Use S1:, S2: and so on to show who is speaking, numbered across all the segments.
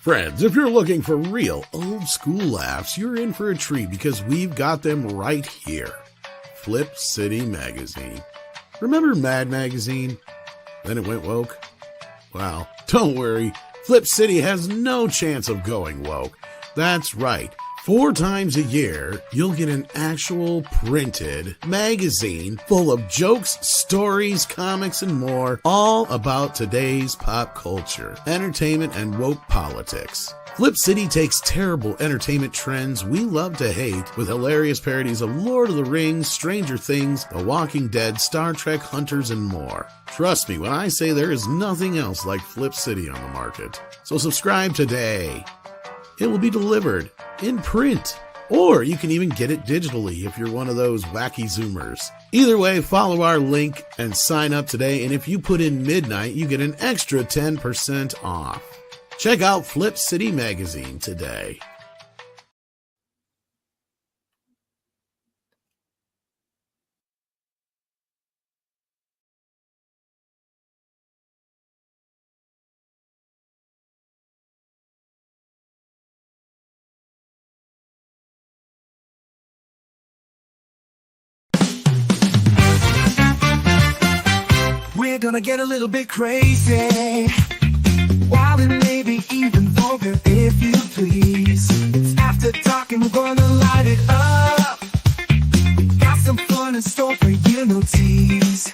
S1: Friends, if you're looking for real old school laughs, you're in for a treat because we've got them right here. Flip City Magazine. Remember Mad Magazine? Then it went woke? Well, don't worry. Flip City has no chance of going woke. That's right. 4 times a year, you'll get an actual printed magazine full of jokes, stories, comics, and more, all about today's pop culture, entertainment, and woke politics. Flip City takes terrible entertainment trends we love to hate with hilarious parodies of Lord of the Rings, Stranger Things, The Walking Dead, Star Trek, Hunters, and more. Trust me when I say there is nothing else like Flip City on the market. So subscribe today. It will be delivered in print, or you can even get it digitally if you're one of those wacky Zoomers. Either way, follow our link and sign up today, and if you put in midnight, you get an extra 10% off. Check out Flip City Magazine today.
S2: We're gonna get a little bit crazy, wild and maybe even vulgar, if you please. It's after dark and we're gonna light it up. Got some fun in store for you, no tease.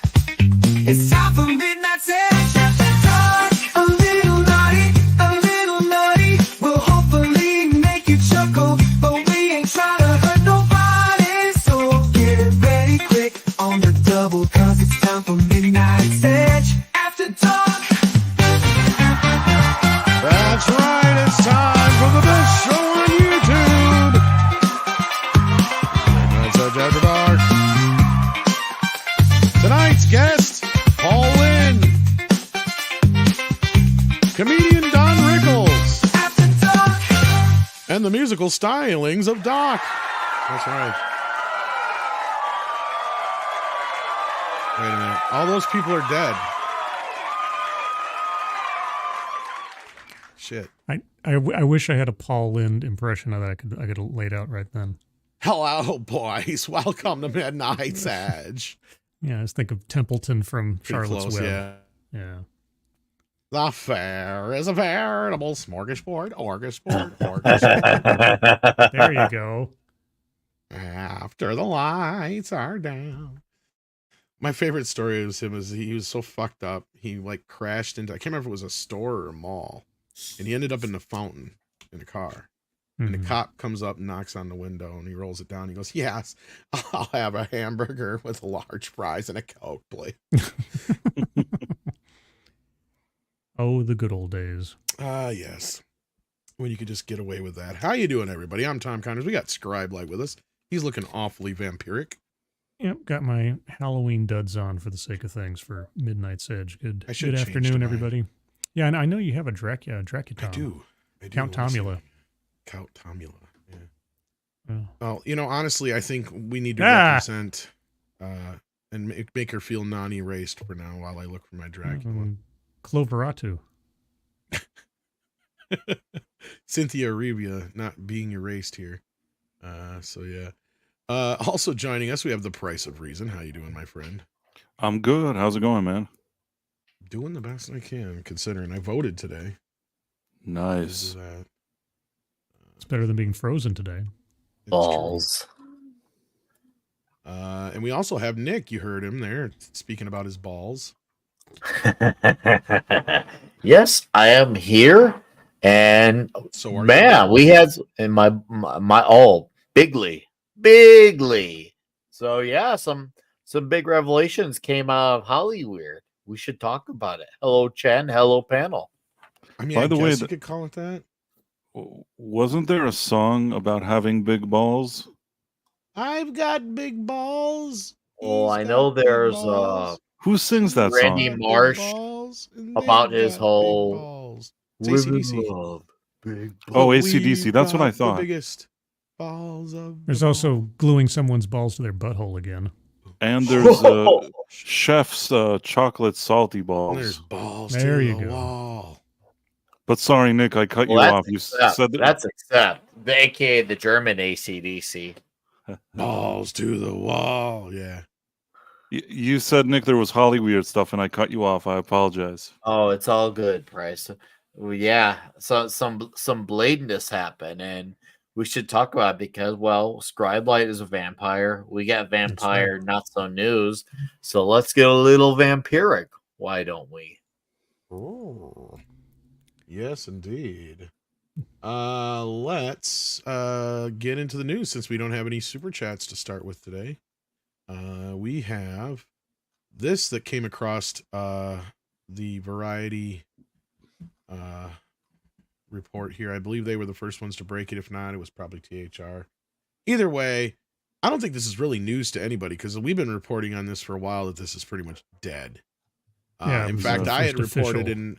S2: It's time for Midnight Sesh After Dark. A little naughty, will hopefully make you chuckle, but we ain't trying to hurt nobody, so get ready quick on the double, cause it's time for Midnight Sesh After Dark.
S1: That's right, it's time for the best show on YouTube. Midnight Sesh After Dark. Tonight's guest, Paul Lynn. Comedian Don Rickles.
S2: After Dark.
S1: And the musical stylings of Doc. That's right. Wait a minute. All those people are dead. Shit.
S3: I wish I had a Paul Lynde impression of that. I could lay it out right then.
S1: Hello, boys. Welcome to Midnight's Edge.
S3: Yeah, I just think of Templeton from
S1: Pretty
S3: Charlotte's
S1: close,
S3: Web.
S1: yeah.
S3: Yeah.
S1: The fair is a veritable smorgasbord, orgasbord.
S3: There you go.
S1: After the lights are down. My favorite story was him is he was so fucked up. He like crashed into, I can't remember if it was a store or a mall, and he ended up in the fountain in a car. And the cop comes up and knocks on the window and he rolls it down. He goes, "Yes, I'll have a hamburger with a large fries and a Coke, please."
S3: Oh, the good old days.
S1: Yes. When you could just get away with that. How you doing, everybody? I'm Tom Connors. We got Scribe Light with us. He's looking awfully vampiric.
S3: Yep, got my Halloween duds on for the sake of things for Midnight's Edge. Good
S1: change
S3: afternoon,
S1: to
S3: everybody. Yeah, and I know you have a Dracutom.
S1: I do.
S3: Count Tomula.
S1: Count Tomula, yeah.
S3: Oh.
S1: Well, you know, honestly, I think we need to represent and make her feel non-erased for now while I look for my Dracula.
S3: Cloveratu.
S1: Cynthia Arabia not being erased here. So yeah. Also joining us, we have the Price of Reason. How you doing, my friend?
S4: I'm good. How's it going, man?
S1: Doing the best I can, considering I voted today.
S4: Nice.
S3: It's better than being frozen today.
S5: Balls.
S1: And we also have Nick. You heard him there speaking about his balls.
S5: Yes, I am here, and
S1: So are
S5: man, we had in my bigly. So yeah, some big revelations came out of Hollywood. We should talk about it. Hello, Chen. Hello, panel.
S1: I mean,
S4: By the way,
S1: you could call it that.
S4: Wasn't there a song about having big balls?
S1: I've got big balls.
S5: Oh,
S1: He's
S5: I know
S1: got big
S5: there's
S1: balls.
S4: Who sings that
S5: Randy
S4: song?
S5: Marsh
S1: Balls, and
S5: about
S1: they've
S5: his
S1: got
S5: whole
S1: big balls. It's
S5: women
S1: AC/DC.
S5: love big
S4: Oh,
S5: balls.
S4: AC/DC. That's what I
S1: We've got
S4: thought.
S1: The biggest balls of
S3: There's
S1: them
S3: also
S1: all.
S3: gluing someone's balls to their butthole again.
S4: And there's Chef's chocolate salty balls.
S1: There's balls
S3: There
S1: to
S3: you
S1: the
S3: go.
S1: wall.
S4: But sorry, Nick, I cut you
S5: Well,
S4: off.
S5: that's
S4: You
S5: accept.
S4: said that.
S5: That's accept. The AKA the German ACDC.
S1: Balls to the wall. Yeah.
S4: You said, Nick, there was Hollyweird stuff, and I cut you off. I apologize.
S5: Oh, it's all good, Price. Well, yeah, so some bladness happened, and we should talk about it because, well, Scribelight is a vampire. We got vampire not so news, so let's get a little vampiric. Why don't we?
S1: Oh, yes, indeed. Let's get into the news since we don't have any super chats to start with today. We have this that came across the Variety report here. I believe they were the first ones to break it. If not, it was probably THR. Either way, I don't think this is really news to anybody because we've been reporting on this for a while that this is pretty much dead.
S3: Yeah,
S1: In
S3: it was
S1: fact,
S3: the
S1: I had
S3: first
S1: reported
S3: official.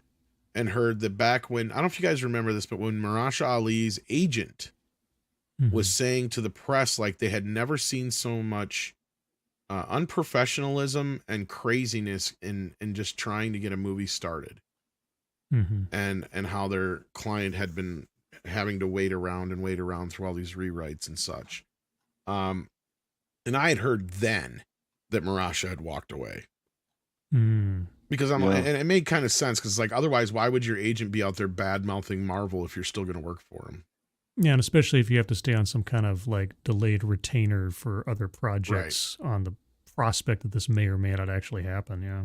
S1: and heard that back when, I don't know if you guys remember this, but when Marasha Ali's agent was saying to the press like they had never seen so much unprofessionalism and craziness in just trying to get a movie started, and how their client had been having to wait around through all these rewrites and such. And I had heard then that Marasha had walked away. Because and it made kind of sense because like otherwise, why would your agent be out there bad mouthing Marvel if you're still going to work for him?
S3: Yeah, and especially if you have to stay on some kind of like delayed retainer for other projects on the prospect that this may or may not actually happen. Yeah,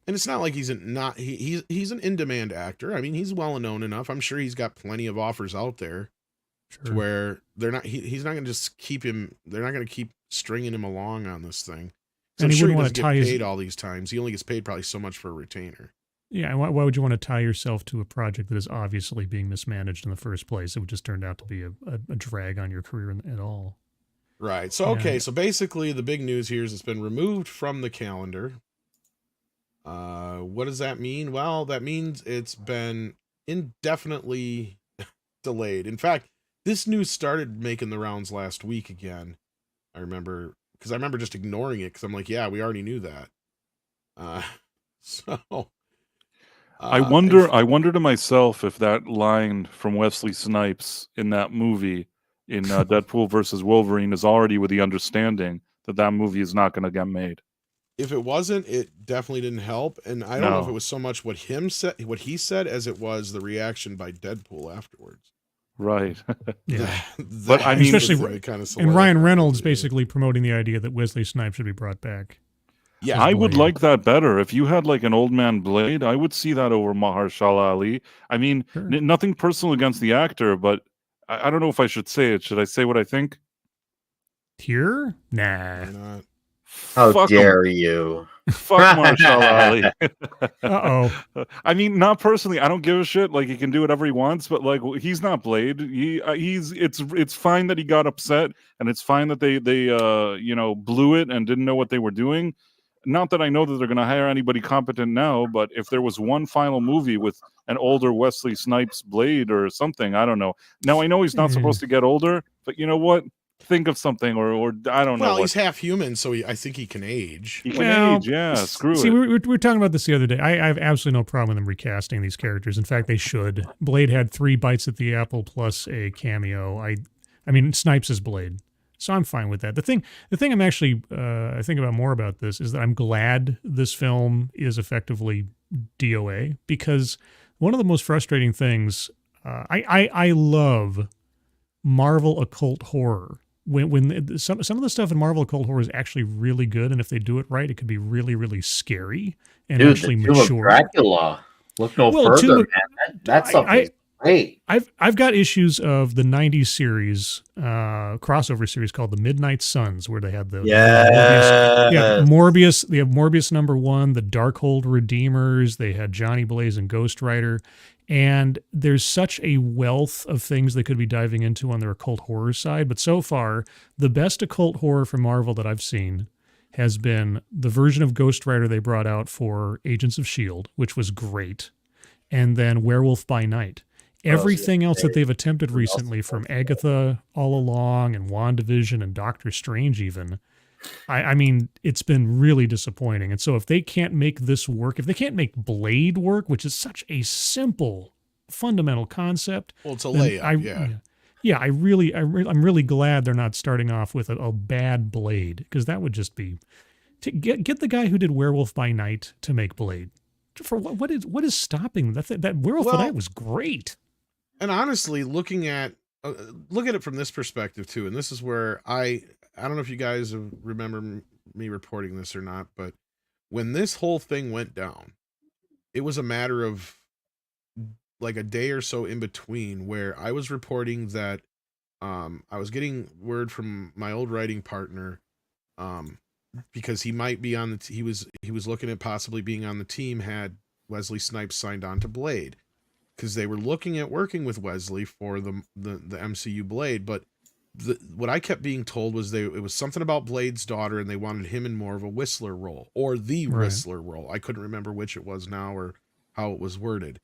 S1: and it's not like he's he's an in-demand actor. I mean, he's well known enough. I'm sure he's got plenty of offers out there to where they're not. He's not going to just keep him. They're not going to keep stringing him along on this thing. So
S3: and
S1: I'm
S3: he
S1: sure he
S3: wouldn't
S1: doesn't
S3: want to
S1: get
S3: tie
S1: paid all these times. He only gets paid probably so much for a retainer.
S3: Yeah, why would you want to tie yourself to a project that is obviously being mismanaged in the first place? It would just turn out to be a drag on your career at all.
S1: Right. So, okay. So basically the big news here is it's been removed from the calendar. What does that mean? Well, that means it's been indefinitely delayed. In fact, this news started making the rounds last week again. I remember just ignoring it because I'm like, yeah, we already knew that.
S4: I wonder to myself if that line from Wesley Snipes in that movie in Deadpool versus Wolverine is already with the understanding that that movie is not going to get made.
S1: If it wasn't, it definitely didn't help. And I don't know if it was so much what he said as it was the reaction by Deadpool afterwards.
S4: Right.
S3: Yeah.
S1: But
S3: I mean, especially and Ryan Reynolds basically promoting the idea that Wesley Snipes should be brought back.
S1: Yeah,
S4: I would like that better. If you had like an old man Blade, I would see that over Mahershala Ali. I mean, nothing personal against the actor, but I don't know if I should say it.Uld I say what I think?
S3: Here? Nah.
S5: How dare you?
S4: Fuck Mahershala Ali.
S3: Uh-oh.
S4: I mean, not personally. I don't give a shit. Like, he can do whatever he wants, but like, he's not Blade. It's fine that he got upset, and it's fine that they blew it and didn't know what they were doing. Not that I know that they're going to hire anybody competent now, but if there was one final movie with an older Wesley Snipes Blade or something, I don't know. Now, I know he's not supposed to get older, but you know what? Think of something, or I don't know.
S1: Well, he's half human, so I think he can age.
S4: He can age, yeah. Screw it.
S3: See, we were talking about this the other day. I have absolutely no problem with them recasting these characters. In fact, they should. Blade had 3 bites at the apple plus a cameo. I mean, Snipes is Blade. So I'm fine with that. The thing I'm actually I think about more about this is that I'm glad this film is effectively DOA, because one of the most frustrating things I love Marvel occult horror. When some of the stuff in Marvel occult horror is actually really good, and if they do it right, it could be really, really scary and actually mature.
S5: Dracula. Look no further, man. That's something. Hey,
S3: I've got issues of the '90s series, crossover series called The Midnight Suns, where they had the Morbius. They have Morbius #1, the Darkhold Redeemers. They had Johnny Blaze and Ghost Rider, and there's such a wealth of things they could be diving into on their occult horror side. But so far, the best occult horror from Marvel that I've seen has been the version of Ghost Rider they brought out for Agents of S.H.I.E.L.D., which was great, and then Werewolf by Night. Everything else that they've attempted recently, from Agatha all along and WandaVision and Doctor Strange even, I mean, it's been really disappointing. And so if they can't make this work, if they can't make Blade work, which is such a simple fundamental concept.
S1: Well, it's a
S3: then
S1: layup,
S3: yeah. I'm really glad they're not starting off with a bad Blade, because that would just be get the guy who did Werewolf by Night to make Blade. For what is stopping them? That Werewolf by Night was great.
S1: And honestly, looking at it from this perspective too, and this is where I don't know if you guys remember me reporting this or not, but when this whole thing went down, it was a matter of like a day or so in between where I was reporting that I was getting word from my old writing partner, because he might be on he was looking at possibly being on the team had Wesley Snipes signed on to Blade, because they were looking at working with Wesley for the MCU Blade, but what I kept being told was it was something about Blade's daughter and they wanted him in more of a Whistler role, or the Whistler role. I couldn't remember which it was now or how it was worded.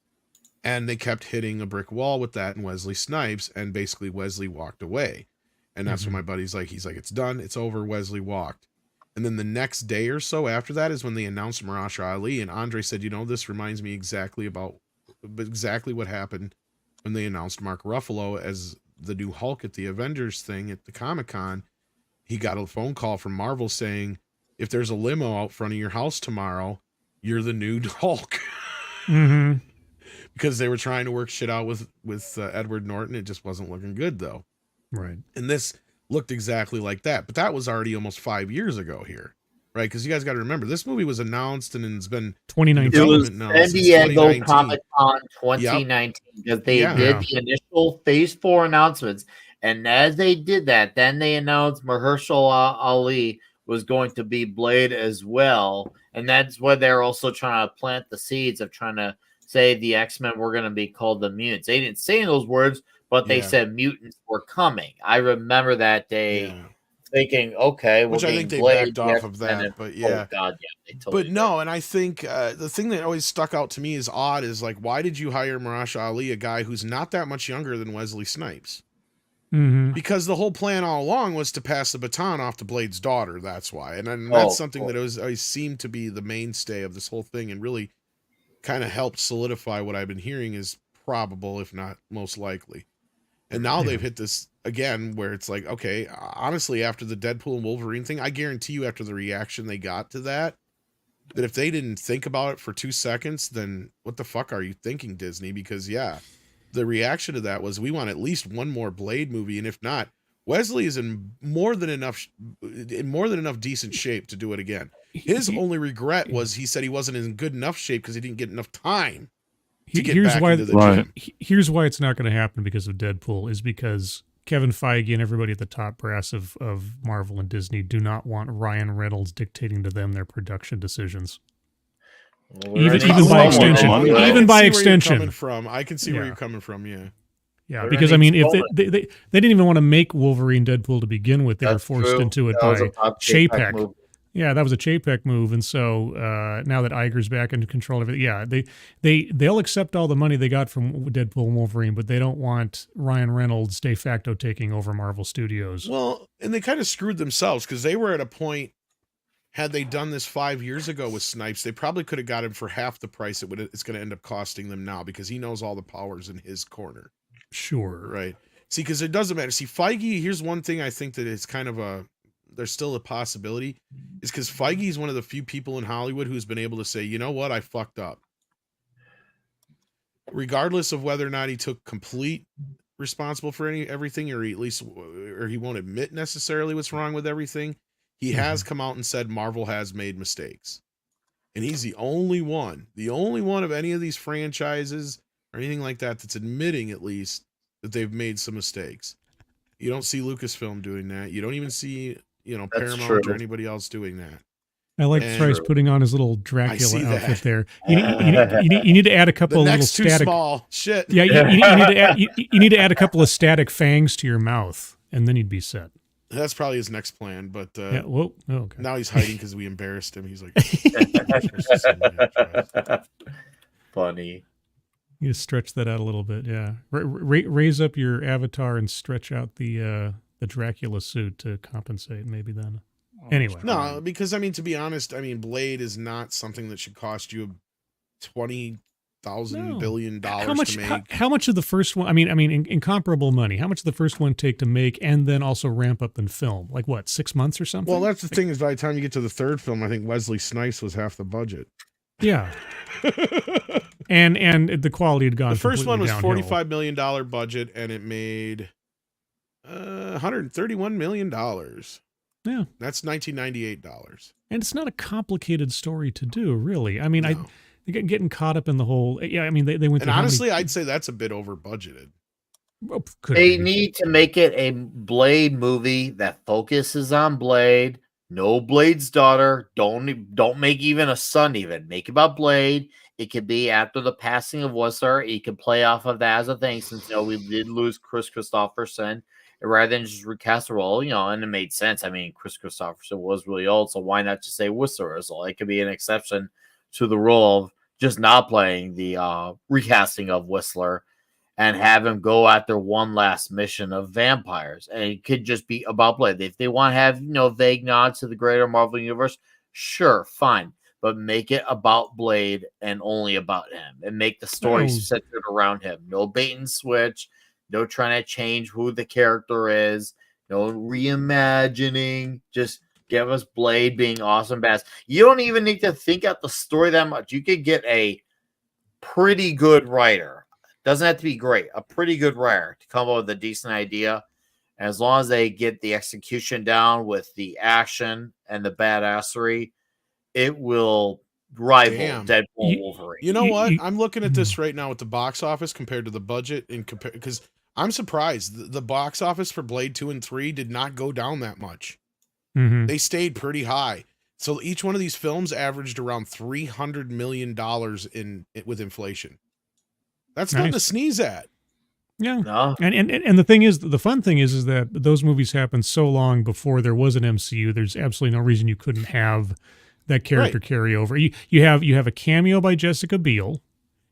S1: And they kept hitting a brick wall with that and Wesley Snipes, and basically Wesley walked away. And that's when my buddy's like, it's done, it's over, Wesley walked. And then the next day or so after that is when they announced Mahershala Ali, and Andre said, this reminds me exactly what happened when they announced Mark Ruffalo as the new Hulk at the Avengers thing at the Comic-Con. He got a phone call from Marvel saying, if there's a limo out front of your house tomorrow, you're the new Hulk.
S3: Mm-hmm.
S1: Because they were trying to work shit out with Edward Norton. It just wasn't looking good, though.
S3: Right.
S1: And this looked exactly like that. But that was already almost 5 years ago here. Right? Because you guys got to remember, this movie was announced and it's been
S3: 2019.
S5: It was San Diego Comic-Con 2019, because they did the initial Phase 4 announcements. And as they did that, then they announced Mahershala Ali was going to be Blade as well. And that's where they're also trying to plant the seeds of trying to say the X-Men were going to be called the mutants. They didn't say those words, but they said mutants were coming. I remember that day thinking, okay,
S1: which I think they backed off of that, but
S5: oh God, they totally
S1: but no, and I think the thing that always stuck out to me is odd is like, why did you hire Mahershala Ali, a guy who's not that much younger than Wesley Snipes?
S3: Mm-hmm.
S1: Because the whole plan all along was to pass the baton off to Blade's daughter. That's why, and that's something that always seemed to be the mainstay of this whole thing, and really kind of helped solidify what I've been hearing is probable, if not most likely. And now they've hit this again where it's like, okay, honestly, after the Deadpool and Wolverine thing, I guarantee you after the reaction they got to that if they didn't think about it for 2 seconds, then what the fuck are you thinking, Disney? Because the reaction to that was, we want at least one more Blade movie. And if not, Wesley is in more than enough decent shape to do it again. His only regret was he said he wasn't in good enough shape because he didn't get enough time to get back into the gym.
S3: Here's why it's not going to happen because of Deadpool, is because Kevin Feige and everybody at the top brass of Marvel and Disney do not want Ryan Reynolds dictating to them their production decisions. Even by extension. Even by extension.
S1: I can see where you're coming from, yeah.
S3: Yeah, because I mean, if they didn't even want to make Wolverine Deadpool to begin with, they were forced into it by Chapek. Yeah, that was a Chapek move, and so now that Iger's back into control of it, they'll accept all the money they got from Deadpool and Wolverine, but they don't want Ryan Reynolds de facto taking over Marvel Studios.
S1: Well, and they kind of screwed themselves because they were at a point. Had they done this 5 years ago with Snipes, they probably could have got him for half the price it's going to end up costing them now, because he knows all the powers in his corner.
S3: Sure.
S1: Right. See, because it doesn't matter. See, Feige, here's one thing I think that it's kind of there's still a possibility, is because Feige is one of the few people in Hollywood who's been able to say, you know what, I fucked up. Regardless of whether or not he took complete responsible for everything, or he won't admit necessarily what's wrong with everything, he has come out and said Marvel has made mistakes. And he's the only one of any of these franchises or anything like that that's admitting, at least, that they've made some mistakes. You don't see Lucasfilm doing that. You don't even see, Paramount or anybody else doing that.
S3: I like Thrice putting on his little Dracula outfit there. You need to add a couple of little static.
S1: Too small. Shit.
S3: Yeah, you need to add a couple of static fangs to your mouth, and then you'd be set.
S1: That's probably his next plan, but
S3: okay.
S1: Now he's hiding because we embarrassed him. He's like,
S5: funny.
S3: You just stretch that out a little bit, yeah. Raise up your avatar and stretch out the Dracula suit to compensate, maybe then. Anyway.
S1: No, because, to be honest, Blade is not something that should cost you $20 thousand
S3: No.
S1: billion
S3: How
S1: dollars
S3: much?
S1: to make.
S3: How much of the first one? I mean, in comparable money, how much did the first one take to make, and then also ramp up and film? Like what, 6 months or something?
S1: Well, that's the thing is, by the time you get to the third film, I think Wesley Snipes was half the budget.
S3: Yeah. and the quality had gone.
S1: The first one was
S3: downhill.
S1: $45 million budget, and it made $131 million.
S3: Yeah,
S1: That's $1998.
S3: and it's not a complicated story to do, really. I mean,
S1: No.
S3: I getting caught up in the whole. Yeah, I mean, they went.
S1: And
S3: through how
S1: honestly,
S3: many,
S1: I'd say that's a bit over budgeted.
S3: well, could
S5: They
S3: be.
S5: need to make it a Blade movie that focuses on Blade. No Blade's daughter. Don't make even a son. Even make it about Blade. It could be after the passing of Whistler. It could play off of that as a thing, since we did lose Chris Christopherson. Rather than just recast the role, and it made sense. I mean, Chris Christopherson was really old, so why not just say Whistler as well? It could be an exception to the rule of just not playing the recasting of Whistler and have him go after one last mission of vampires. And it could just be about Blade. If they want to have, vague nods to the greater Marvel universe, sure, fine. But make it about Blade and only about him. And make the story centered around him. No bait and switch. No trying to change who the character is. No reimagining. Just give us Blade being awesome badass. You don't even need to think out the story that much. You could get a pretty good writer. Doesn't have to be great. A pretty good writer to come up with a decent idea. As long as they get the execution down with the action and the badassery, it will rival Deadpool Wolverine.
S1: You know what? I'm looking at this right now with the box office compared to the budget, because I'm surprised the box office for Blade 2 and 3 did not go down that much.
S3: Mm-hmm.
S1: They stayed pretty high. So each one of these films averaged around $300 million with inflation. That's nothing to sneeze at.
S3: Yeah.
S5: No.
S3: And the thing is, the fun thing is that those movies happened so long before there was an MCU. There's absolutely no reason you couldn't have that character carry over. You have a cameo by Jessica Biel,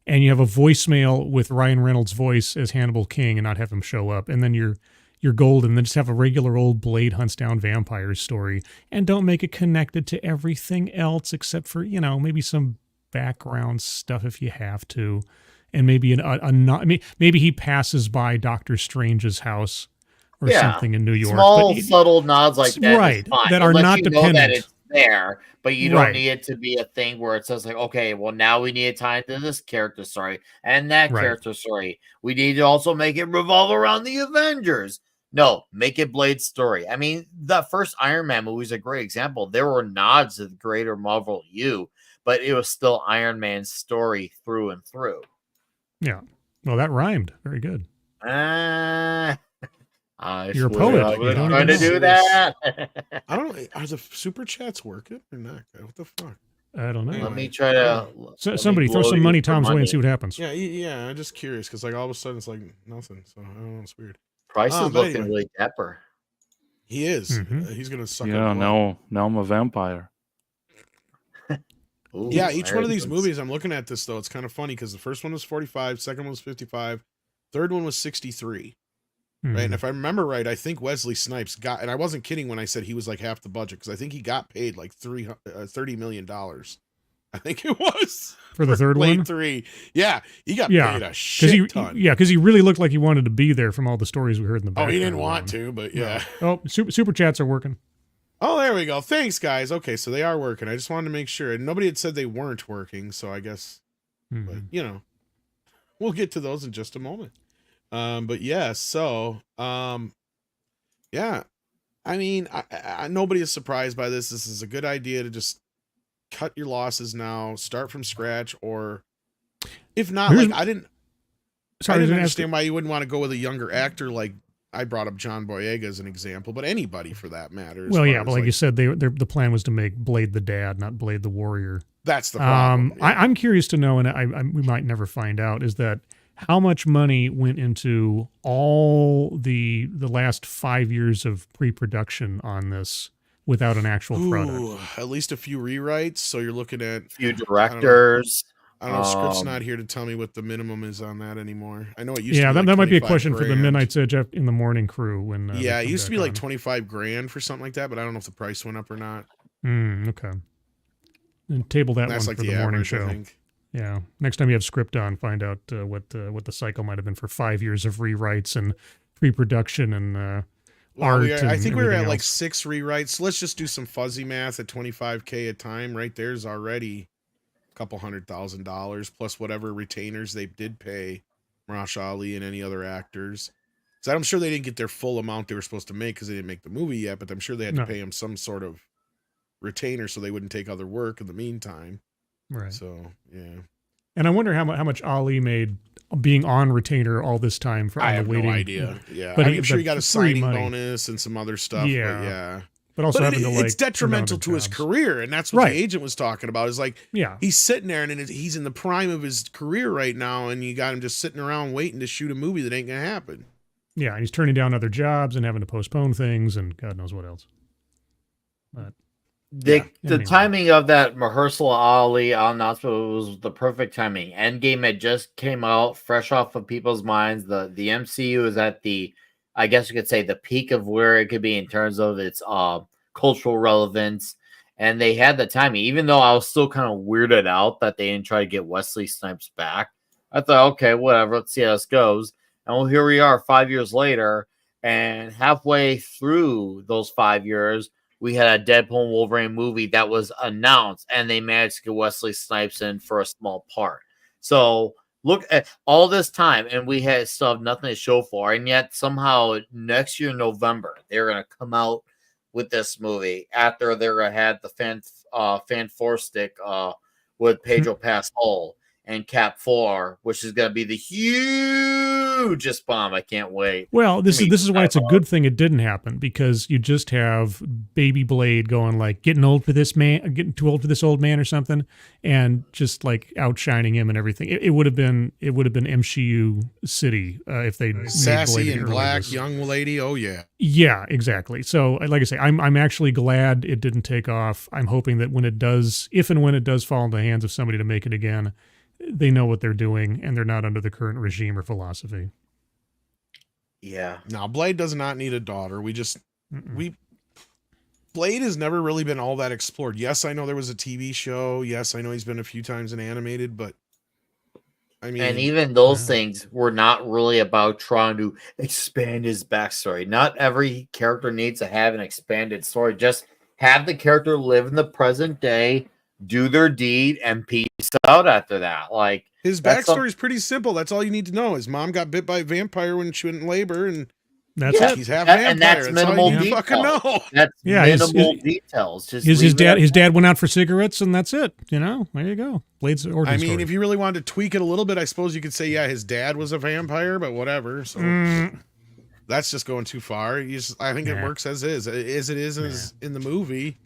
S3: and you have a voicemail with Ryan Reynolds' voice as Hannibal King, and not have him show up, and then you're golden. Then just have a regular old Blade hunts down vampires story, and don't make it connected to everything else except for maybe some background stuff if you have to, and maybe maybe he passes by Doctor Strange's house or something in New York.
S5: Small subtle nods like that,
S3: right? That are
S5: Unless
S3: not
S5: you
S3: dependent.
S5: know that it's there, but you don't need it to be a thing where it says like, okay, well now we need to tie into this character story and that character story. We need to also make it revolve around the Avengers. No, make it Blade's story. I mean, the first Iron Man movie is a great example. There were nods to the greater Marvel U, but it was still Iron Man's story through and through.
S3: Yeah. Well, that rhymed. Very good.
S5: You're
S3: a poet.
S5: I was trying to do that.
S1: I don't know. Are the super chats working or not? What the fuck?
S3: I don't know.
S5: Let me try to.
S3: Somebody throw some money Tom's way and see what happens.
S1: Yeah. I'm just curious because all of a sudden it's like nothing. So I don't know. It's weird.
S5: Price is looking really dapper.
S1: He is.
S3: Mm-hmm.
S1: He's gonna suck.
S4: Yeah. Now I'm a vampire.
S5: Ooh,
S1: yeah. Each one of these movies, I'm looking at this though. It's kind of funny because the first one was 45, second one was 55, third one was 63.
S3: Mm-hmm.
S1: Right. And if I remember right, I think Wesley Snipes got, and I wasn't kidding when I said he was like half the budget, because I think he got paid like $30 million. I think it was
S3: for the third
S1: Blade
S3: one.
S1: 3. Yeah. He got paid a shit ton.
S3: Yeah. Because he really looked like he wanted to be there from all the stories we heard in the background.
S1: Oh, he didn't want to, but yeah.
S3: No. Oh, super chats are working.
S1: Oh, there we go. Thanks, guys. Okay. So they are working. I just wanted to make sure. And nobody had said they weren't working. So I guess, but we'll get to those in just a moment. But yeah, so, yeah, I mean, nobody is surprised by this. This is a good idea to just cut your losses now, start from scratch, or if not, I didn't understand why you wouldn't want to go with a younger actor. Like I brought up John Boyega as an example, but anybody for that matter.
S3: Well, yeah, but like you said, the plan was to make Blade the dad, not Blade the warrior.
S1: That's the problem.
S3: I'm curious to know, and we might never find out, is that how much money went into all the last 5 years of pre-production on this without an actual product?
S1: At least a few rewrites. So you're looking at
S5: a few directors.
S1: I don't know. Script's not here to tell me what the minimum is on that anymore. I know it used to be.
S3: Yeah,
S1: like
S3: that might be a question for the
S1: $25,000.
S3: Midnight's Edge in the morning crew. When
S1: it used to be like $25,000 for something like that, but I don't know if the price went up or not.
S3: Okay. And table that one
S1: That's like
S3: for the morning
S1: average,
S3: show.
S1: I think.
S3: Yeah. Next time you have script on, find out what the cycle might have been for 5 years of rewrites and pre-production and art.
S1: I think we were
S3: everything
S1: at like
S3: else.
S1: 6 rewrites. Let's just do some fuzzy math at $25K a time. Right there's already a couple $100,000 plus whatever retainers they did pay Marash Ali and any other actors. So I'm sure they didn't get their full amount they were supposed to make because they didn't make the movie yet, but I'm sure they had to
S3: No.
S1: pay them some sort of retainer so they wouldn't take other work in the meantime.
S3: Right.
S1: So, yeah.
S3: And I wonder how much Ali made being on retainer all this time for
S1: I
S3: on
S1: have
S3: the waiting.
S1: no idea. Yeah.
S3: But
S1: I'm sure he got a
S3: free
S1: signing
S3: money.
S1: bonus and some other stuff.
S3: Yeah.
S1: But yeah.
S3: But also
S1: But
S3: having to like
S1: it's detrimental to his career, and that's what
S3: Right.
S1: the agent was talking about. Is like,
S3: Yeah.
S1: he's sitting there, and he's in the prime of his career right now, and you got him just sitting around waiting to shoot a movie that ain't gonna happen.
S3: Yeah, and he's turning down other jobs and having to postpone things and God knows what else. But
S5: The
S3: anyway.
S5: timing of that Mahershala Ali announcement was the perfect timing. Endgame had just came out, fresh off of people's minds. The MCU is at the, I guess you could say, the peak of where it could be in terms of its cultural relevance. And they had the timing, even though I was still kind of weirded out that they didn't try to get Wesley Snipes back. I thought, okay, whatever, let's see how this goes. And well, here we are 5 years later, and halfway through those 5 years, we had a Deadpool and Wolverine movie that was announced, and they managed to get Wesley Snipes in for a small part. So look at all this time, and we had still have nothing to show for, and yet somehow next year, November, they're going to come out with this movie after they're going to have the fan four stick with Pedro Pascal and Cap 4, which is going to be the hugest bomb. I can't wait.
S3: Well, this is why it's a good thing it didn't happen, because you just have Baby Blade going like getting old for this man, getting too old for this old man or something, and just like outshining him and everything. It would have been MCU City if they
S1: Sassy and black young lady. Oh yeah.
S3: Yeah, exactly. So, like I say, I'm actually glad it didn't take off. I'm hoping that when it does, if and when it does fall into the hands of somebody to make it again, they know what they're doing and they're not under the current regime or philosophy.
S5: Yeah.
S1: Now, Blade does not need a daughter. Blade has never really been all that explored. Yes, I know there was a TV show. Yes, I know he's been a few times in animated, but I mean,
S5: and even those things were not really about trying to expand his backstory. Not every character needs to have an expanded story. Just have the character live in the present day, do their deed, and peace out after that. Like,
S1: his backstory is pretty simple. That's all you need to know. His mom got bit by a vampire when she went in labor, and
S3: that's it.
S1: He's half vampire.
S5: And that's minimal
S1: all you
S5: details.
S1: fucking know.
S5: That's minimal details. Just
S3: his dad went out for cigarettes, and that's it. You know, there you go. Blade's origin story.
S1: If you really wanted to tweak it a little bit, I suppose you could say, yeah, his dad was a vampire, but whatever. So that's just going too far. I think it works as is. As it is in the movie.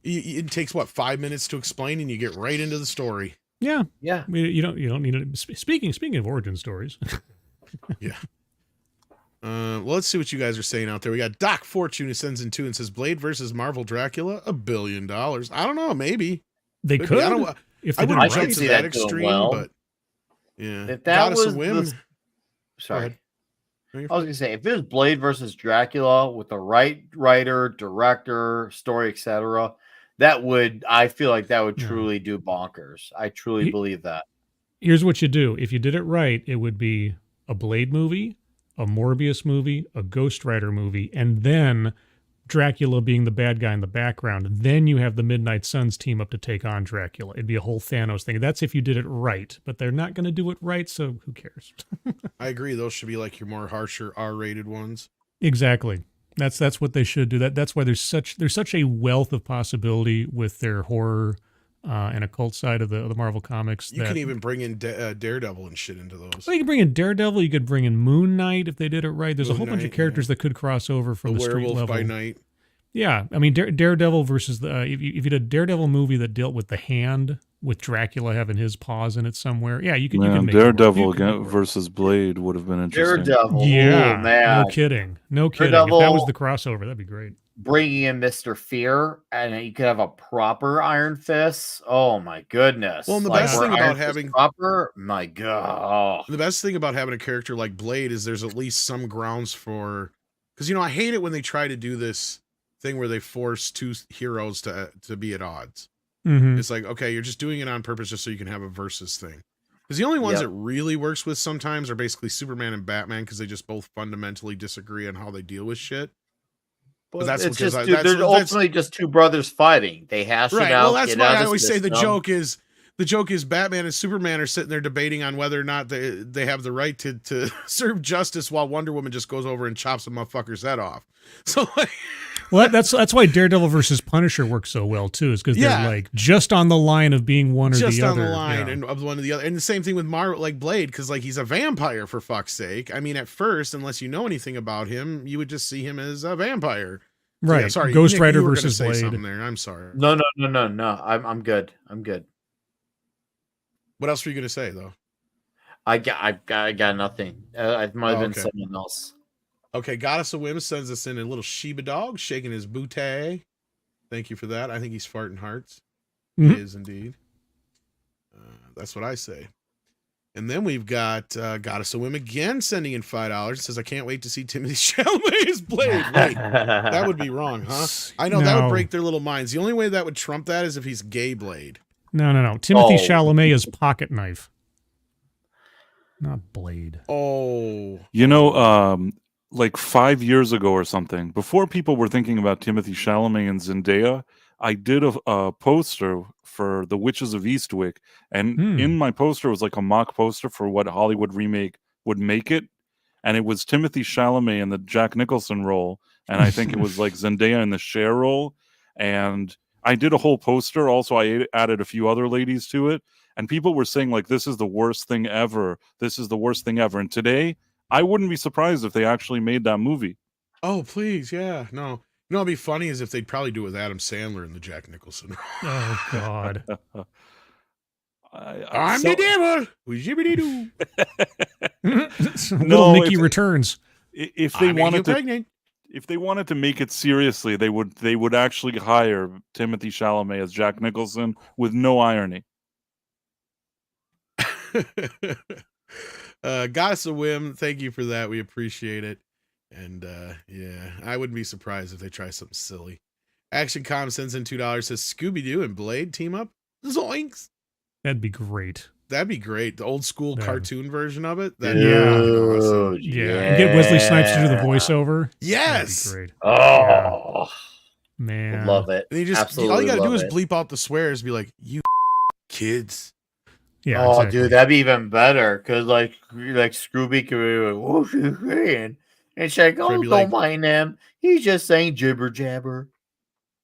S1: It takes 5 minutes to explain, and you get right into the story.
S3: Yeah.
S5: Yeah.
S3: I mean, you don't need it. Speaking of origin stories.
S1: Yeah. Well, let's see what you guys are saying out there. We got Doc Fortune who sends in 2 and says Blade versus Marvel Dracula, $1 billion. I don't know, maybe
S3: they could.
S1: I don't.
S3: If
S1: I
S3: they
S1: wouldn't
S3: did
S1: jump to that extreme, but yeah.
S5: If that was
S1: sorry.
S5: I was gonna say, if it was Blade versus Dracula with the right writer, director, story, etc., I feel like that would truly do bonkers. I truly believe that.
S3: Here's what you do. If you did it right, it would be a Blade movie, a Morbius movie, a Ghost Rider movie, and then Dracula being the bad guy in the background. Then you have the Midnight Suns team up to take on Dracula. It'd be a whole Thanos thing. That's if you did it right, but they're not going to do it right, so who cares?
S1: I agree. Those should be like your more harsher R-rated ones.
S3: Exactly. That's what they should do. That's why there's such a wealth of possibility with their horror and occult side of the Marvel comics.
S1: You can even bring in Daredevil and shit into those.
S3: Well, you could bring in Daredevil. You could bring in Moon Knight if they did it right. There's a whole bunch of characters that could cross over from the street
S1: Werewolf
S3: level.
S1: by Night.
S3: Yeah, I mean Daredevil versus if you did a Daredevil movie that dealt with the Hand, with Dracula having his paws in it somewhere. Yeah, you can make
S4: Daredevil versus Blade would have been interesting.
S5: Daredevil,
S3: yeah,
S5: man.
S3: no kidding.
S5: Daredevil,
S3: if that was the crossover, that'd be great.
S5: Bringing in Mr. Fear, and you could have a proper Iron Fist. Oh my goodness!
S1: Well, and the best thing about having
S5: proper, my god,
S1: the best thing about having a character like Blade is there's at least some grounds for, because I hate it when they try to do this thing where they force two heroes to be at odds.
S3: Mhm.
S1: It's like, okay, you're just doing it on purpose just so you can have a versus thing. Because the only ones
S5: Yep.
S1: it really works with sometimes are basically Superman and Batman because they just both fundamentally disagree on how they deal with shit.
S5: But
S1: that's
S5: it's
S1: because
S5: just
S1: that's
S5: they're ultimately just two brothers fighting. They hash it
S1: right. Well,
S5: out.
S1: that's
S5: Get
S1: why
S5: out
S1: I
S5: of
S1: always say the
S5: system.
S1: joke is Batman and Superman are sitting there debating on whether or not they have the right to serve justice while Wonder Woman just goes over and chops a motherfucker's head off. So like,
S3: Well, that's why Daredevil versus Punisher works so well too, is because
S1: Yeah.
S3: they're like just on the line of being one or
S1: just
S3: the
S1: on
S3: other.
S1: the line
S3: Yeah.
S1: and of one or the other. And the same thing with like Blade, because like he's a vampire for fuck's sake. I mean, at first, unless you know anything about him, you would just see him as a vampire. So,
S3: Right.
S1: yeah, sorry,
S3: Ghost
S1: Nick,
S3: Rider
S1: you were gonna
S3: versus
S1: say
S3: Blade.
S1: something there. I'm sorry.
S5: No. I'm good. I'm good.
S1: What else were you gonna say though?
S5: I got nothing. It might have been
S1: okay.
S5: someone else.
S1: Okay, Goddess of Whim sends us in a little Shiba dog shaking his bootay. Thank you for that. I think he's farting hearts.
S3: Mhm.
S1: He is indeed. That's what I say. And then we've got Goddess of Whim again sending in $5. It says, I can't wait to see Timothy Chalamet's Blade. Wait, that would be wrong, huh? I know that would break their little minds. The only way that would trump that is if he's gay Blade.
S3: No. Timothy
S5: Oh.
S3: Chalamet is Pocket Knife, not Blade.
S1: Oh.
S4: You know, like 5 years ago or something, before people were thinking about Timothy Chalamet and Zendaya, I did a poster for The Witches of Eastwick, and in my poster was like a mock poster for what Hollywood remake would make it, and it was Timothy Chalamet in the Jack Nicholson role, and I think it was like Zendaya in the Cher role, and I did a whole poster. Also, I added a few other ladies to it, and people were saying like, this is the worst thing ever. This is the worst thing ever. And today, I wouldn't be surprised if they actually made that movie.
S1: Oh, please, yeah. No. You know what'd be funny is if they'd probably do it with Adam Sandler in the Jack Nicholson.
S3: Oh God.
S1: I'm the devil. Jibbity-doo.
S3: Little Nicky returns.
S4: If they
S1: I'm
S4: wanted to,
S1: pregnant.
S4: if they wanted to make it seriously, they would actually hire Timothy Chalamet as Jack Nicholson with no irony.
S1: Goddess of Whim, thank you for that. We appreciate it. And yeah, I wouldn't be surprised if they try something silly. Action Com sends in $2, says Scooby-Doo and Blade team up. Zoinks.
S3: That'd be great.
S1: That'd be great. The old school
S3: Yeah.
S1: cartoon version of it.
S5: Dude,
S1: Awesome.
S3: Yeah. And get Wesley Snipes to do the voiceover.
S1: Yes.
S3: That'd be great.
S5: Oh,
S3: Man.
S5: love it.
S1: And you just
S5: Absolutely
S1: all you gotta do
S5: love
S1: is
S5: it.
S1: bleep out the swears, be like, you kids.
S3: Yeah.
S5: Oh,
S3: exactly.
S5: dude, that'd be even better. Cause like Scooby could be like, "What's she saying?" And she's like,
S1: Fred
S5: "Oh,
S1: be
S5: don't
S1: like-
S5: mind him. He's just saying jibber jabber."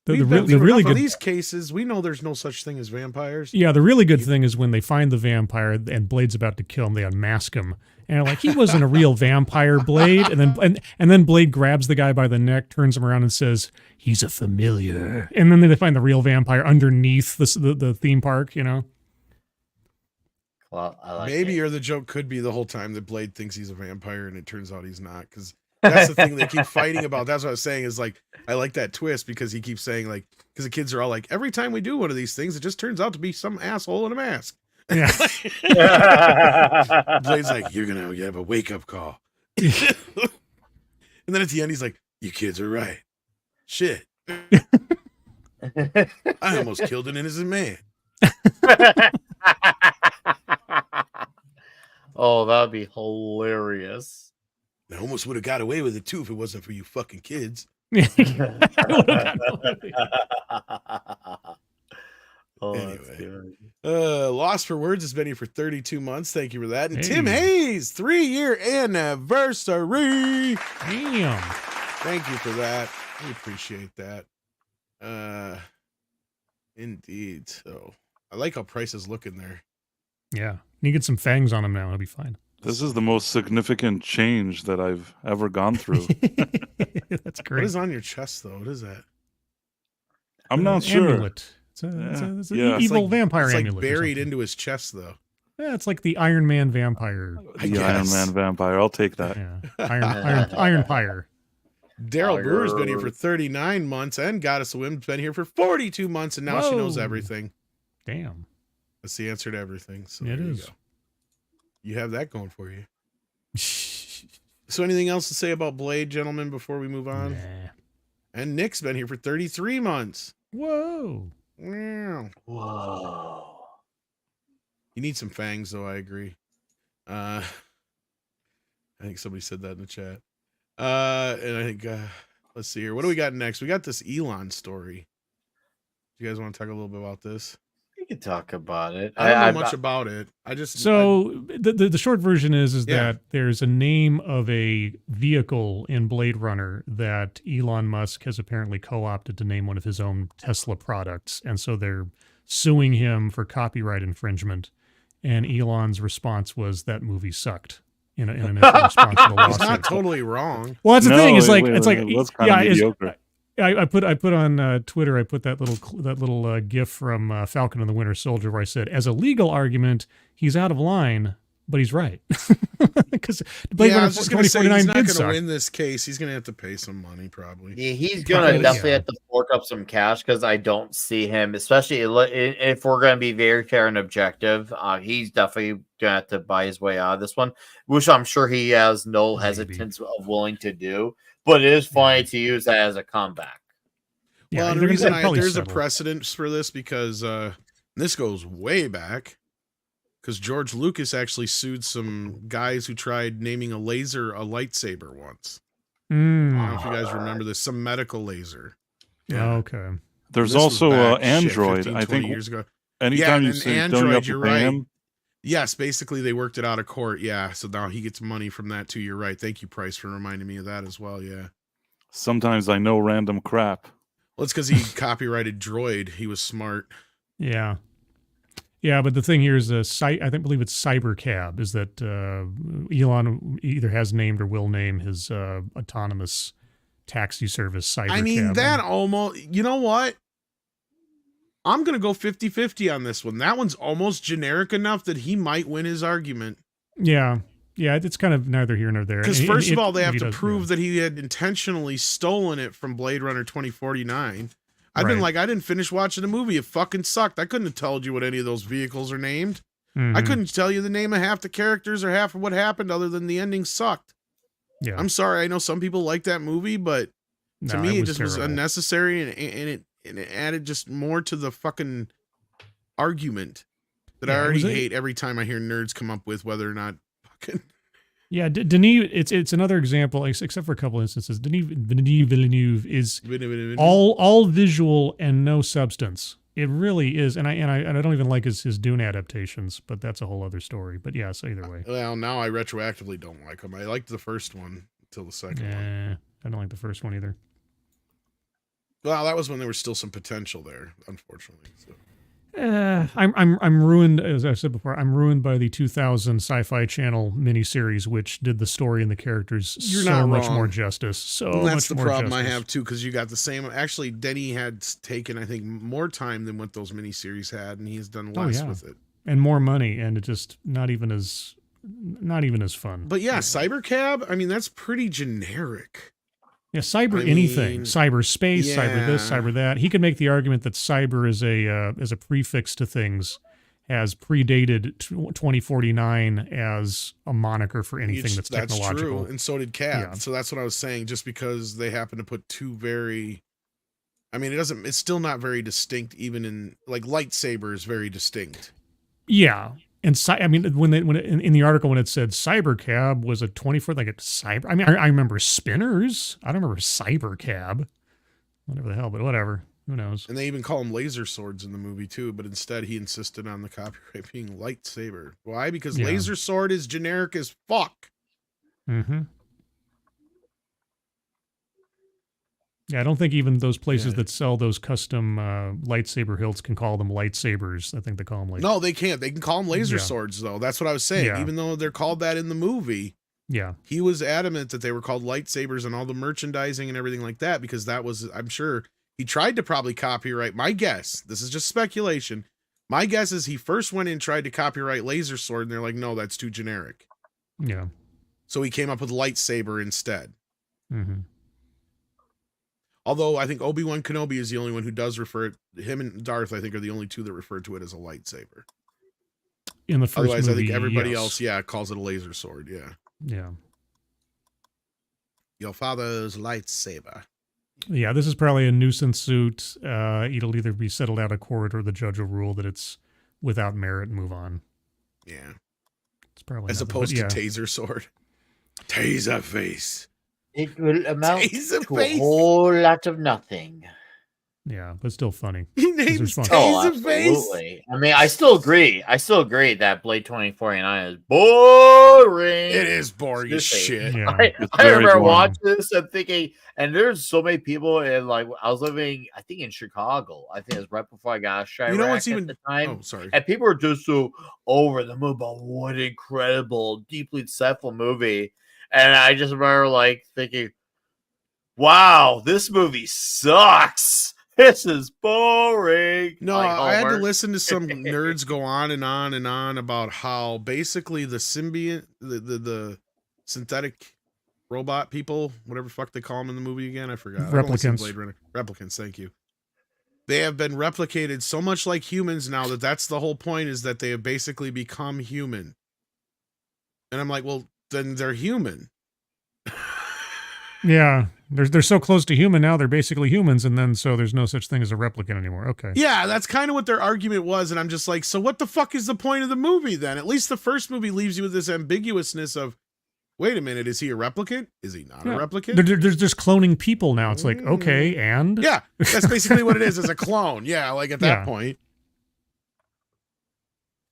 S3: The
S1: We've been
S3: really
S1: through enough
S3: good.
S1: of these cases. We know there's no such thing as vampires.
S3: Yeah, the really good thing is when they find the vampire and Blade's about to kill him, they unmask him. And they're like, he wasn't a real vampire, Blade. And then Blade grabs the guy by the neck, turns him around and says, he's a familiar. And then they find the real vampire underneath the theme park, you know?
S5: Well, I like
S1: Maybe
S5: it.
S1: or the joke could be the whole time that Blade thinks he's a vampire and it turns out he's not. Because that's the thing they keep fighting about. That's what I was saying is like, I like that twist because he keeps saying like, because the kids are all like, every time we do one of these things, it just turns out to be some asshole in a mask.
S3: Yeah.
S1: Blade's like, you're going to have a wake up call. And then at the end, he's like, you kids are right. Shit. I almost killed an innocent man.
S5: Oh, that would be hilarious.
S1: I almost would have got away with it too if it wasn't for you fucking kids.
S5: Oh,
S1: Anyway.
S5: that's good.
S1: Lost for Words has been here for 32 months. Thank you for that. And
S3: Hey.
S1: Tim Hayes, 3-year anniversary.
S3: Damn.
S1: Thank you for that. We appreciate that. Indeed. So I like how Price is looking there.
S3: Yeah. You get some fangs on him now. It'll be fine.
S4: This is the most significant change that I've ever gone through.
S3: That's great.
S1: What is on your chest though? What is that?
S4: I'm not sure.
S3: Amulet. It's an
S4: Yeah. It's
S3: evil
S1: like-
S3: vampire
S1: It's like
S3: amulet. or
S1: buried
S3: something.
S1: into his chest though.
S3: Yeah, it's like the Iron Man vampire.
S1: I
S4: The Iron
S1: guess.
S4: Man vampire. I'll take that.
S3: Yeah. Iron Pyre.
S1: Daryl Brewer's been here
S5: Fire.
S1: for 39 months and Goddess of Women's been here for 42 months and now she knows
S3: Whoa.
S1: everything.
S3: Damn.
S1: That's the answer to everything. So
S3: It
S1: there you
S3: is.
S1: go. You have that going for you. So anything else to say about Blade, gentlemen, before we move on?
S3: Nah.
S1: And Nick's been here for 33 months.
S3: Whoa.
S1: Meow.
S5: Whoa.
S1: You need some fangs, though. I agree. I think somebody said that in the chat. And I think let's see here. What do we got next? We got this Elon story. Do you guys want to talk a little bit about this?
S5: We can talk about it.
S1: I don't know much about it.
S3: The short version is
S1: Yeah.
S3: that there's a name of a vehicle in Blade Runner that Elon Musk has apparently co-opted to name one of his own Tesla products, and so they're suing him for copyright infringement. And Elon's response was that movie sucked. In an initial response to the lawsuit.
S1: It's not totally wrong.
S3: Well, that's the thing. Is like it's like
S4: that's kind of mediocre.
S3: I put on Twitter. I put that little GIF from Falcon and the Winter Soldier where I said, as a legal argument, he's out of line, but he's right. Because
S1: I was just going to say he's not going to win this case. He's going to have to pay some money, probably.
S5: Yeah, he's going to definitely have to fork up some cash because I don't see him, especially if we're going to be very fair and objective. He's definitely going to have to buy his way out of this one, which I'm sure he has no hesitance of willing to do. But it is funny to use that as a comeback.
S1: Well, the reason there's a precedent for this because this goes way back. Because George Lucas actually sued some guys who tried naming a laser a lightsaber once. I don't know if you guys remember this. Some medical laser.
S3: Yeah. Okay.
S4: There's also Android.
S1: 15,
S4: I think
S1: years ago.
S4: Anytime you say
S1: Android,
S4: don't you have
S1: you're
S4: to pay
S1: right.
S4: him?
S1: Yes, basically they worked it out of court. Yeah, so now he gets money from that too. You're right. Thank you, Price, for reminding me of that as well. Yeah.
S4: Sometimes I know random crap.
S1: Well, it's because he copyrighted Droid. He was smart.
S3: Yeah. Yeah, but the thing here is, believe it's Cybercab, is that Elon either has named or will name his autonomous taxi service Cybercab.
S1: I mean, that almost, you know what? I'm going to go 50-50 on this one. That one's almost generic enough that he might win his argument.
S3: Yeah. Yeah, it's kind of neither here nor there.
S1: Because first of all, they have to prove that he had intentionally stolen it from Blade Runner 2049. I've been like, I didn't finish watching the movie. It fucking sucked. I couldn't have told you what any of those vehicles are named.
S3: Mm-hmm.
S1: I couldn't tell you the name of half the characters or half of what happened other than the ending sucked.
S3: Yeah.
S1: I'm sorry. I know some people like that movie, but to me, it just was unnecessary and it added just more to the fucking argument that I already hate every time I hear nerds come up with whether or not fucking...
S3: Yeah, Denis, it's another example, except for a couple instances. Denis Villeneuve is all visual and no substance. It really is, and I don't even like his Dune adaptations, but that's a whole other story. But yeah, so either way.
S1: Well, now I retroactively don't like him. I liked the first one until the second one.
S3: I don't like the first one either.
S1: Well, that was when there was still some potential there, unfortunately. So.
S3: I'm ruined, as I said before. I'm ruined by the 2000 Sci-Fi Channel miniseries, which did the story and the characters much more justice.
S1: That's the problem I have too, because you got the same. Actually, Denny had taken, I think, more time than what those miniseries had, and he's done less with it
S3: and more money, and it just not even as fun.
S1: But yeah, Cybercab. I mean, that's pretty generic.
S3: Yeah, anything, cyberspace, cyber this, cyber that. He could make the argument that cyber is a prefix to things, has predated 2049 as a moniker for anything that's technological.
S1: That's true, and so did Cab. Yeah. So that's what I was saying. Just because they happen to put two very, I mean, it's still not very distinct. Even in like lightsaber is very distinct.
S3: Yeah. And I mean, in the article when it said Cybercab was a 24, like a cyber. I mean, I remember Spinners. I don't remember Cybercab. Whatever the hell, but whatever. Who knows?
S1: And they even call them laser swords in the movie too. But instead, he insisted on the copyright being lightsaber. Why? Because laser sword is generic as fuck.
S3: Mm-hmm. Yeah, I don't think even those places that sell those custom lightsaber hilts can call them lightsabers. I think they call them
S1: No, they can't. They can call them laser swords, though. That's what I was saying. Yeah. Even though they're called that in the movie, he was adamant that they were called lightsabers and all the merchandising and everything like that, because that was, I'm sure, he tried to probably copyright. My guess, this is just speculation, my guess is he first went in and tried to copyright laser sword, and they're like, no, that's too generic.
S3: Yeah.
S1: So he came up with lightsaber instead.
S3: Mm-hmm.
S1: Although I think Obi-Wan Kenobi is the only one who does refer it. Him and Darth, I think, are the only two that refer to it as a lightsaber.
S3: In the first
S1: Otherwise,
S3: movie,
S1: I think everybody else, calls it a laser sword. Yeah.
S3: Yeah.
S1: Your father's lightsaber.
S3: Yeah, this is probably a nuisance suit. It'll either be settled out of court or the judge will rule that it's without merit and move on.
S1: Yeah.
S3: It's probably
S1: As
S3: nothing,
S1: opposed
S3: but
S1: to
S3: yeah.
S1: taser sword. Taser face.
S5: It will amount
S1: Taser
S5: to a
S1: face.
S5: whole lot of nothing.
S3: Yeah, but still funny.
S1: He
S3: 'cause they're
S1: names
S3: funny.
S5: Oh,
S1: Taser face.
S5: absolutely. I mean, I still agree. that Blade 2049 is boring.
S1: It is boring as
S5: Seriously.
S1: shit.
S3: Yeah.
S4: It's
S5: I
S4: very
S5: remember
S4: boring.
S5: watching this and thinking, and there's so many people in like I was living, I think in Chicago. I think it was right before I got Chirac
S1: You know what's even
S5: at the time.
S1: Oh, sorry.
S5: And people were just so over the moon about what an incredible, deeply insightful movie. And I just remember like thinking, wow, this movie sucks. This is boring.
S1: No,
S5: Like
S1: I had to
S5: Homer.
S1: listen to some nerds go on and on and on about how basically the symbiont, the synthetic robot people, whatever the fuck they call them in the movie again, I forgot. I've only seen
S3: Replicants.
S1: Blade Runner. Replicants, thank you. They have been replicated so much like humans now that's the whole point, is that they have basically become human. And I'm like, well, then they're human.
S3: Yeah, they're so close to human now. They're basically humans, and then so there's no such thing as a replicant anymore. Okay.
S1: Yeah, that's kind of what their argument was, and I'm just like, so what the fuck is the point of the movie then? At least the first movie leaves you with this ambiguousness of, wait a minute, is he a replicant? Is he not a replicant?
S3: There's just cloning people now. It's like, okay, and
S1: Yeah, that's basically what it is. It's a clone. Yeah, like at that
S3: Yeah.
S1: point.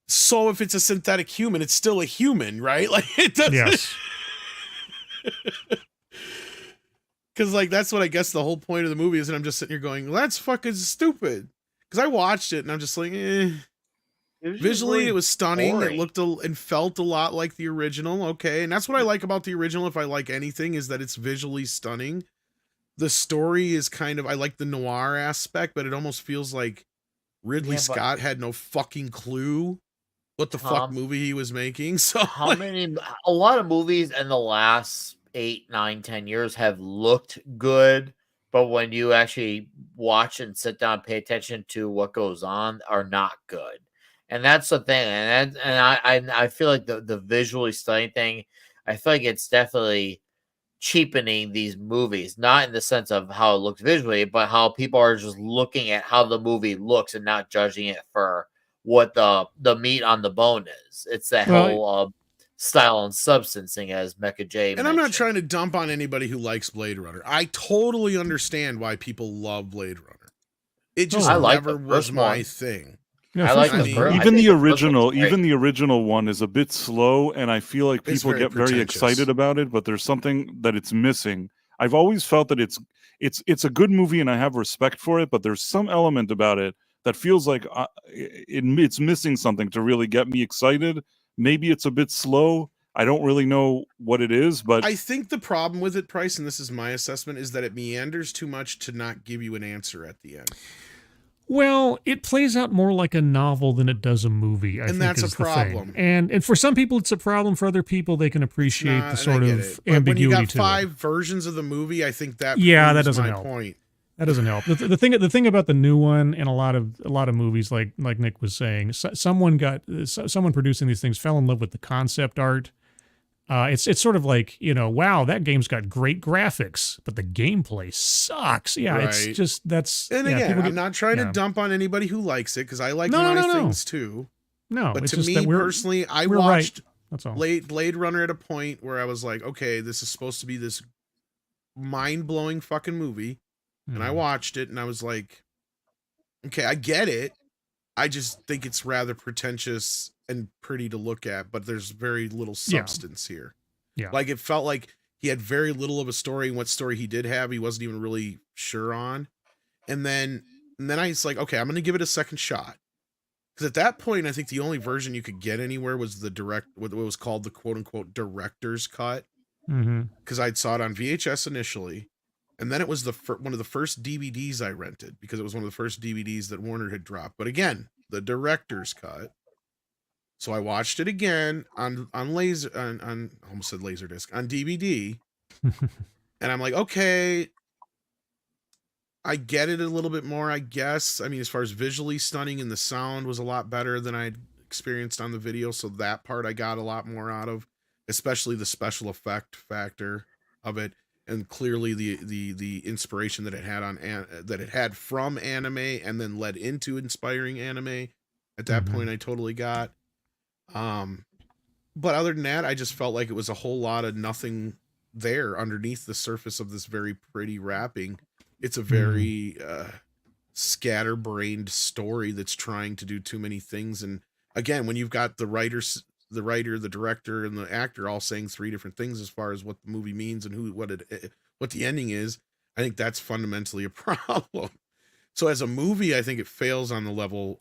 S1: So if it's a synthetic human, it's still a human, right? Like it doesn't.
S3: yes,
S1: Because, like, that's what I guess the whole point of the movie is. And I'm just sitting here going, well, that's fucking stupid. Because I watched it and I'm just like, eh. Visually, it was stunning.
S5: boring.
S1: It looked and felt a lot like the original. Okay. And that's what I like about the original, if I like anything, is that it's visually stunning. The story is kind of, I like the noir aspect, but it almost feels like Ridley
S5: Yeah, but-
S1: Scott had no fucking clue what the fuck
S5: Tom,
S1: movie he was making. So,
S5: a lot of movies in the last 8, 9, 10 years have looked good, but when you actually watch and sit down and pay attention to what goes on, are not good. And that's the thing. And I feel like the visually stunning thing, I feel like it's definitely cheapening these movies, not in the sense of how it looks visually, but how people are just looking at how the movie looks and not judging it for what the meat on the bone is. It's that whole style and substancing, as Mecha J
S1: and
S5: mentioned.
S1: I'm not trying to dump on anybody who likes Blade Runner. I totally understand why people love Blade Runner. It just
S5: I like
S1: never
S5: the
S1: was
S5: first
S1: my
S5: one.
S1: thing.
S3: Yeah,
S5: I like
S3: first
S5: the
S3: one's
S5: first.
S3: great.
S5: I
S4: Even
S5: think
S4: the
S5: the first
S4: original,
S5: one's great.
S4: even the original one is a bit slow, and I feel like
S1: It's
S4: people
S1: very
S4: get very
S1: pretentious.
S4: excited about it, but there's something that it's missing. I've always felt that it's a good movie, and I have respect for it, but there's some element about it that feels like it's missing something to really get me excited. Maybe it's a bit slow. I don't really know what it is, but
S1: I think the problem with it, Price, and this is my assessment, is that it meanders too much to not give you an answer at the end.
S3: Well, it plays out more like a novel than it does a movie. I think
S1: that's a
S3: is the thing.
S1: problem.
S3: And for some people, it's a problem. For other people, they can appreciate
S1: Nah,
S3: the
S1: and I
S3: sort
S1: get
S3: of
S1: it. But
S3: ambiguity
S1: when you got
S3: to
S1: 5
S3: it.
S1: versions of the movie, I think that
S3: Yeah, that
S1: proves
S3: doesn't
S1: my
S3: help.
S1: point.
S3: That doesn't help. The thing about the new one and a lot of movies, like Nick was saying, someone producing these things fell in love with the concept art. It's sort of like, wow, that game's got great graphics, but the gameplay sucks. Yeah, it's
S1: Right.
S3: just that's.
S1: And
S3: yeah,
S1: again,
S3: people
S1: I'm not trying
S3: yeah.
S1: to dump on anybody who likes it, because I like
S3: No,
S1: my
S3: no.
S1: things too.
S3: No,
S1: But
S3: it's
S1: to
S3: just
S1: me
S3: that we're
S1: personally, I
S3: we're
S1: watched
S3: right. That's all.
S1: Blade Runner at a point where I was like, okay, this is supposed to be this mind-blowing fucking movie. And I
S3: Mhm.
S1: watched it and I was like, okay, I get it. I just think it's rather pretentious and pretty to look at, but there's very little
S3: Yeah.
S1: substance here.
S3: Yeah.
S1: Like, it felt like he had very little of a story, and what story he did have, he wasn't even really sure on. And then I was like, okay, I'm going to give it a second shot. Because at that point, I think the only version you could get anywhere was what was called the quote unquote director's cut.
S3: Mm-hmm.
S1: Because I'd saw it on VHS initially. And then it was one of the first DVDs I rented, because it was one of the first DVDs that Warner had dropped. But again, the director's cut. So I watched it again on I almost said Laserdisc, on DVD. And I'm like, okay, I get it a little bit more, I guess. I mean, as far as visually stunning, and the sound was a lot better than I'd experienced on the video. So that part I got a lot more out of, especially the special effect factor of it. and clearly the inspiration that it had that it had from anime and then led into inspiring anime. At that point, I totally got. But other than that, I just felt like it was a whole lot of nothing there underneath the surface of this very pretty wrapping. It's a very scatterbrained story that's trying to do too many things. And again, when you've got the writer, the director, and the actor all saying three different things as far as what the movie means and what the ending is, I think that's fundamentally a problem. So as a movie, I think it fails on the level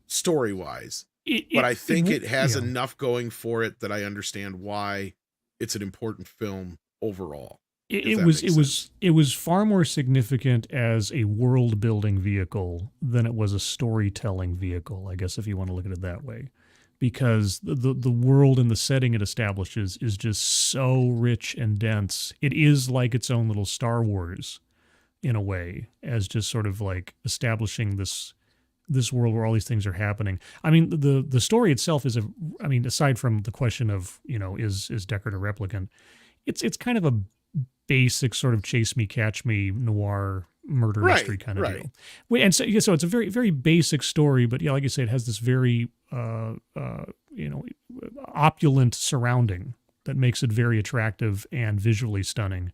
S1: story-wise. But I think it has enough going for it that I understand why it's an important film overall.
S3: It was far more significant as a world building vehicle than it was a storytelling vehicle, I guess, if you want to look at it that way. Because the world and the setting it establishes is just so rich and dense. It is like its own little Star Wars in a way, as just sort of like establishing this world where all these things are happening. I mean, the story itself is aside from the question of, is Deckard a replicant, it's kind of a basic sort of chase me, catch me noir murder mystery kind of deal. And so it's a very, very basic story, but yeah, like you say, it has this very, opulent surrounding that makes it very attractive and visually stunning.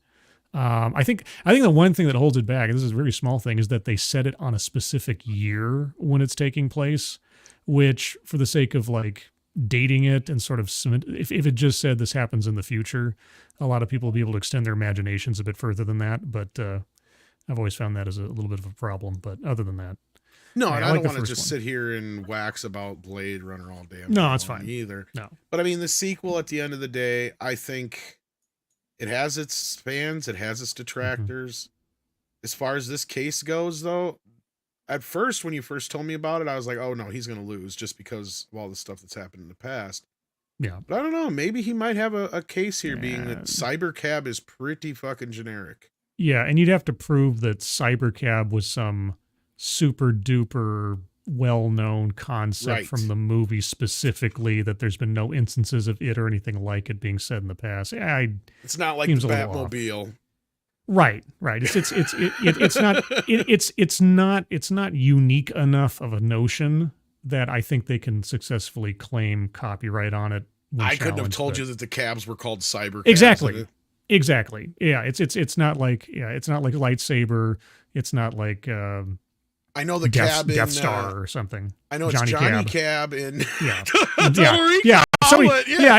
S3: I think the one thing that holds it back, and this is a very small thing, is that they set it on a specific year when it's taking place, which for the sake of like dating it and sort of if it just said this happens in the future, a lot of people will be able to extend their imaginations a bit further than that. But I've always found that as a little bit of a problem. But other than that,
S1: no, and I don't want to just sit here and wax about Blade Runner all damn.
S3: No, it's fine
S1: either.
S3: No,
S1: but I mean the sequel at the end of the day, I think. It has its fans. It has its detractors. As far as this case goes, though, at first, when you first told me about it, I was like, oh, no, he's going to lose just because of all the stuff that's happened in the past.
S3: Yeah.
S1: But I don't know. Maybe he might have a case here, being that Cybercab is pretty fucking generic.
S3: Yeah, and you'd have to prove that Cybercab was some super duper well-known concept from the movie specifically, that there's been no instances of it or anything like it being said in the past.
S1: It's not like the Batmobile. Right. It's not unique enough of a notion that I think they can successfly claim copyright on it. I couldn't have told you that the cabs were called Cybercabs.
S3: Exactly. Yeah, it's not like Lightsaber. It's not like
S1: I know the cab in
S3: Death Star or something.
S1: I know it's Johnny Cab in
S3: yeah.
S1: Yeah.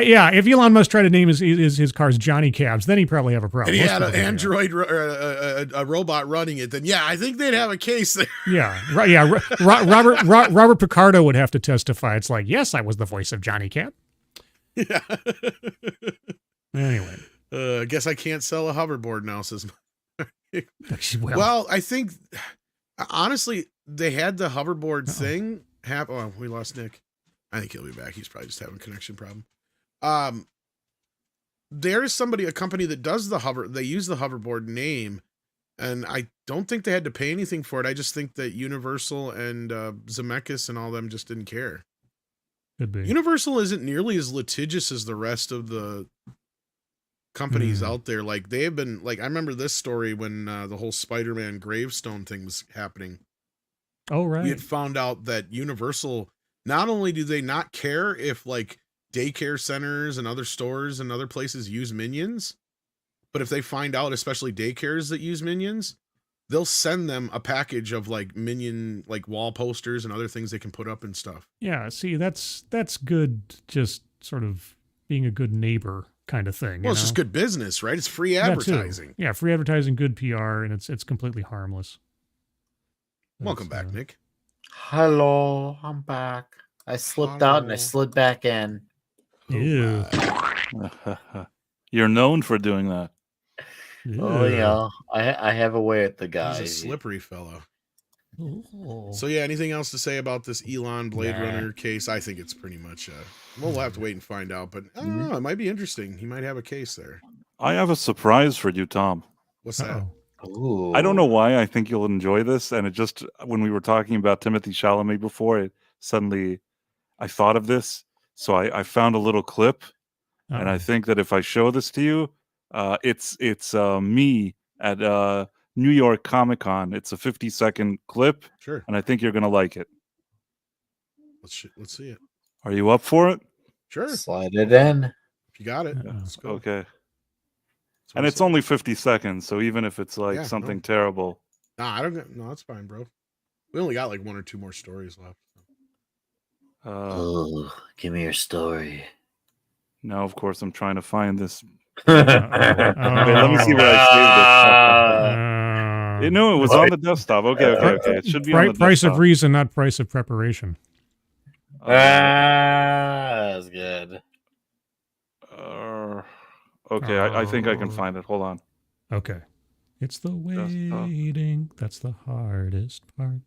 S3: Yeah. If Elon Musk tried to name his cars Johnny Cabs, then he'd probably have a problem.
S1: And he had an android, a robot running it. Then I think they'd have a case there.
S3: Yeah, right. Yeah, Robert Picardo would have to testify. It's like, yes, I was the voice of Johnny Cab.
S1: Yeah.
S3: Anyway,
S1: I guess I can't sell a hoverboard now, says. Well, I think. Honestly, they had the hoverboard thing happen. Oh, we lost Nick. I think he'll be back. He's probably just having a connection problem. There is a company that does they use the hoverboard name, and I don't think they had to pay anything for it. I just think that Universal and Zemeckis and all them just didn't care.
S3: Could be.
S1: Universal isn't nearly as litigious as the rest of the companies out there. Like they have been, like I remember this story when the whole Spider-Man gravestone thing was happening.
S3: Oh right.
S1: We had found out that Universal, not only do they not care if like daycare centers and other stores and other places use Minions, but if they find out, especially daycares that use Minions, they'll send them a package of like Minion like wall posters and other things they can put up and stuff.
S3: Yeah, see, that's good, just sort of being a good neighbor kind of thing.
S1: Well, it's just good business, right? It's free advertising.
S3: Yeah, free advertising, good PR, and it's completely harmless.
S1: Welcome back, Nick.
S5: Hello, I'm back. I slipped out and I slid back in.
S3: Ew.
S4: You're known for doing that.
S5: Oh yeah, I have a way at the guy.
S1: He's a slippery fellow.
S3: Oh.
S1: So yeah, anything else to say about this Elon Blade Runner case? I think it's pretty much we'll have to wait and find out, but I don't know, it might be interesting. He might have a case there.
S4: I have a surprise for you, Tom.
S1: What's that?
S5: Ooh.
S4: I don't know why I think you'll enjoy this, and it just, when we were talking about Timothée Chalamet before, it suddenly I thought of this, so I found a little clip, and I think that if I show this to you, It's me at New York Comic Con. It's a 50-second clip,
S1: Sure.
S4: and I think you're gonna like it.
S1: Let's see it.
S4: Are you up for it?
S1: Sure.
S5: Slide it in.
S1: If you got it, let's go.
S4: Okay.
S1: That's what
S4: And
S1: I
S4: it's
S1: said.
S4: only 50 seconds, so even if it's like
S1: Yeah,
S4: something
S1: no.
S4: terrible.
S1: Nah, I don't get. No, that's fine, bro. We only got like 1 or 2 more stories left.
S5: Oh, give me your story.
S4: Now, of course, I'm trying to find this.
S3: Oh.
S4: Okay, let me see where I saved it. No, it was on the desktop. Okay. It should be on the
S3: Price
S4: desktop.
S3: of reason, not price of preparation.
S5: That's good.
S4: Okay, I think I can find it. Hold on.
S3: Okay. It's the
S4: Desktop.
S3: waiting. That's the hardest part.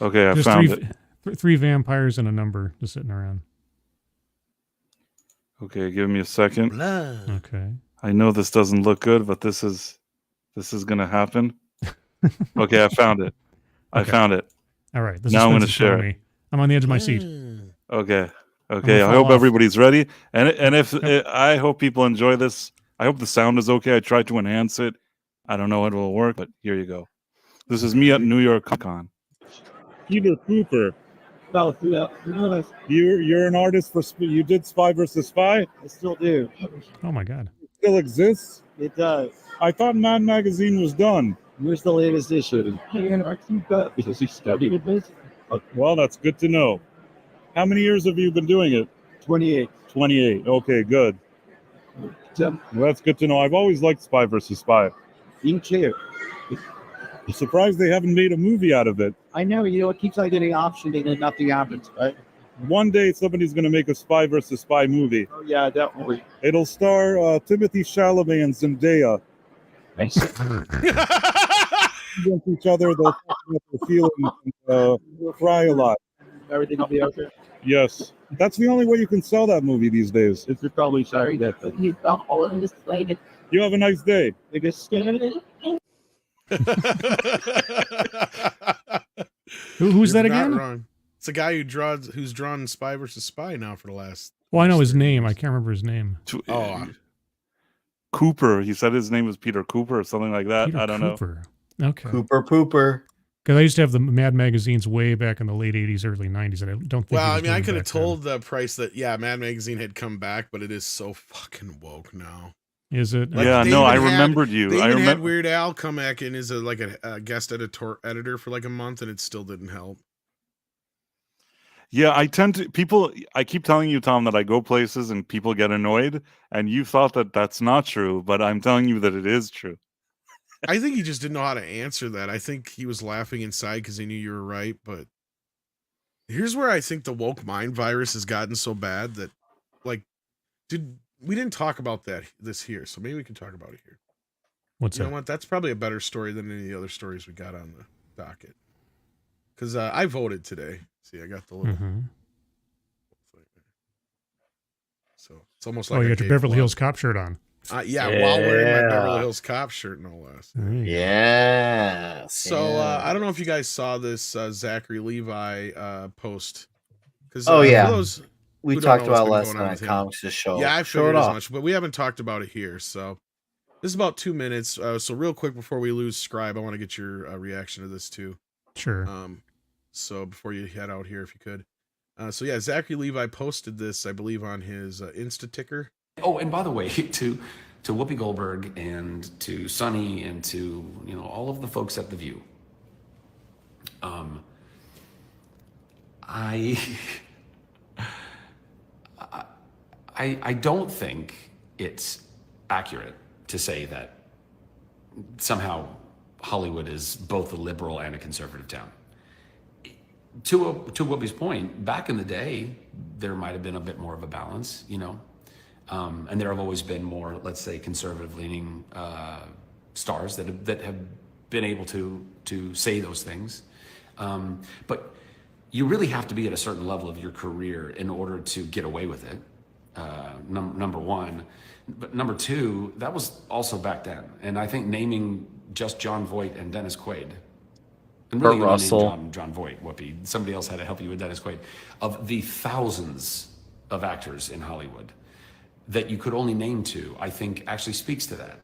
S4: Okay, I
S3: There's
S4: found it.
S3: three vampires and a number just sitting around.
S4: Okay, give me a second.
S1: Blood.
S3: Okay.
S4: I know this doesn't look good, but this is gonna happen. Okay, I found it. I
S3: Okay.
S4: found it.
S3: All right. The
S4: Now I'm
S3: suspense
S4: gonna
S3: is killing
S4: share it.
S3: me. I'm on the edge of my seat.
S4: Okay.
S3: gonna
S4: I
S3: fall
S4: hope
S3: off.
S4: everybody's ready. And if I hope people enjoy this. I hope the sound is okay. I tried to enhance it. I don't know if it will work, but here you go. This is me at New York Comic Con. Peter Cooper. You're an artist for you did Spy versus Spy?
S6: I still do.
S3: Oh my God.
S4: Still exists?
S6: It does.
S4: I thought Mad Magazine was done.
S6: Where's the latest issue? Because he studied it.
S4: Well, that's good to know. How many years have you been doing it?
S6: 28.
S4: 28. Okay, good. Well, that's good to know. I've always liked Spy versus Spy.
S6: You too.
S4: I'm surprised they haven't made a movie out of it.
S6: I know, it keeps on getting optioned and nothing happens, right?
S4: One day somebody's going to make a Spy versus Spy movie.
S6: Oh, yeah, definitely.
S4: It'll star Timothy Chalamet and Zendaya.
S6: Nice.
S4: Against each other, they'll talk about their feelings and cry a lot.
S6: Everything will be okay.
S4: Yes. That's the only way you can sell that movie these days.
S6: It's probably sorry that he's all in this lady.
S4: You have a nice day.
S6: Biggest
S3: Who's that
S1: You're not
S3: again?
S1: wrong. It's a guy who's drawn Spy versus Spy now for the last.
S3: Well, I know his
S1: 30
S3: name.
S1: years.
S3: I can't remember his name.
S1: Oh,
S4: Cooper. He said his name was Peter Cooper or something like that.
S3: Peter
S4: I don't know.
S3: Cooper. Okay.
S5: Cooper Pooper.
S3: Because I used to have the Mad magazines way back in the late 80s, early 90s, and I don't think. he
S1: well,
S3: was
S1: I mean, I
S3: doing
S1: could have
S3: back then.
S1: told the price that Mad Magazine had come back, but it is so fucking woke now.
S3: Is it?
S1: Like,
S4: Yeah,
S1: they
S4: no, I
S1: even had-
S4: remembered you.
S1: They
S4: I
S1: even had
S4: remember.
S1: Weird Al come back in as a guest editor for like a month, and it still didn't help.
S4: Yeah, I keep telling you, Tom, that I go places and people get annoyed, and you thought that that's not true, but I'm telling you that it is true.
S1: I think he just didn't know how to answer that. I think he was laughing inside because he knew you were right. But here's where I think the woke mind virus has gotten so bad that, like, we didn't talk about this here, so maybe we can talk about it here.
S3: What's
S1: You know
S3: that?
S1: what? That's probably a better story than any of the other stories we got on the docket. Because I voted today. See, I got the little
S3: Mhm.
S1: thing there. So it's almost
S3: Oh,
S1: like
S3: you
S1: a
S3: got your
S1: gay
S3: Beverly
S1: club.
S3: Hills Cop shirt on.
S1: Yeah, while wearing my
S5: Yeah.
S1: Beverly Hills Cop shirt, no less.
S3: There you go.
S5: Yeah.
S1: So I don't know if you guys saw this Zachary Levi post. Because
S5: Oh, yeah.
S1: for those
S5: We
S1: who don't
S5: talked
S1: know what's
S5: about
S1: been
S5: last
S1: going on
S5: night
S1: with him.
S5: Comics to show.
S1: Yeah, I
S5: Show
S1: figured
S5: it
S1: as
S5: off.
S1: much, but we haven't talked about it here. So this is about 2 minutes. So real quick before we lose Scribe, I want to get your reaction to this too.
S3: Sure.
S1: So before you head out here, if you could. So yeah, Zachary Levi posted this, I believe, on his Insta ticker.
S7: Oh, and by the way, to Whoopi Goldberg and to Sonny and to all of the folks at The View, I don't think it's accurate to say that somehow Hollywood is both a liberal and a conservative town. To Whoopi's point, back in the day, there might have been a bit more of a balance, and there have always been more, let's say, conservative-leaning stars that have been able to say those things. But you really have to be at a certain level of your career in order to get away with it. Number one, but number two, that was also back then. And I think naming just John Voight and Dennis Quaid. And really,
S5: Kurt Russell.
S7: John Voight, Whoopi. Somebody else had to help you with Dennis Quaid. Of the thousands of actors in Hollywood that you could only name two, I think actually speaks to that.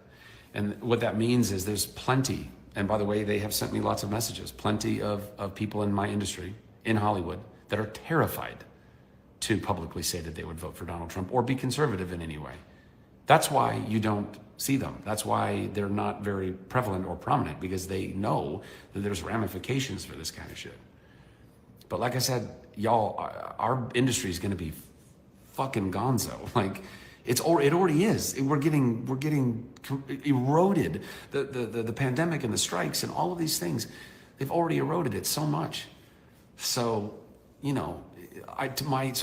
S7: And what that means is there's plenty, and by the way, they have sent me lots of messages, plenty of people in my industry, in Hollywood, that are terrified to publicly say that they would vote for Donald Trump or be conservative in any way. That's why you don't see them. That's why they're not very prevalent or prominent, because they know that there's ramifications for this kind of shit. But like I said, y'all, our industry is going to be fucking gonzo. Like, it already is. We're getting eroded. The pandemic and the strikes and all of these things, they've already eroded it so much. So, you know, my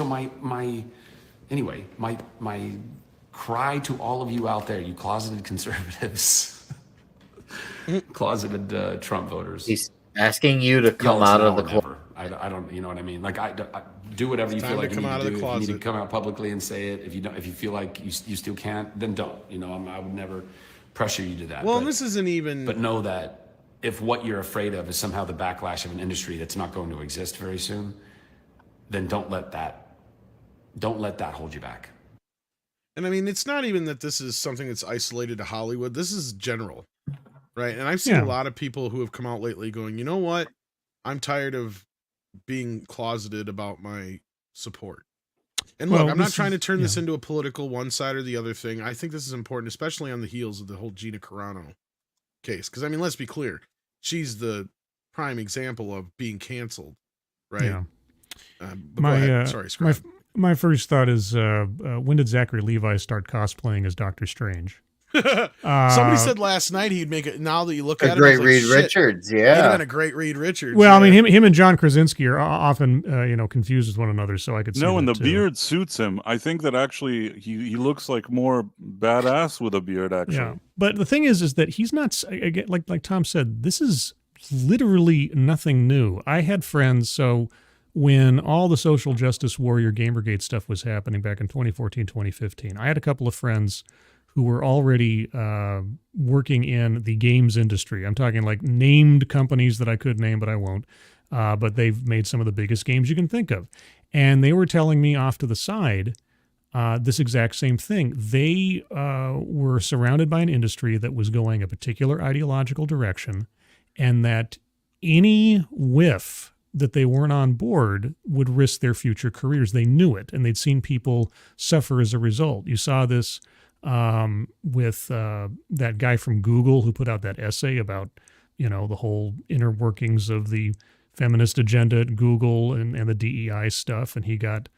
S7: cry to all of you out there, you closeted conservatives, closeted Trump voters.
S5: He's asking you to come out of the closet.
S7: I don't, you know what I mean? Like, I do whatever you feel like you need to do. If you need to come out publicly and say it, if you feel like you still can't, then don't. You know, I would never pressure you to that.
S8: Well, this isn't even.
S7: But know that if what you're afraid of is somehow the backlash of an industry that's not going to exist very soon, then don't let that hold you back.
S8: And I mean, it's not even that this is something that's isolated to Hollywood. This is general, right? And I've seen a lot of people who have come out lately going, you know what? I'm tired of being closeted about my support. And look, I'm not trying to turn this into a political one side or the other thing. I think this is important, especially on the heels of the whole Gina Carano case. Because, I mean, let's be clear. She's the prime example of being canceled, right?
S3: Yeah.
S8: But go ahead. Sorry, Scott.
S3: My first thought is, when did Zachary Levi start cosplaying as Doctor Strange?
S8: Somebody said last night he'd make it. Now that you look at it,
S5: great Reed Richards,
S8: he'd have been a great Reed Richards.
S3: Well, I mean, him and John Krasinski are often, confused with one another. So I could see
S4: and the
S3: too.
S4: beard suits him. I think that actually he looks like more badass with a beard. Actually,
S3: yeah. But the thing is that he's not, again, like Tom said, this is literally nothing new. I had friends, so when all the social justice warrior Gamergate stuff was happening back in 2014, 2015, I had a couple of friends who were already working in the games industry. I'm talking like named companies that I could name, but I won't. But they've made some of the biggest games you can think of. And they were telling me off to the side this exact same thing. They were surrounded by an industry that was going a particular ideological direction, and that any whiff that they weren't on board would risk their future careers. They knew it, and they'd seen people suffer as a result. You saw this with that guy from Google who put out that essay about, the whole inner workings of the feminist agenda at Google and the DEI stuff, and he got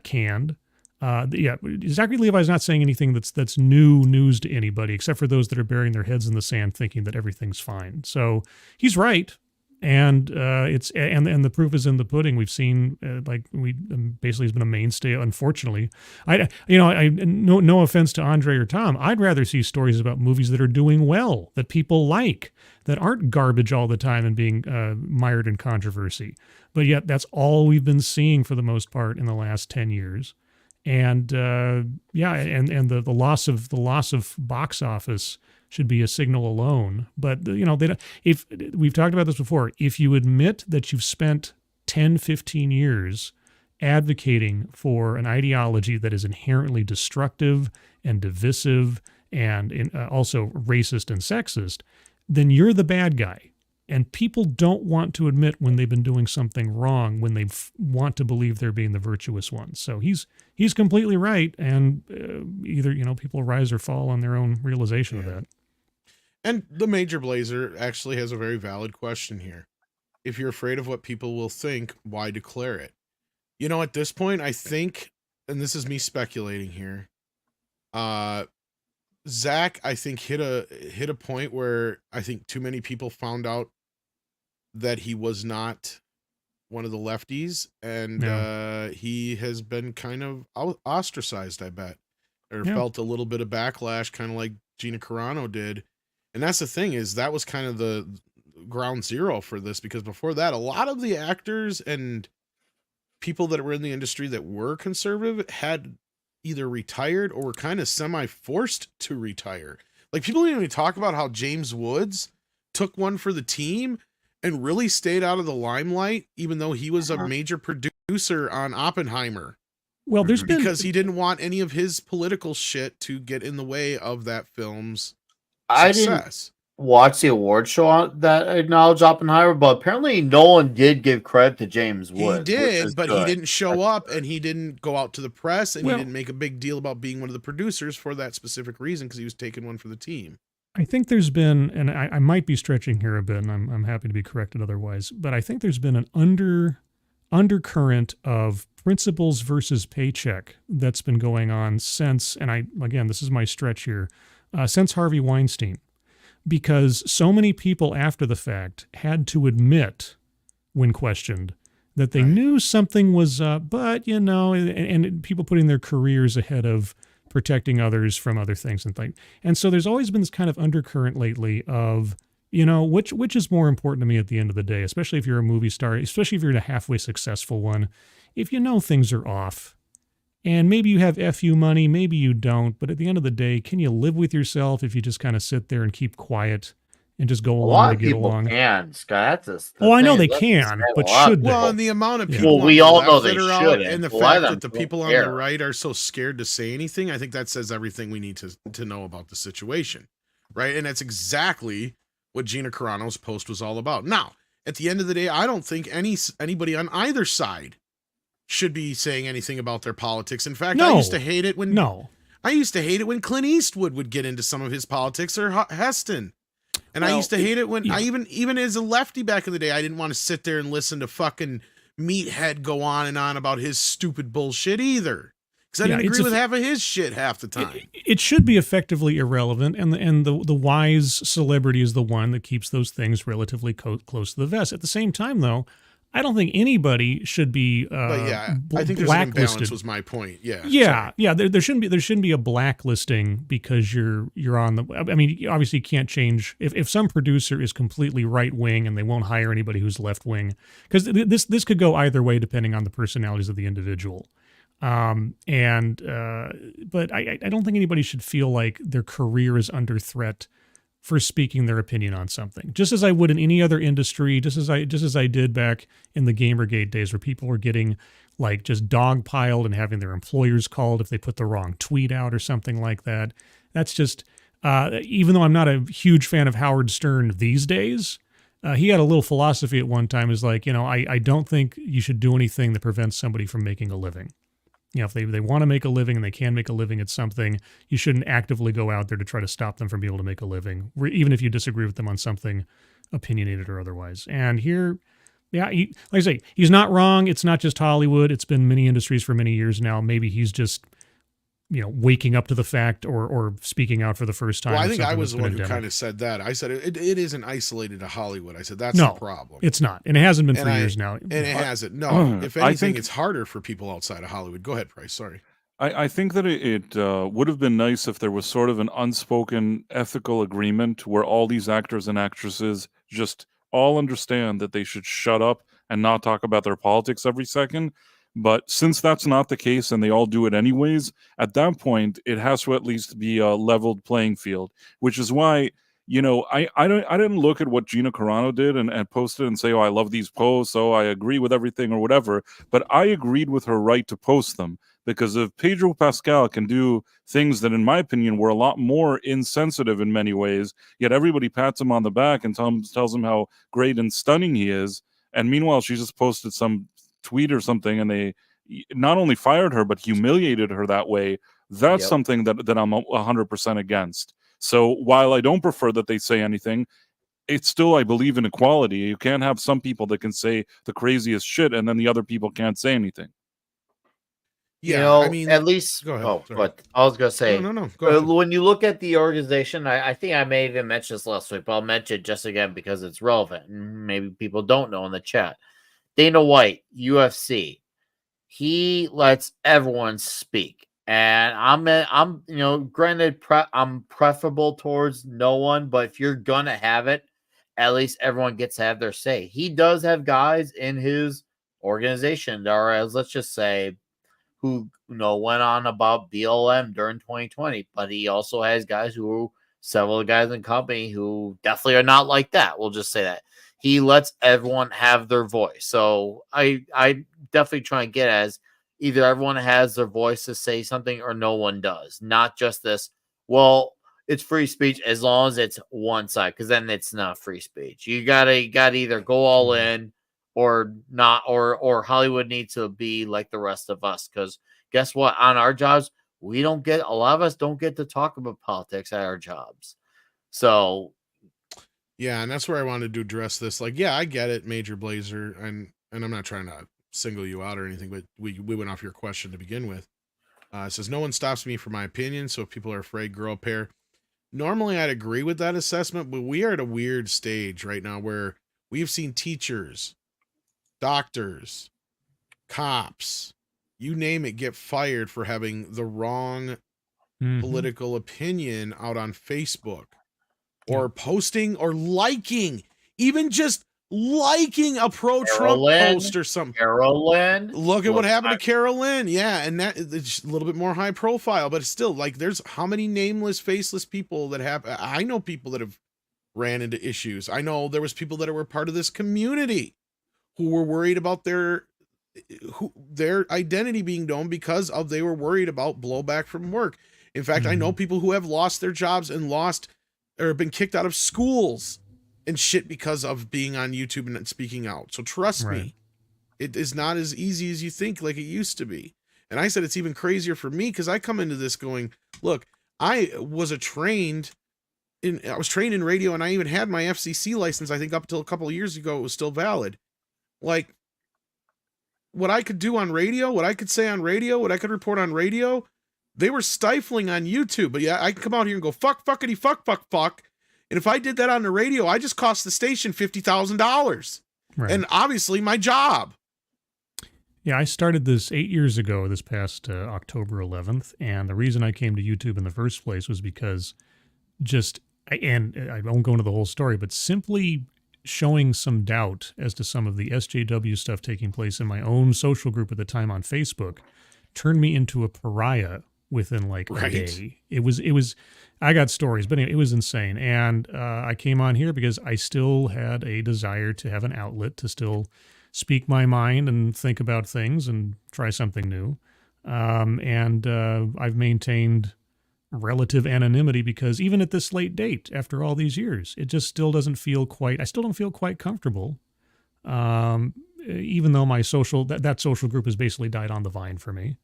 S3: canned. Zachary Levi's not saying anything that's news to anybody except for those that are burying their heads in the sand thinking that everything's fine. So he's right. And and the proof is in the pudding. We've seen basically has been a mainstay. Unfortunately, no offense to Andre or Tom, I'd rather see stories about movies that are doing well, that people like, that aren't garbage all the time and being mired in controversy. But yet that's all we've been seeing for the most part in the last 10 years. And and the loss of box office should be a signal alone. But if we've talked about this before, if you admit that you've spent 10, 15 years advocating for an ideology that is inherently destructive and divisive and also racist and sexist, then you're the bad guy. And people don't want to admit when they've been doing something wrong, when they want to believe they're being the virtuous ones. So he's completely right, and either people rise or fall on their own realization of that.
S8: And the Major Blazer actually has a very valid question here. If you're afraid of what people will think, why declare it? At this point, I think, and this is me speculating here, Zach, I think hit a point where I think too many people found out that he was not one of the lefties, and he has been kind of ostracized, I bet, or felt a little bit of backlash, kind of like Gina Carano did. And that's the thing, is that was kind of the ground zero for this, because before that, a lot of the actors and people that were in the industry that were conservative had either retired or were kind of semi-forced to retire. Like, people didn't even talk about how James Woods took one for the team and really stayed out of the limelight, even though he was a major producer on Oppenheimer.
S3: Well, there's been
S8: because he didn't want any of his political shit to get in the way of that film's
S5: I didn't
S8: success.
S5: watch the award show that acknowledged Oppenheimer, but apparently Nolan did give credit to James
S8: He
S5: Woods. which is
S8: did, but he
S5: good.
S8: didn't show up, and he didn't go out to the press, and
S3: Well-
S8: he didn't make a big deal about being one of the producers for that specific reason, because he was taking one for the team.
S3: I think there's been, and I might be stretching here a bit, and I'm happy to be corrected otherwise, but I think there's been an undercurrent of principles versus paycheck that's been going on since, and again, this is my stretch here, since Harvey Weinstein, because so many people after the fact had to admit, when questioned, that they knew something was up, but and people putting their careers ahead of protecting others from other things and things. And so there's always been this kind of undercurrent lately of, which is more important to me at the end of the day, especially if you're a movie star, especially if you're a halfway successful one. If you know things are off, and maybe you have FU money, maybe you don't, but at the end of the day, can you live with yourself if you just kind of sit there and keep quiet and just go
S5: A
S3: along
S5: lot
S3: to
S5: of
S3: get
S5: people
S3: along?
S5: can, Scott. That's the
S3: Oh, I know
S5: thing.
S3: they
S5: Let's
S3: can,
S5: have
S3: but
S5: a lot of
S3: should they?
S8: Well,
S5: people-
S8: and the amount of
S3: Yeah.
S8: people
S5: Well, we
S8: on the
S5: all know
S8: left
S5: they
S8: that are out,
S5: shouldn't.
S8: and the
S5: A lot of
S8: fact
S5: them
S8: that the
S5: don't
S8: people on
S5: care.
S8: the right are so scared to say anything, I think that says everything we need to know about the situation, right? And that's exactly what Gina Carano's post was all about. Now, at the end of the day, I don't think anybody on either side should be saying anything about their politics. In fact, I
S3: No.
S8: used to hate it when Clint Eastwood would get into some of his politics, or Heston. And I
S5: Well,
S8: used to hate it when
S3: yeah.
S8: I even as a lefty back in the day, I didn't want to sit there and listen to fucking Meathead go on and on about his stupid bullshit either. Because I
S3: Yeah,
S8: didn't
S3: it's
S8: agree
S3: a-
S8: with half of his shit half the time.
S3: It should be effectively irrelevant, and the wise celebrity is the one that keeps those things relatively close to the vest. At the same time, though, I don't think anybody should be
S8: But yeah, I think there's an imbalance
S3: blacklisted.
S8: was my point. Yeah.
S3: Yeah, yeah. There shouldn't be a blacklisting because you're on the. I mean, obviously, you can't change if some producer is completely right wing and they won't hire anybody who's left wing, because this could go either way depending on the personalities of the individual. But I don't think anybody should feel like their career is under threat for speaking their opinion on something, just as I would in any other industry, just as I did back in the Gamergate days, where people were getting like just dogpiled and having their employers called if they put the wrong tweet out or something like that. That's just even though I'm not a huge fan of Howard Stern these days. He had a little philosophy at one time, is like, I don't think you should do anything that prevents somebody from making a living. If they want to make a living and they can make a living at something, you shouldn't actively go out there to try to stop them from being able to make a living, even if you disagree with them on something opinionated or otherwise. And here, like I say, he's not wrong. It's not just Hollywood. It's been many industries for many years now. Maybe he's just, waking up to the fact or speaking out for the first time.
S8: Well, I
S3: of
S8: think I
S3: something
S8: was
S3: that's
S8: the
S3: been
S8: one who
S3: endemic.
S8: kind of said that. I said it isn't isolated to Hollywood. I said that's
S3: No,
S8: the problem.
S3: It's not. And it hasn't been for
S8: And
S3: years now.
S8: And it hasn't. No, if
S4: I
S8: anything,
S4: think-
S8: it's harder for people outside of Hollywood. Go ahead, Price. Sorry.
S4: I think that it would have been nice if there was sort of an unspoken ethical agreement where all these actors and actresses just all understand that they should shut up and not talk about their politics every second. But since that's not the case and they all do it anyways, at that point, it has to at least be a leveled playing field, which is why, I didn't look at what Gina Carano did and posted and say, oh, I love these posts, oh, I agree with everything or whatever. But I agreed with her right to post them, because if Pedro Pascal can do things that, in my opinion, were a lot more insensitive in many ways, yet everybody pats him on the back and tells him how great and stunning he is. And meanwhile, she just posted some tweet or something and they not only fired her, but humiliated her that way. That's
S5: Yep.
S4: something that I'm 100% against. So while I don't prefer that they say anything, it's still, I believe in equality. You can't have some people that can say the craziest shit and then the other people can't say anything.
S8: Yeah, I mean,
S5: at least.
S8: go ahead,
S5: Oh,
S8: sorry.
S5: but I was gonna say,
S8: no. Go ahead.
S5: when you look at the organization, I think I may even mention this last week, but I'll mention it just again because it's relevant. And maybe people don't know in the chat. Dana White, UFC, he lets everyone speak, and I'm granted, I'm preferable towards no one, but if you're gonna have it, at least everyone gets to have their say. He does have guys in his organization that are, as let's just say, who went on about BLM during 2020, but he also has guys several guys in the company who definitely are not like that. We'll just say that he lets everyone have their voice. So I definitely try and get as either everyone has their voice to say something or no one does. Not just this, well, it's free speech as long as it's one side, because then it's not free speech. You gotta either go all in or not, or Hollywood needs to be like the rest of us. Because guess what? On our jobs, a lot of us don't get to talk about politics at our jobs. So
S8: yeah, and that's where I wanted to address this. Like, yeah, I get it, Major Blazer, and I'm not trying to single you out or anything, but we went off your question to begin with. It says, no one stops me for my opinion, so if people are afraid, grow a pair. Normally, I'd agree with that assessment, but we are at a weird stage right now where we've seen teachers, doctors, cops, you name it, get fired for having the wrong political opinion out on Facebook, or posting or liking, even just liking a pro-Trump post or something.
S5: Carolyn.
S8: Look at what happened to Carolyn. Yeah, and that it's a little bit more high profile, but it's still like there's how many nameless, faceless people that have. I know people that have ran into issues. I know there was people that were part of this community who were worried about their identity being known because of they were worried about blowback from work. In fact, I know people who have lost their jobs and lost or been kicked out of schools and shit because of being on YouTube and speaking out. So trust me, it is not as easy as you think like it used to be. And I said it's even crazier for me because I come into this going, look, I was trained in radio, and I even had my FCC license. I think up until a couple of years ago, it was still valid. Like what I could do on radio, what I could say on radio, what I could report on radio, they were stifling on YouTube. But yeah, I can come out here and go, fuck, fuckity, fuck. And if I did that on the radio, I just cost the station $50,000. Right. And obviously my job.
S3: Yeah, I started this 8 years ago, this past October 11th. And the reason I came to YouTube in the first place was because and I won't go into the whole story, but simply showing some doubt as to some of the SJW stuff taking place in my own social group at the time on Facebook turned me into a pariah within like a day. It was, I got stories, but anyway, it was insane. And I came on here because I still had a desire to have an outlet to still speak my mind and think about things and try something new. And I've maintained relative anonymity because even at this late date, after all these years, it just still doesn't feel quite, I still don't feel quite comfortable. Even though my that social group has basically died on the vine for me.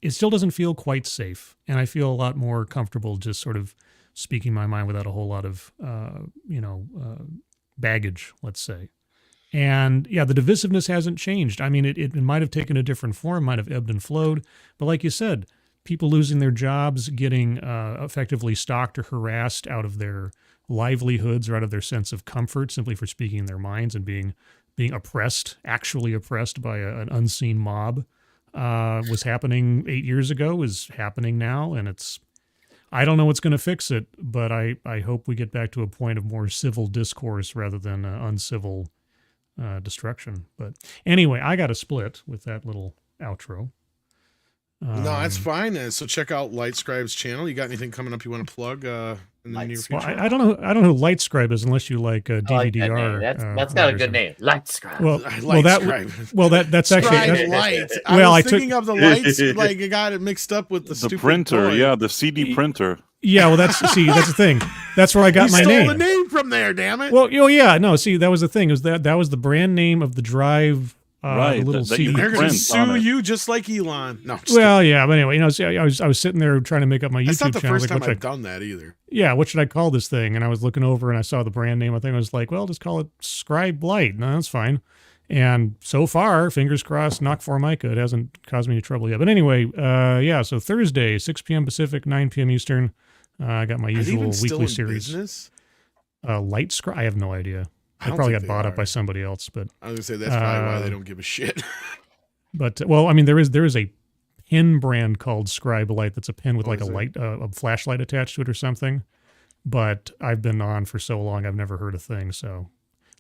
S3: It still doesn't feel quite safe. And I feel a lot more comfortable just sort of speaking my mind without a whole lot of, baggage, let's say. And yeah, the divisiveness hasn't changed. I mean, it might have taken a different form, might have ebbed and flowed. But like you said, people losing their jobs, getting effectively stalked or harassed out of their livelihoods or out of their sense of comfort simply for speaking their minds and being oppressed, actually oppressed by an unseen mob, was happening 8 years ago, is happening now. And I don't know what's going to fix it, but I hope we get back to a point of more civil discourse rather than uncivil destruction. But anyway, I got a split with that little outro.
S8: No, that's fine. So check out Light Scribe's channel. You got anything coming up you want to plug in the near future?
S3: Well, I don't know who Light Scribe is unless you like DVDR.
S5: That's got a good name, Light Scribe.
S3: That's actually
S8: light. I was thinking of the lights, like you got it mixed up with the stupid
S4: printer.
S8: toy.
S4: Yeah, the CD printer.
S3: Yeah, well, that's the thing. That's where I got my name.
S8: You stole the name from there, damn it.
S3: Well, yeah, no. See, that was the thing. That was the brand name of the drive.
S4: Right,
S3: little CD.
S8: They're going to sue you just like Elon. No.
S3: Well, yeah, but anyway, I was sitting there trying to make up my YouTube channel.
S8: That's not the first time I've done that either.
S3: Yeah, what should I call this thing? And I was looking over and I saw the brand name. I think I was like, well, just call it Scribe Light. No, that's fine. And so far, fingers crossed, knock Formica, it hasn't caused me any trouble yet. But anyway, so Thursday, 6 p.m. Pacific, 9 p.m. Eastern. I got my usual weekly series.
S8: Business?
S3: Light Scribe? I have no idea. I probably got bought up by somebody else, but
S8: I was gonna say that's probably why they don't give a shit.
S3: But well, I mean, there is a pen brand called Scribe Light that's a pen with like a flashlight attached to it or something. But I've been on for so long, I've never heard a thing. So,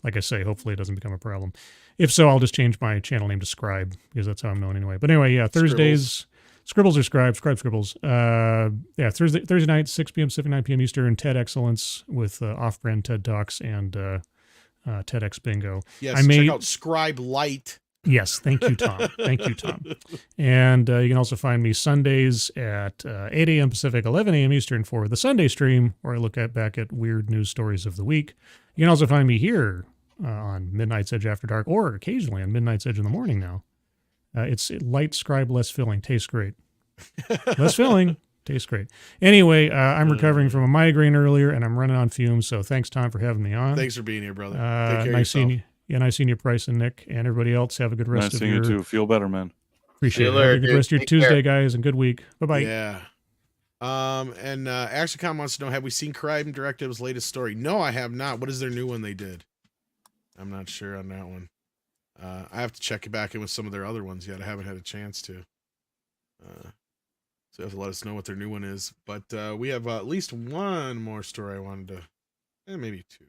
S3: like I say, hopefully it doesn't become a problem. If so, I'll just change my channel name to Scribe because that's how I'm known anyway. But anyway, yeah, Thursdays. Scribbles or Scribe Scribbles. Thursday night, 6 p.m. Pacific, 9 p.m. Eastern, TED Excellence with off-brand TED Talks and TEDx Bingo.
S8: Yes, check out Scribe Light
S3: Yes, thank you, Tom. Thank you, Tom. And you can also find me Sundays at 8 a.m. Pacific, 11 a.m. Eastern for the Sunday stream, where I look back at weird news stories of the week. You can also find me here on Midnight's Edge After Dark, or occasionally on Midnight's Edge in the morning now. It's light, scribe, less filling. Tastes great. Less filling. Tastes great. Anyway, I'm recovering from a migraine earlier, and I'm running on fumes, so thanks, Tom, for having me on.
S8: Thanks for being here, brother. Take care of
S3: Nice
S8: yourself.
S3: seeing you. Yeah, nice seeing you, Price and Nick, and everybody else. Have a good rest
S4: Nice
S3: of
S4: seeing
S3: your...
S4: you too. Feel better, man.
S3: Appreciate it.
S5: later,
S3: Have a good
S5: dude.
S3: rest of your
S5: Take
S3: Tuesday,
S5: care.
S3: guys, and good week. Bye-bye.
S8: Yeah. And ActionCom wants to know, have we seen Crime Directive's latest story? No, I have not. What is their new one they did? I'm not sure on that one. I have to check back in with some of their other ones yet. I haven't had a chance to. So you have to let us know what their new one is. But we have at least one more story I wanted to, maybe two.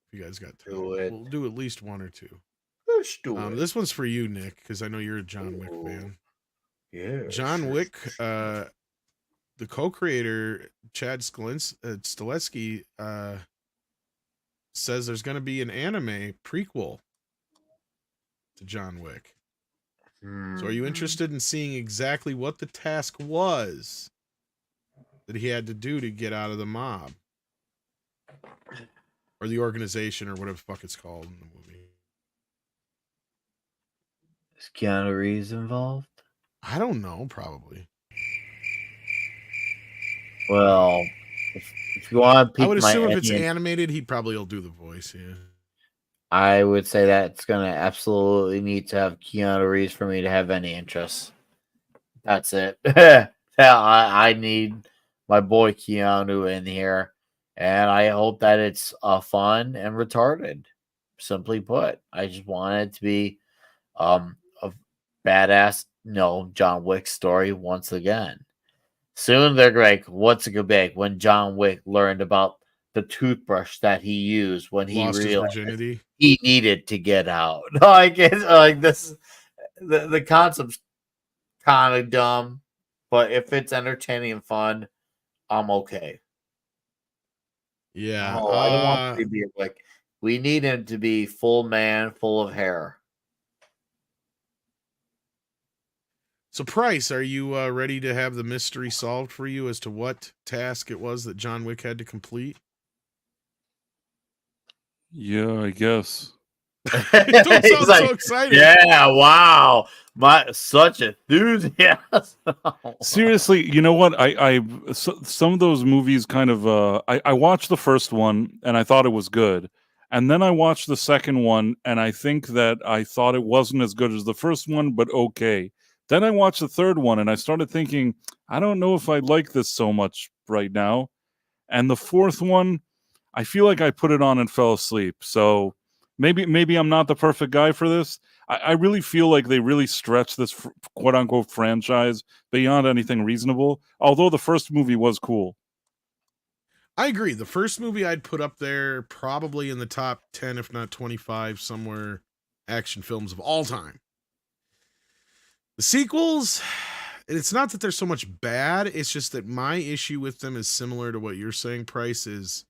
S8: If you guys got time.
S5: Do it.
S8: We'll do at least one or two.
S5: Let's do it.
S8: This one's for you, Nick, because I know you're a John Wick fan.
S5: Yeah.
S8: John Wick, the co-creator Chad Stileski says there's going to be an anime prequel to John Wick. So are you interested in seeing exactly what the task was that he had to do to get out of the mob? Or the organization, or whatever the fuck it's called in the movie.
S5: Is Keanu Reeves involved?
S8: I don't know, probably.
S5: Well, if you want to pique
S8: I would
S5: my
S8: assume if it's
S5: interest,
S8: animated, he probably will do the voice, yeah.
S5: I would say that it's going to absolutely need to have Keanu Reeves for me to have any interest. That's it. I need my boy Keanu in here, and I hope that it's fun and retarded. Simply put, I just want it to be a badass, John Wick story once again. Soon they're like, what's it gonna be like when John Wick learned about the toothbrush that he used when he
S8: Lost his
S5: realized
S8: virginity.
S5: he needed to get out. I guess like this, the concept's kind of dumb, but if it's entertaining and fun, I'm okay.
S8: Yeah.
S5: Oh, I don't want to be like, we need him to be full man, full of hair.
S8: So, Price, are you ready to have the mystery solved for you as to what task it was that John Wick had to complete?
S4: Yeah, I guess.
S8: Don't sound
S5: He's like,
S8: so excited.
S5: yeah, wow, such enthusiasm.
S4: Seriously, you know what? Some of those movies kind of. I watched the first one and I thought it was good, and then I watched the second one and I think that I thought it wasn't as good as the first one, but okay. Then I watched the third one and I started thinking, I don't know if I like this so much right now. And the fourth one, I feel like I put it on and fell asleep. So maybe I'm not the perfect guy for this. I really feel like they really stretched this quote unquote franchise beyond anything reasonable. Although the first movie was cool.
S8: I agree. The first movie I'd put up there probably in the top 10, if not 25, somewhere action films of all time. The sequels, it's not that they're so much bad. It's just that my issue with them is similar to what you're saying, Price, is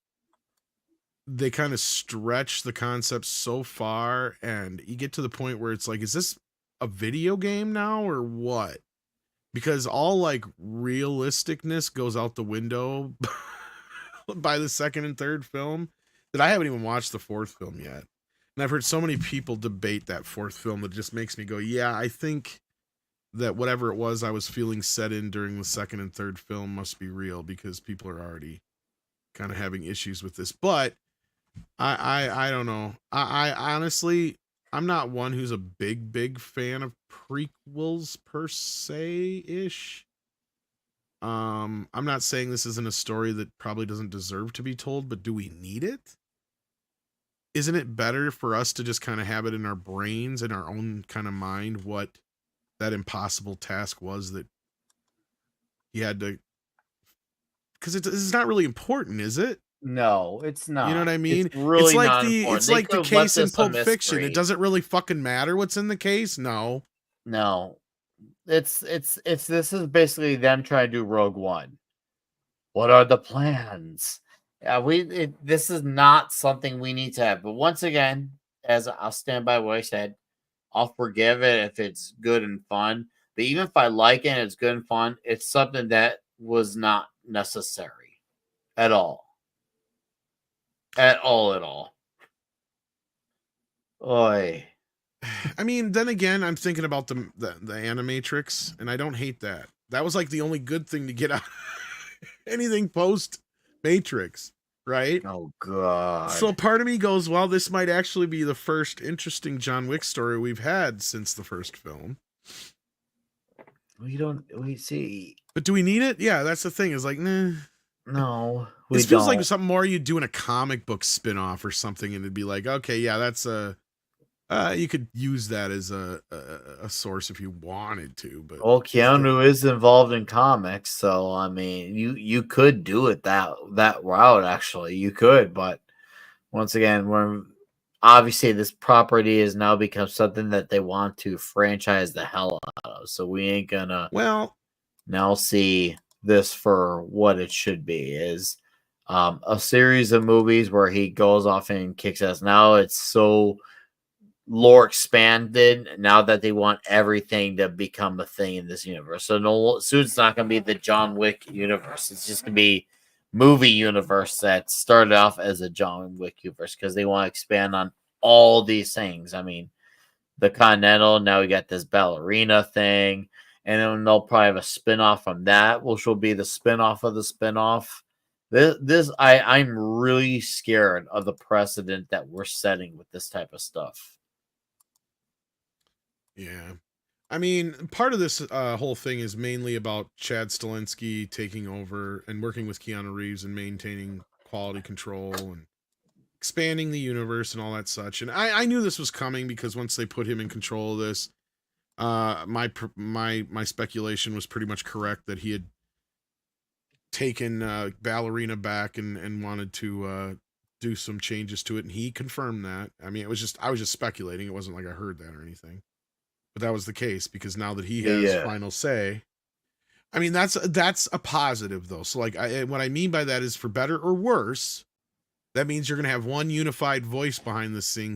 S8: they kind of stretch the concept so far, and you get to the point where it's like, is this a video game now or what? Because all like realisticness goes out the window by the second and third film, that I haven't even watched the fourth film yet. And I've heard so many people debate that fourth film that just makes me go, yeah, I think that whatever it was I was feeling set in during the second and third film must be real, because people are already kind of having issues with this. But I don't know. I honestly, I'm not one who's a big fan of prequels per se ish. I'm not saying this isn't a story that probably doesn't deserve to be told, but do we need it? Isn't it better for us to just kind of have it in our brains, in our own kind of mind, what that impossible task was that he had to, because it's not really important, is it?
S5: No, it's not.
S8: You know what I mean?
S5: It's really
S8: like
S5: not
S8: the
S5: important.
S8: it's
S5: They
S8: like the
S5: could've left
S8: case in
S5: this a
S8: Pulp Fiction.
S5: mystery.
S8: It doesn't really fucking matter what's in the case. No.
S5: It's this is basically them trying to do Rogue One. What are the plans? This is not something we need to have. But once again, as I'll stand by what I said, I'll forgive it if it's good and fun. But even if I like it and it's good and fun, it's something that was not necessary at all. At all. Oy.
S8: I mean, then again, I'm thinking about the Animatrix, and I don't hate that. That was like the only good thing to get out anything post Matrix, right?
S5: Oh god.
S8: So part of me goes, well, this might actually be the first interesting John Wick story we've had since the first film.
S5: We see.
S8: But do we need it? Yeah, that's the thing. Is like, nah.
S5: No,
S8: It feels like something more you'd do in a comic book spin-off or something, and it'd be like, okay, yeah, that's you could use that as a source if you wanted to. But
S5: well, Keanu is involved in comics, so I mean, you could do it that route. Actually, you could, but once again, we're obviously this property has now become something that they want to franchise the hell out of. So we ain't gonna now see this for what it should be, is a series of movies where he goes off and kicks ass. Now it's so lore expanded now that they want everything to become a thing in this universe. So no, soon it's not going to be the John Wick universe. It's just going to be movie universe that started off as a John Wick universe because they want to expand on all these things. I mean, the Continental, now we got this Ballerina thing, and then they'll probably have a spin-off from that, which will be the spin-off of the spin-off. I'm really scared of the precedent that we're setting with this type of stuff.
S8: Yeah. I mean, part of this whole thing is mainly about Chad Stahelski taking over and working with Keanu Reeves and maintaining quality control and expanding the universe and all that such. And I knew this was coming because once they put him in control of this, my speculation was pretty much correct that he had taken Ballerina back and wanted to do some changes to it, and he confirmed that. I mean, I was just speculating. It wasn't like I heard that or anything. But that was the case because now that he has final say, I mean, that's a positive though. So like, what I mean by that is, for better or worse, that means you're going to have one unified voice behind this thing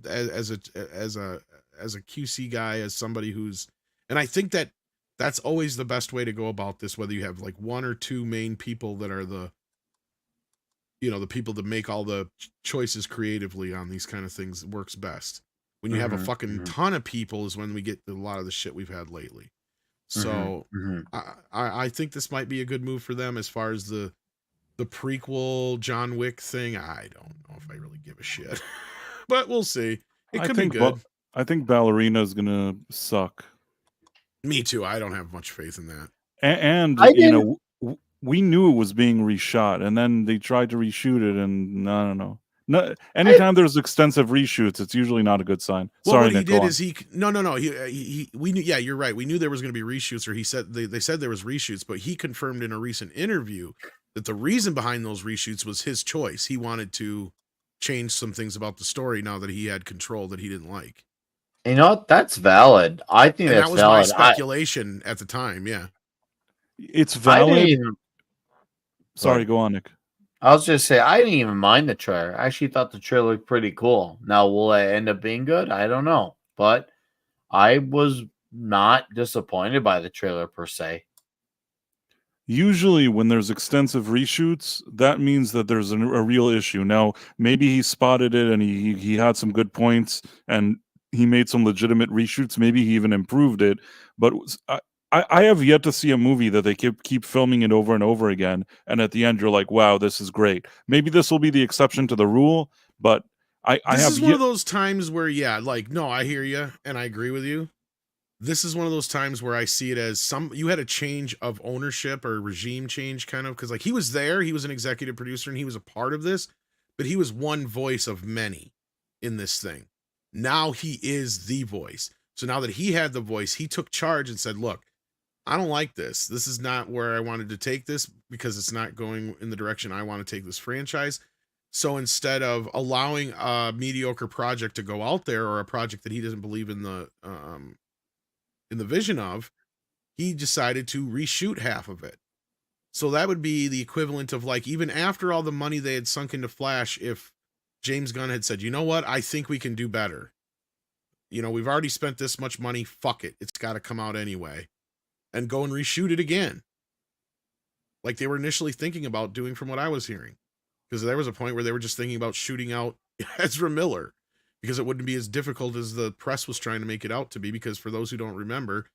S8: as a QC guy, as somebody who's, and I think that's always the best way to go about this, whether you have like one or two main people that are the people that make all the choices creatively on these kind of things, works best. When you have a fucking ton of people is when we get a lot of the shit we've had lately. So I think this might be a good move for them as far as the prequel John Wick thing. I don't know if I really give a shit, but we'll see. It could be good.
S4: I think Ballerina is gonna suck.
S8: Me too. I don't have much faith in that.
S4: And we knew it was being reshot, and then they tried to reshoot it, and I don't know. No, anytime there's extensive reshoots, it's usually not a good sign.
S8: Well,
S4: Sorry,
S8: what he
S4: Nick,
S8: did is no. We knew. Yeah, you're right. We knew there was going to be reshoots, or he said they said there was reshoots, but he confirmed in a recent interview that the reason behind those reshoots was his choice. He wanted to change some things about the story now that he had control that he didn't like.
S5: You know, that's valid. I think
S8: and
S5: that's
S8: that was
S5: valid.
S8: my speculation at the time. Yeah,
S4: it's valid. Sorry, go on, Nick.
S5: I was just saying, I didn't even mind the trailer. I actually thought the trailer looked pretty cool. Now, will it end up being good? I don't know. But I was not disappointed by the trailer per se.
S4: Usually when there's extensive reshoots, that means that there's a real issue. Now, maybe he spotted it and he had some good points and he made some legitimate reshoots. Maybe he even improved it. But I have yet to see a movie that they keep filming it over and over again, and at the end you're like, wow, this is great. Maybe this will be the exception to the rule, but
S8: this is one of those times where, no, I hear you, and I agree with you. This is one of those times where I see it as you had a change of ownership or regime change, kind of, because like he was there, he was an executive producer, and he was a part of this, but he was one voice of many in this thing. Now he is the voice. So now that he had the voice, he took charge and said, look, I don't like this. This is not where I wanted to take this because it's not going in the direction I want to take this franchise. So instead of allowing a mediocre project to go out there, or a project that he doesn't believe in the vision of, he decided to reshoot half of it. So that would be the equivalent of, like, even after all the money they had sunk into Flash, if James Gunn had said, you know what, I think we can do better. You know, we've already spent this much money. Fuck it. It's got to come out anyway. And go and reshoot it again. Like they were initially thinking about doing from what I was hearing. Because there was a point where they were just thinking about shooting out Ezra Miller. Because it wouldn't be as difficult as the press was trying to make it out to be. Because for those who don't remember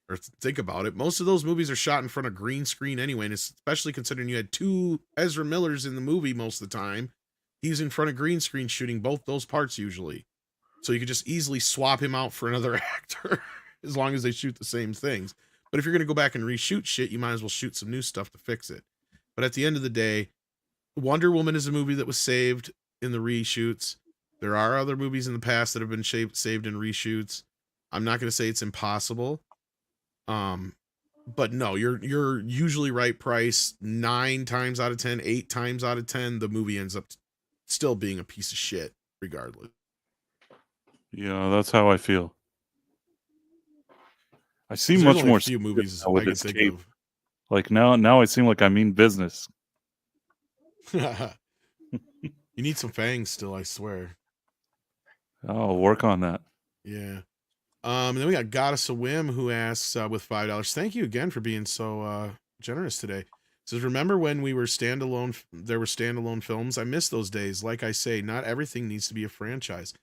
S8: or think about it, most of those movies are shot in front of green screen anyway. And especially considering you had 2 Ezra Millers in the movie most of the time. He's in front of green screen shooting both those parts usually. So you could just easily swap him out for another actor as long as they shoot the same things. But if you're going to go back and reshoot shit, you might as well shoot some new stuff to fix it. But at the end of the day, Wonder Woman is a movie that was saved in the reshoots. There are other movies in the past that have been saved in reshoots. I'm not going to say it's impossible. But no, you're usually right, Price. 9 times out of 10, 8 times out of 10, the movie ends up still being a piece of shit regardless.
S4: Yeah, that's how I feel. I seem
S8: There's
S4: much
S8: only
S4: more
S8: a few movies
S4: now with
S8: I can
S4: this
S8: think
S4: tape.
S8: of.
S4: Like now I seem like I mean business.
S8: You need some fangs still, I swear.
S4: I'll work on that.
S8: Yeah. And then we got Goddess of Whim who asks with $5. Thank you again for being so generous today. Says, remember when we were there were standalone films? I miss those days. Like I say, not everything needs to be a franchise.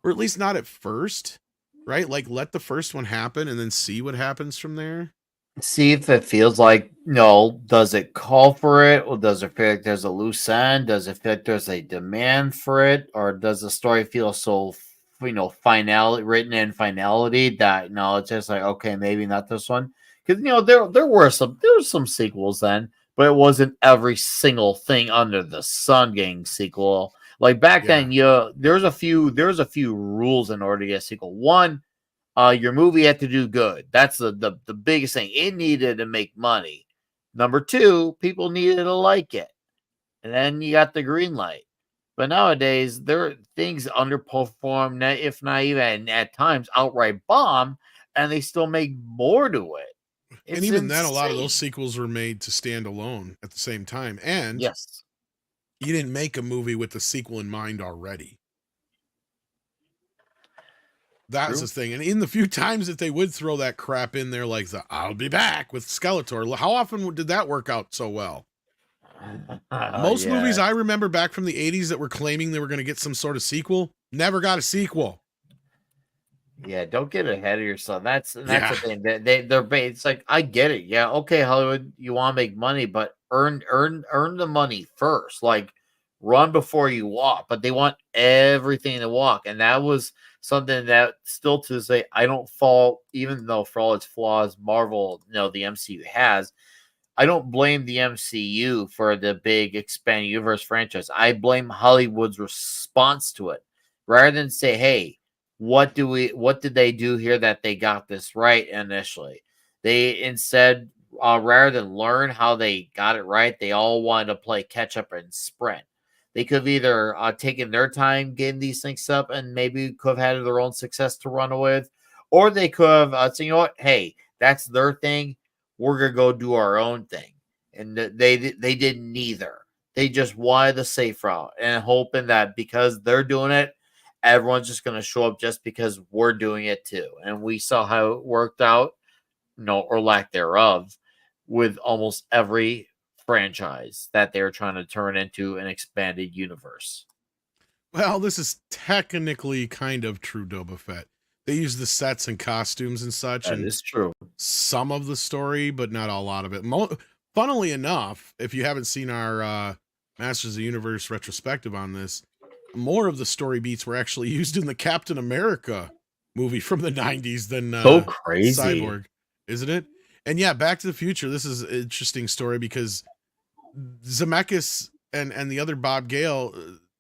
S8: Or at least not at first, right? Like let the first one happen and then see what happens from there.
S5: See if it feels like, does it call for it? Or does it feel like there's a loose end? Does it feel like there's a demand for it? Or does the story feel so, written in finality that, it's just like, okay, maybe not this one? Because, there were some sequels then, but it wasn't every single thing under the sun getting sequel. Like back then, there's a few rules in order to get a sequel. One, your movie had to do good. That's the biggest thing. It needed to make money. Number 2, people needed to like it. And then you got the green light. But nowadays, things underperform, if not even at times outright bomb, and they still make more to it.
S8: And even then, a lot of those sequels were made to stand alone at the same time. And
S5: yes,
S8: you didn't make a movie with the sequel in mind already. That's the thing. And in the few times that they would throw that crap in there, like the I'll be back with Skeletor, how often did that work out so well? Most movies I remember back from the 80s that were claiming they were going to get some sort of sequel never got a sequel.
S5: Yeah, don't get ahead of yourself. That's the thing. It's like, I get it. Yeah, okay, Hollywood, you want to make money, but earn the money first. Like, run before you walk. But they want everything to walk, and that was something that still to this day I don't fault. Even though for all its flaws, Marvel, the MCU has, I don't blame the MCU for the big expanding universe franchise. I blame Hollywood's response to it, rather than say, hey, what did they do here that they got this right initially? They instead, rather than learn how they got it right, they all wanted to play catch up and sprint. They could have either taken their time getting these things up and maybe could have had their own success to run with, or they could have said, you know what, hey, that's their thing. We're going to go do our own thing. And they did neither. They just wanted the safe route and hoping that because they're doing it, everyone's just going to show up just because we're doing it too. And we saw how it worked out, or lack thereof, with almost every franchise that they're trying to turn into an expanded universe.
S8: Well, this is technically kind of true Boba Fett. They use the sets and costumes and such.
S5: That is true.
S8: Some of the story, but not a lot of it. Funnily enough, if you haven't seen our Masters of the Universe retrospective on this, more of the story beats were actually used in the Captain America movie from the 90s than
S5: so crazy.
S8: Cyborg, isn't it? And yeah, Back to the Future, this is an interesting story because Zemeckis and the other Bob Gale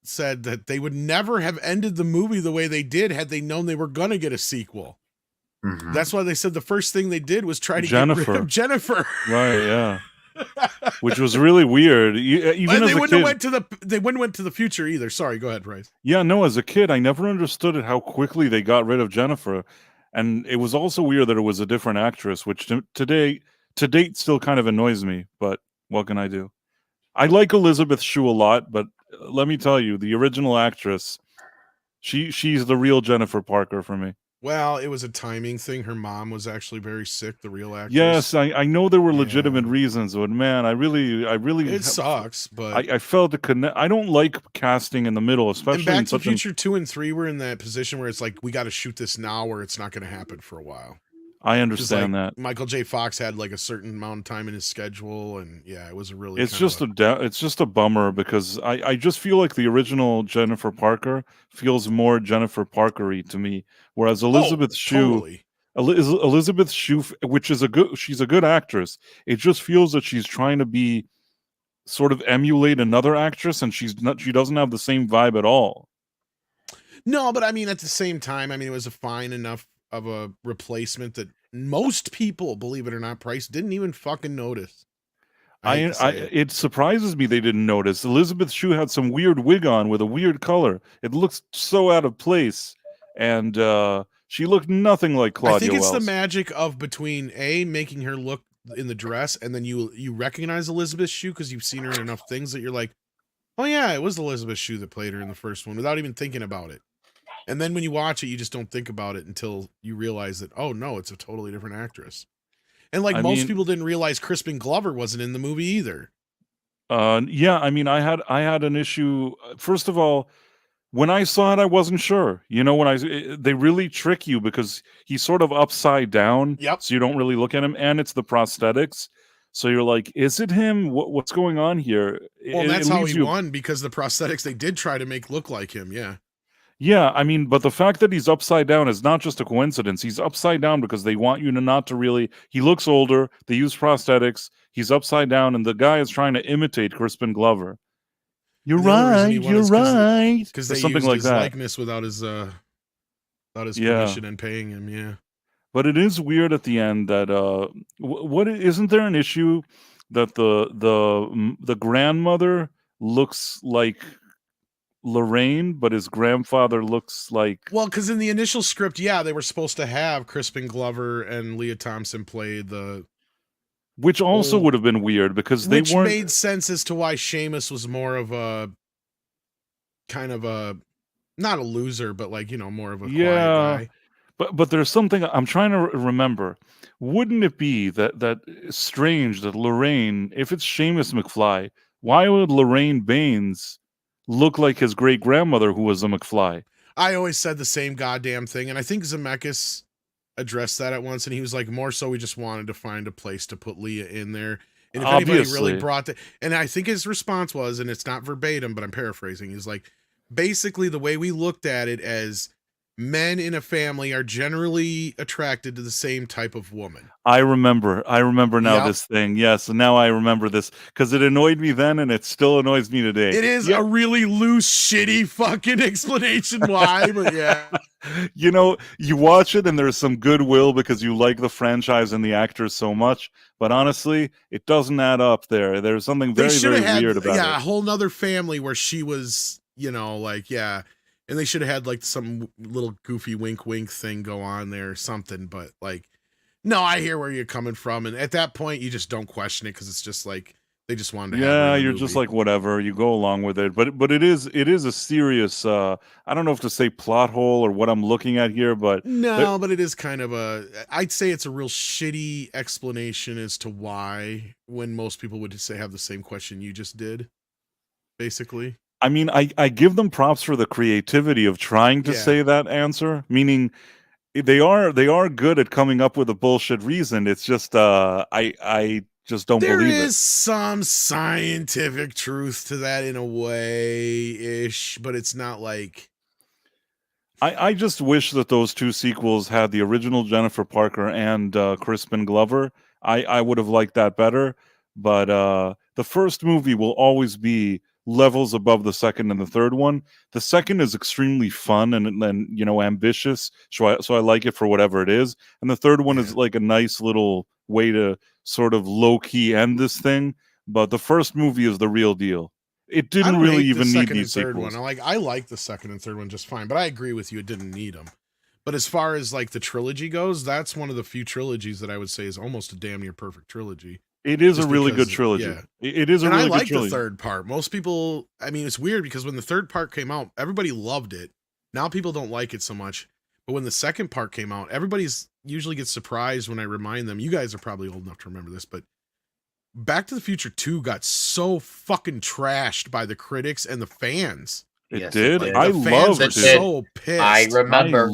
S8: said that they would never have ended the movie the way they did had they known they were going to get a sequel. Mm-hmm. That's why they said the first thing they did was try to get rid of Jennifer.
S4: Right, yeah. Which was really weird. Even
S8: they wouldn't have went to the future either. Sorry, go ahead, Bryce.
S4: Yeah, no, as a kid, I never understood it how quickly they got rid of Jennifer. And it was also weird that it was a different actress, which to date still kind of annoys me, but what can I do? I like Elizabeth Shue a lot, but let me tell you, the original actress, she's the real Jennifer Parker for me.
S8: Well, it was a timing thing. Her mom was actually very sick, the real actress.
S4: Yes, I know there were
S8: Yeah.
S4: legitimate reasons, but man, I really
S8: It sucks, but
S4: I felt the connect. I don't like casting in the middle, especially
S8: and Back
S4: in
S8: to
S4: such
S8: the
S4: an.
S8: Future 2 and 3 were in that position where it's like we got to shoot this now, or it's not going to happen for a while.
S4: I
S8: Because
S4: understand that.
S8: Michael J. Fox had like a certain amount of time in his schedule, and yeah, it was a really.
S4: It's just it's just a bummer because I just feel like the original Jennifer Parker feels more Jennifer Parker-y to me, whereas Elizabeth Shue,
S8: totally.
S4: Elizabeth Shue, which is she's a good actress. It just feels that she's trying to be sort of emulate another actress, and she doesn't have the same vibe at all.
S8: No, but I mean, at the same time, I mean, it was a fine enough of a replacement that most people, believe it or not, Price didn't even fucking notice.
S4: It surprises me they didn't notice. Elizabeth Shue had some weird wig on with a weird color. It looks so out of place, and she looked nothing like Claudia
S8: I think it's
S4: Wells.
S8: the magic of between making her look in the dress, and then you recognize Elizabeth Shue because you've seen her in enough things that you're like, oh yeah, it was Elizabeth Shue that played her in the first one without even thinking about it. And then when you watch it, you just don't think about it until you realize that, oh no, it's a totally different actress. And like most people didn't realize Crispin Glover wasn't in the movie either.
S4: Yeah, I mean, I had an issue. First of all, when I saw it, I wasn't sure. You know, they really trick you because he's sort of upside down.
S8: Yep.
S4: So you don't really look at him, and it's the prosthetics. So you're like, is it him? What's going on here?
S8: Well, that's how he won, because the prosthetics they did try to make look like him. Yeah.
S4: Yeah, I mean, but the fact that he's upside down is not just a coincidence. He's upside down because they want you to not to really. He looks older. They use prosthetics. He's upside down, and the guy is trying to imitate Crispin Glover. You're right. You're right.
S8: Because they
S4: something
S8: used
S4: like
S8: his
S4: that.
S8: likeness without his permission and paying him. Yeah.
S4: But it is weird at the end that what isn't there an issue that the grandmother looks like Lorraine, but his grandfather looks like.
S8: Well, because in the initial script, yeah, they were supposed to have Crispin Glover and Leah Thompson play the.
S4: Which also would have been weird because they weren't.
S8: Which made sense as to why Seamus was more of a kind of a, not a loser, but like, you know, more of a quiet guy.
S4: But there's something I'm trying to remember. Wouldn't it be that strange that Lorraine, if it's Seamus McFly, why would Lorraine Baines look like his great grandmother who was a McFly?
S8: I always said the same goddamn thing, and I think Zemeckis addressed that at once, and he was like, more so we just wanted to find a place to put Leah in there. And if anybody really brought that, and I think his response was, and it's not verbatim, but I'm paraphrasing, he's like, basically the way we looked at it as men in a family are generally attracted to the same type of woman.
S4: I remember now this thing. Yes, and now I remember this because it annoyed me then and it still annoys me today.
S8: It is a really loose, shitty fucking explanation why, but yeah.
S4: You know, you watch it and there's some goodwill because you like the franchise and the actors so much, but honestly, it doesn't add up there. There's something very, very weird about it.
S8: Yeah, a whole nother family where she was, you know, like, yeah. And they should have had like some little goofy wink thing go on there or something. But like, no, I hear where you're coming from. And at that point, you just don't question it because it's just like they just wanted to have her in the
S4: you're
S8: movie.
S4: Just like, whatever, you go along with it. But it is a serious, I don't know if to say plot hole or what I'm looking at here, but
S8: no, but it is kind of I'd say it's a real shitty explanation as to why, when most people would say have the same question you just did, basically.
S4: I mean, I give them props for the creativity of trying to say that answer, meaning they are good at coming up with a bullshit reason. It's just I just don't believe it.
S8: There is some scientific truth to that in a way-ish, but it's not like.
S4: I just wish that those two sequels had the original Jennifer Parker and Crispin Glover. I would have liked that better, but the first movie will always be levels above the second and the third one. The second is extremely fun and you know, ambitious, so I like it for whatever it is, and the third one is like a nice little way to sort of low-key end this thing, but the first movie is the real deal. It didn't really even need these sequels.
S8: I like the second and third one just fine, but I agree with you, it didn't need them. But as far as like the trilogy goes, that's one of the few trilogies that I would say is almost a damn near perfect trilogy.
S4: It is a really good trilogy. Yeah. It is a really good trilogy.
S8: I like the third part. Most people, I mean, it's weird because when the third part came out, everybody loved it. Now people don't like it so much. But when the second part came out, everybody's usually gets surprised when I remind them. You guys are probably old enough to remember this, but Back to the Future 2 got so fucking trashed by the critics and the fans.
S4: It
S5: Yes,
S4: did.
S5: it
S8: Like,
S5: did.
S8: the
S4: I
S8: fans
S4: loved
S8: were
S4: it.
S8: so pissed.
S5: I remember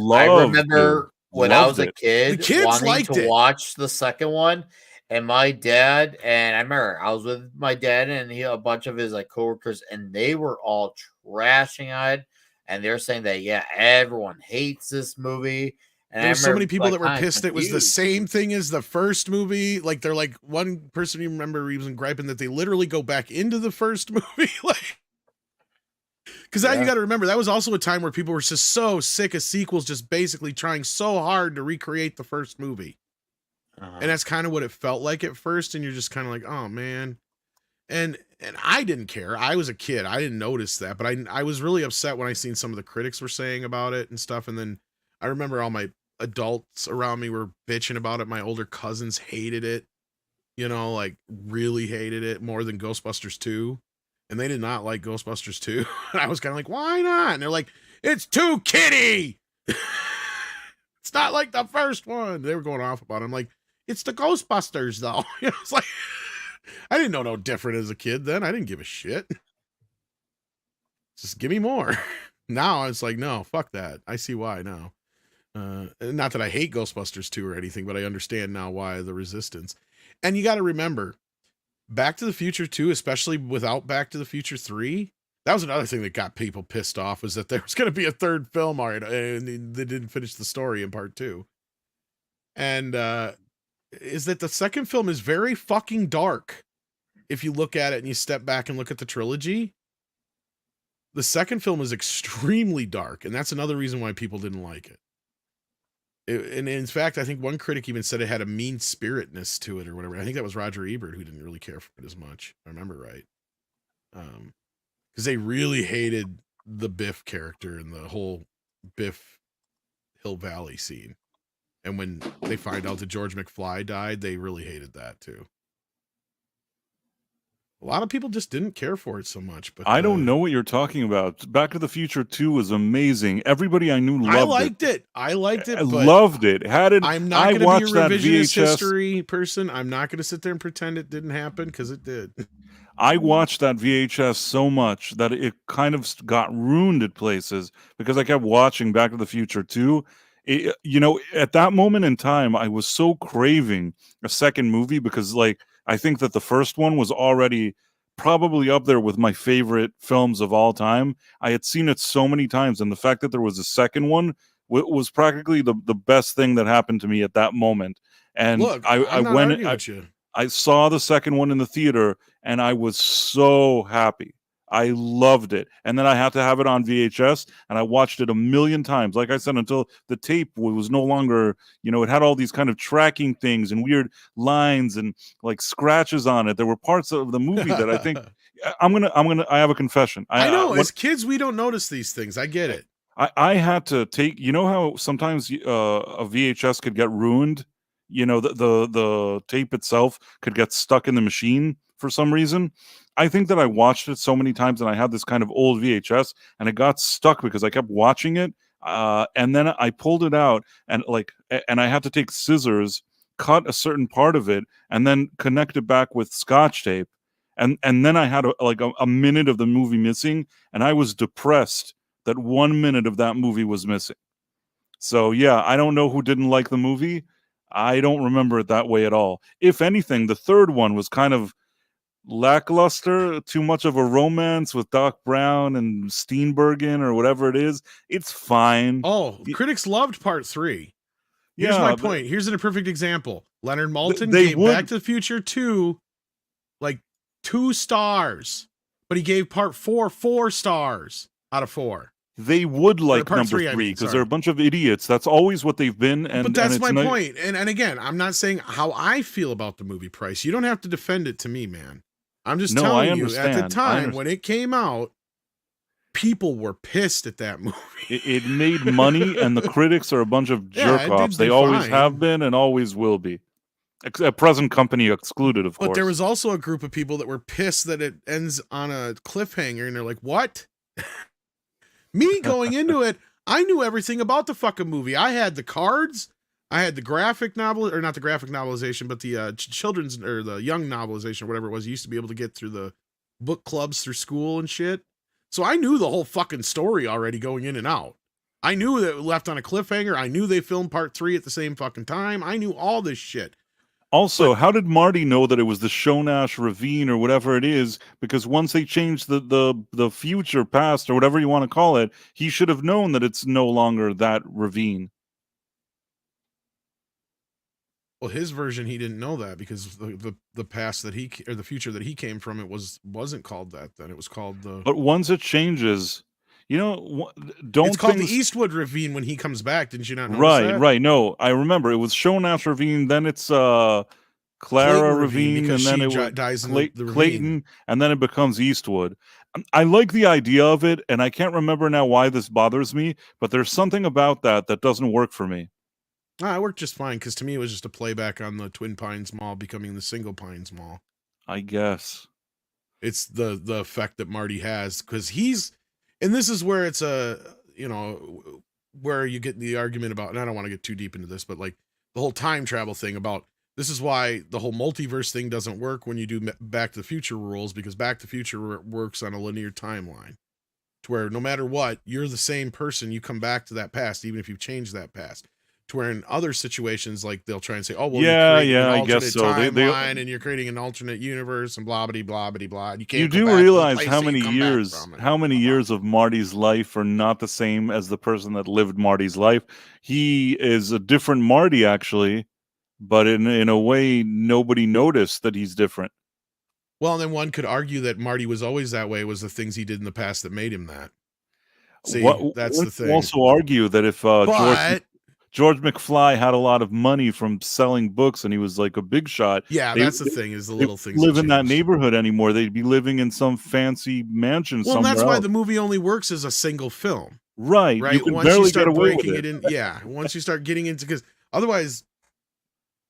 S5: when I was a kid
S8: The kids
S5: wanting
S8: liked
S5: to
S8: it.
S5: watch the second one, and my dad and I remember I was with my dad and a bunch of his like coworkers, and they were all trashing on it, and they're saying that everyone hates this movie. And
S8: There
S5: I
S8: were so many
S5: remember,
S8: people
S5: like,
S8: that were
S5: kinda
S8: pissed it was the
S5: confused.
S8: same thing as the first movie. Like, they're like, one person you remember even griping that they literally go back into the first movie. Like, because you got to remember, that was also a time where people were just so sick of sequels, just basically trying so hard to recreate the first movie. And that's kind of what it felt like at first. And you're just kind of like, oh man. And I didn't care. I was a kid. I didn't notice that, but I was really upset when I seen some of the critics were saying about it and stuff. And then I remember all my adults around me were bitching about it. My older cousins hated it, like really hated it more than Ghostbusters 2. And they did not like Ghostbusters 2. And I was kind of like, why not? And they're like, it's too kiddie. It's not like the first one. They were going off about it. I'm like, it's the Ghostbusters though. It's like, I didn't know no different as a kid then. I didn't give a shit. Just give me more. Now it's like, no, fuck that. I see why now. Not that I hate Ghostbusters 2 or anything, but I understand now why the resistance. And you got to remember, Back to the Future 2, especially without Back to the Future 3, that was another thing that got people pissed off, was that there was going to be a third film, all right, and they didn't finish the story in part 2. And is that the second film is very fucking dark. If you look at it and you step back and look at the trilogy, the second film is extremely dark, and that's another reason why people didn't like it. And in fact, I think one critic even said it had a mean-spiritedness to it or whatever. I think that was Roger Ebert, who didn't really care for it as much, if I remember right. Because they really hated the Biff character and the whole Biff Hill Valley scene. And when they find out that George McFly died, they really hated that too. A lot of people just didn't care for it so much. But
S4: I don't know what you're talking about. Back to the Future 2 was amazing. Everybody I knew loved it.
S8: I liked it. I
S4: loved it.
S8: I'm not going to be a revisionist history person. I'm not going to sit there and pretend it didn't happen, because it did.
S4: I watched that VHS so much that it kind of got ruined at places because I kept watching Back to the Future 2. At that moment in time, I was so craving a second movie because, like, I think that the first one was already probably up there with my favorite films of all time. I had seen it so many times, and the fact that there was a second one was practically the best thing that happened to me at that moment. And
S8: look,
S4: I saw the second one in the theater, and I was so happy. I loved it. And then I had to have it on VHS, and I watched it a million times. Like I said, until the tape was no longer, it had all these kind of tracking things and weird lines and like scratches on it. There were parts of the movie that I think I have a confession.
S8: I know as kids, we don't notice these things. I get it.
S4: I had to take, how sometimes a VHS could get ruined. The tape itself could get stuck in the machine for some reason. I think that I watched it so many times, and I had this kind of old VHS, and it got stuck because I kept watching it. And then I pulled it out, and I had to take scissors, cut a certain part of it, and then connect it back with Scotch tape. And then I had a minute of the movie missing, and I was depressed that 1 minute of that movie was missing. So yeah, I don't know who didn't like the movie. I don't remember it that way at all. If anything, the third one was kind of lackluster, too much of a romance with Doc Brown and Steenburgen or whatever it is. It's fine.
S8: Oh, critics loved part 3. Here's my point. Here's a perfect example. Leonard Maltin gave Back to the Future 2 like 2 stars, but he gave part 4 4 stars out of 4.
S4: They would like number 3 because they're a bunch of idiots. That's always what they've been.
S8: But that's my point. And again, I'm not saying how I feel about the movie, Price. You don't have to defend it to me, man. I'm just telling you, at the time when it came out, people were pissed at that movie.
S4: It made money, and the critics are a bunch of jerk-offs. They always have been and always will be. A present company excluded, of course.
S8: But there was also a group of people that were pissed that it ends on a cliffhanger, and they're like, what? Me going into it, I knew everything about the fucking movie. I had the cards. I had the graphic novel, or not the graphic novelization, but the children's or the young novelization or whatever it was. You used to be able to get through the book clubs through school and shit. So I knew the whole fucking story already going in and out. I knew that it left on a cliffhanger. I knew they filmed part 3 at the same fucking time. I knew all this shit.
S4: Also, how did Marty know that it was the Shonash Ravine or whatever it is? Because once they changed the future, past, or whatever you want to call it, he should have known that it's no longer that ravine.
S8: Well, his version, he didn't know that because the past that he, or the future that he came from, it wasn't called that then. It was called the.
S4: But once it changes, you know, don't.
S8: It's called the Eastwood Ravine when he comes back. Didn't you not know that?
S4: Right. No, I remember it was Shonash Ravine. Then it's Clara Ravine, and then it
S8: dies in the
S4: Clayton, and then it becomes Eastwood. I like the idea of it, and I can't remember now why this bothers me, but there's something about that doesn't work for me.
S8: It worked just fine because to me it was just a playback on the Twin Pines Mall becoming the Single Pines Mall.
S4: I guess
S8: it's the effect that Marty has because he's, and this is where it's where you get the argument about, and I don't want to get too deep into this, but like the whole time travel thing about, this is why the whole multiverse thing doesn't work when you do Back to the Future rules, because Back to the Future works on a linear timeline to where no matter what, you're the same person. You come back to that past, even if you've changed that past. To where in other situations, like they'll try and say, "Oh, well,
S4: I guess so."
S8: Timeline, and you're creating an alternate universe, and blah blah blah blah blah. You can't.
S4: You do realize how many years of Marty's life are not the same as the person that lived Marty's life. He is a different Marty, actually, but in a way, nobody noticed that he's different.
S8: Well, and then one could argue that Marty was always that way. Was the things he did in the past that made him that? See, that's the thing.
S4: Also, argue that if George McFly had a lot of money from selling books and he was like a big shot.
S8: Yeah, that's the thing, is the little things.
S4: Live in that neighborhood anymore. They'd be living in some fancy mansion somewhere.
S8: Well, that's why the movie only works as a single film.
S4: Right.
S8: You can once you start breaking it in, once you start getting into, because otherwise,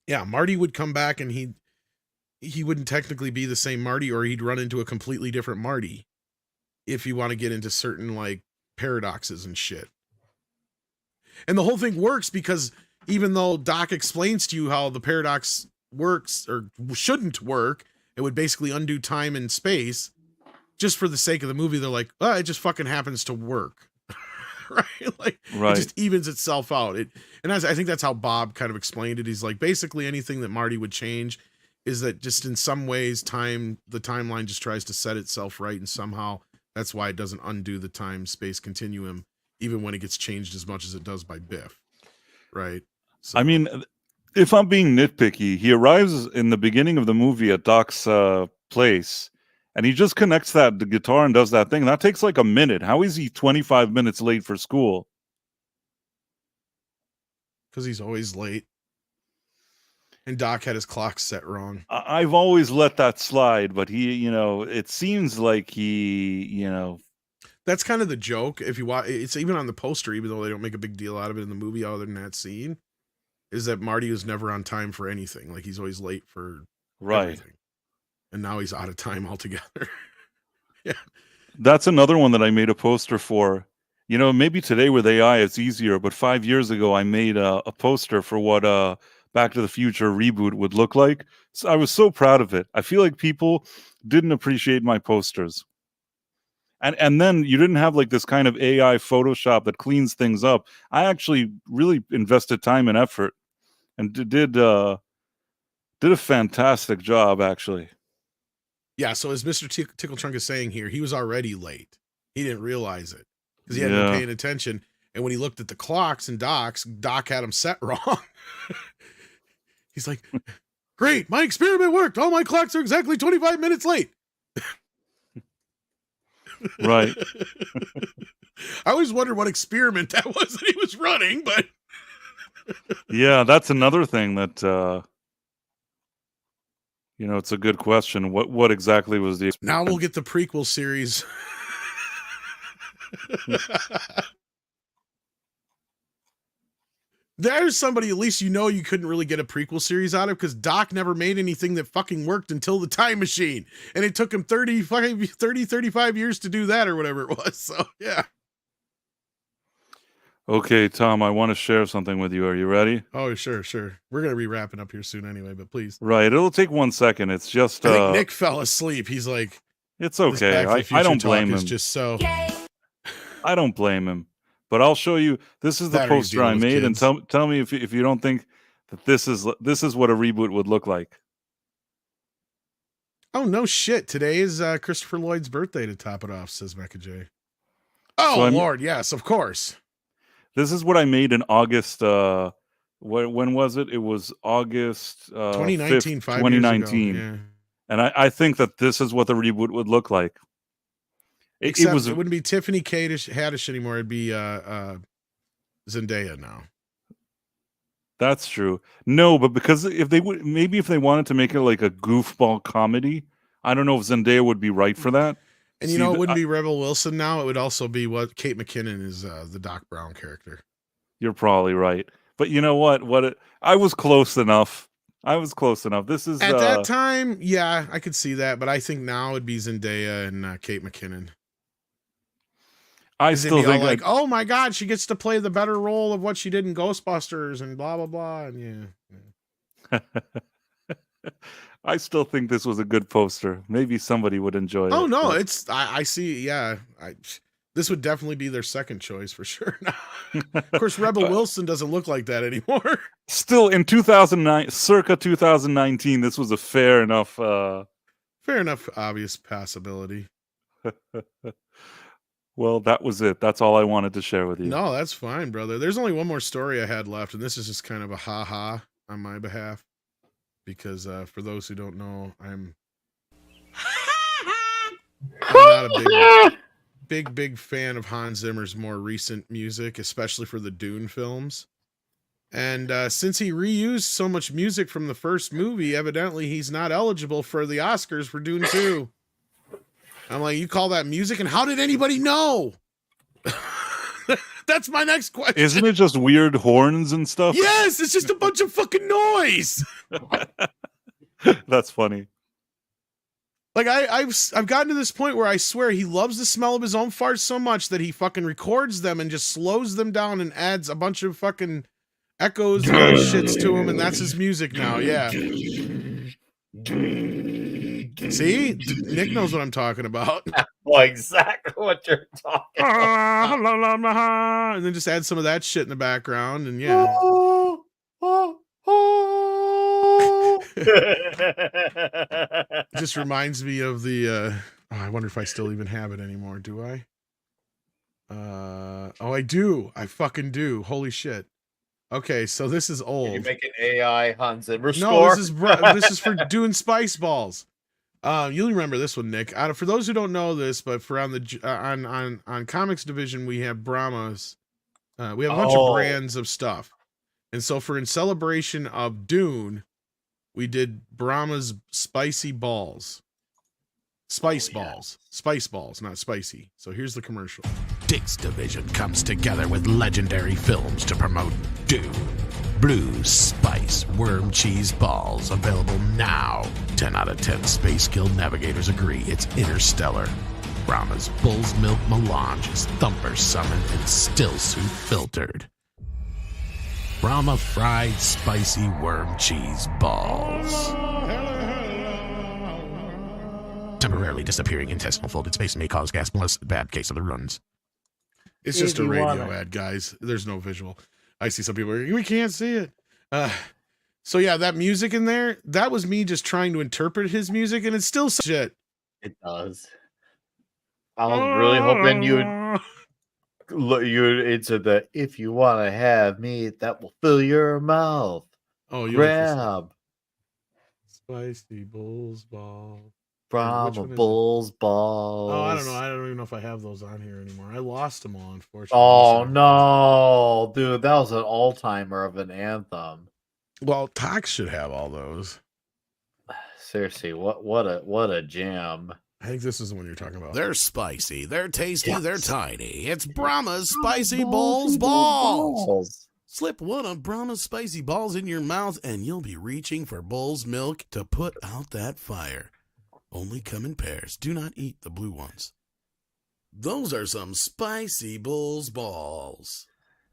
S8: Marty would come back and he wouldn't technically be the same Marty, or he'd run into a completely different Marty if you want to get into certain like paradoxes and shit. And the whole thing works because even though Doc explains to you how the paradox works or shouldn't work, it would basically undo time and space. Just for the sake of the movie, they're like, it just fucking happens to work. Right? It just evens itself out. And I think that's how Bob kind of explained it. He's like, basically anything that Marty would change is that just in some ways the timeline just tries to set itself right, and somehow that's why it doesn't undo the time-space continuum, even when it gets changed as much as it does by Biff, right? So,
S4: I mean, if I'm being nitpicky, he arrives in the beginning of the movie at Doc's place, and he just connects the guitar and does that thing. That takes like a minute. How is he 25 minutes late for school?
S8: Because he's always late. And Doc had his clock set wrong.
S4: I've always let that slide, but he, it seems like he,
S8: That's kind of the joke. If you watch, it's even on the poster, even though they don't make a big deal out of it in the movie, other than that scene, is that Marty was never on time for anything. Like he's always late for everything. And now he's out of time altogether. Yeah.
S4: That's another one that I made a poster for. Maybe today with AI it's easier, but 5 years ago I made a poster for what Back to the Future reboot would look like. So I was so proud of it. I feel like people didn't appreciate my posters. And then you didn't have like this kind of AI Photoshop that cleans things up. I actually really invested time and effort and did a fantastic job, actually.
S8: Yeah, so as Mr. Tickle Trunk is saying here, he was already late. He didn't realize it because he hadn't been paying attention. And when he looked at the clocks and Doc had him set wrong. He's like, great, my experiment worked. All my clocks are exactly 25 minutes late.
S4: Right.
S8: I always wondered what experiment that was that he was running, but
S4: yeah, that's another thing that it's a good question. What exactly was the
S8: experiment? Now we'll get the prequel series. There's somebody at least you couldn't really get a prequel series out of, because Doc never made anything that fucking worked until the time machine. And it took him 35 years to do that or whatever it was. So, yeah.
S4: Okay, Tom, I want to share something with you. Are you ready?
S8: Oh, sure. We're gonna be wrapping up here soon anyway, but please.
S4: Right. It'll take 1 second. It's just
S8: I think Nick fell asleep. He's like,
S4: it's
S8: this
S4: okay.
S8: Back to the
S4: I
S8: Future
S4: don't
S8: talk
S4: blame
S8: is
S4: him.
S8: just so.
S4: I don't blame him. But I'll show you. This is the
S8: Batteries
S4: poster
S8: dealing
S4: I
S8: with
S4: made, and
S8: kids.
S4: tell me if you don't think that this is what a reboot would look like.
S8: Oh no shit! Today is Christopher Lloyd's birthday. To top it off, says Mecca J. Oh
S4: So
S8: Lord, yes, of course.
S4: This is what I made in August. When was it? It was August
S8: 2019,
S4: 5th,
S8: 2019.
S4: Yeah. And I think that this is what the reboot would look like.
S8: Except
S4: it
S8: wouldn't be Tiffany Haddish anymore. It'd be Zendaya now.
S4: That's true. No, but because if they wanted to make it like a goofball comedy, I don't know if Zendaya would be right for that.
S8: And it wouldn't be Rebel Wilson now. It would also be what Kate McKinnon is the Doc Brown character.
S4: You're probably right. But you know what? I was close enough. This is
S8: at that time, yeah, I could see that. But I think now it'd be Zendaya and Kate McKinnon.
S4: I still think
S8: like, oh my God, she gets to play the better role of what she did in Ghostbusters and blah blah blah. And yeah.
S4: I still think this was a good poster. Maybe somebody would enjoy it.
S8: Oh no, but I see. Yeah, this would definitely be their second choice for sure. Of course, Rebel Wilson doesn't look like that anymore.
S4: Still in 2009, circa 2019, this was a fair enough
S8: obvious possibility.
S4: Well, that was it. That's all I wanted to share with you.
S8: No, that's fine, brother. There's only one more story I had left, and this is just kind of a ha-ha on my behalf. Because for those who don't know, I'm not a big fan of Hans Zimmer's more recent music, especially for the Dune films. And since he reused so much music from the first movie, evidently he's not eligible for the Oscars for Dune 2. I'm like, you call that music? And how did anybody know? That's my next question.
S4: Isn't it just weird horns and stuff?
S8: Yes, it's just a bunch of fucking noise.
S4: That's funny.
S8: Like I've gotten to this point where I swear he loves the smell of his own farts so much that he fucking records them and just slows them down and adds a bunch of fucking echoes and other shits to them, and that's his music now. Yeah. See, Nick knows what I'm talking about.
S5: Well, exactly what you're talking about.
S8: And then just add some of that shit in the background, and yeah. It just reminds me of the I wonder if I still even have it anymore. Do I? Oh, I do. I fucking do. Holy shit. Okay, so this is old.
S5: Can you make an AI Hans Zimmer score?
S8: No, this is for doing Spice Balls. You'll remember this one, Nick. For those who don't know this, but for on the on Comics Division, we have Brahma's. We have a bunch of brands of stuff, and so in celebration of Dune, we did Brahma's Spicy Balls. Spice balls. Spice balls, not spicy. So here's the commercial.
S9: Dick's Division comes together with legendary films to promote Dune. Blue Spice Worm Cheese Balls, available now. 10 out of 10 Space Guild navigators agree it's interstellar. Brahma's Bull's Milk Melange is Thumper summoned and still suit filtered. Brahma Fried Spicy Worm Cheese Balls. Temporarily disappearing intestinal folded space may cause gas plus bad case of the runs.
S8: It's just a radio ad, guys. There's no visual. I see some people are, we can't see it. So yeah, that music in there, that was me just trying to interpret his music, and it's still shit.
S5: It does. I was really hoping you would answer the "if you want to have meat that will fill your mouth."
S8: Oh, you
S5: grab
S8: Spicy Bull's Ball.
S5: Brahma Bull's Balls.
S8: Oh, I don't know. I don't even know if I have those on here anymore. I lost them all, unfortunately.
S5: Oh no, dude, that was an all-timer of an anthem.
S8: Well, Tox should have all those.
S5: Seriously, what a jam.
S8: I think this is the one you're talking about.
S9: They're spicy, they're tasty, they're tiny. It's Brahma's Spicy Bull's Balls. Slip one of Brahma's Spicy Balls in your mouth and you'll be reaching for Bull's milk to put out that fire. Only come in pairs. Do not eat the blue ones. Those are some spicy Bull's Balls.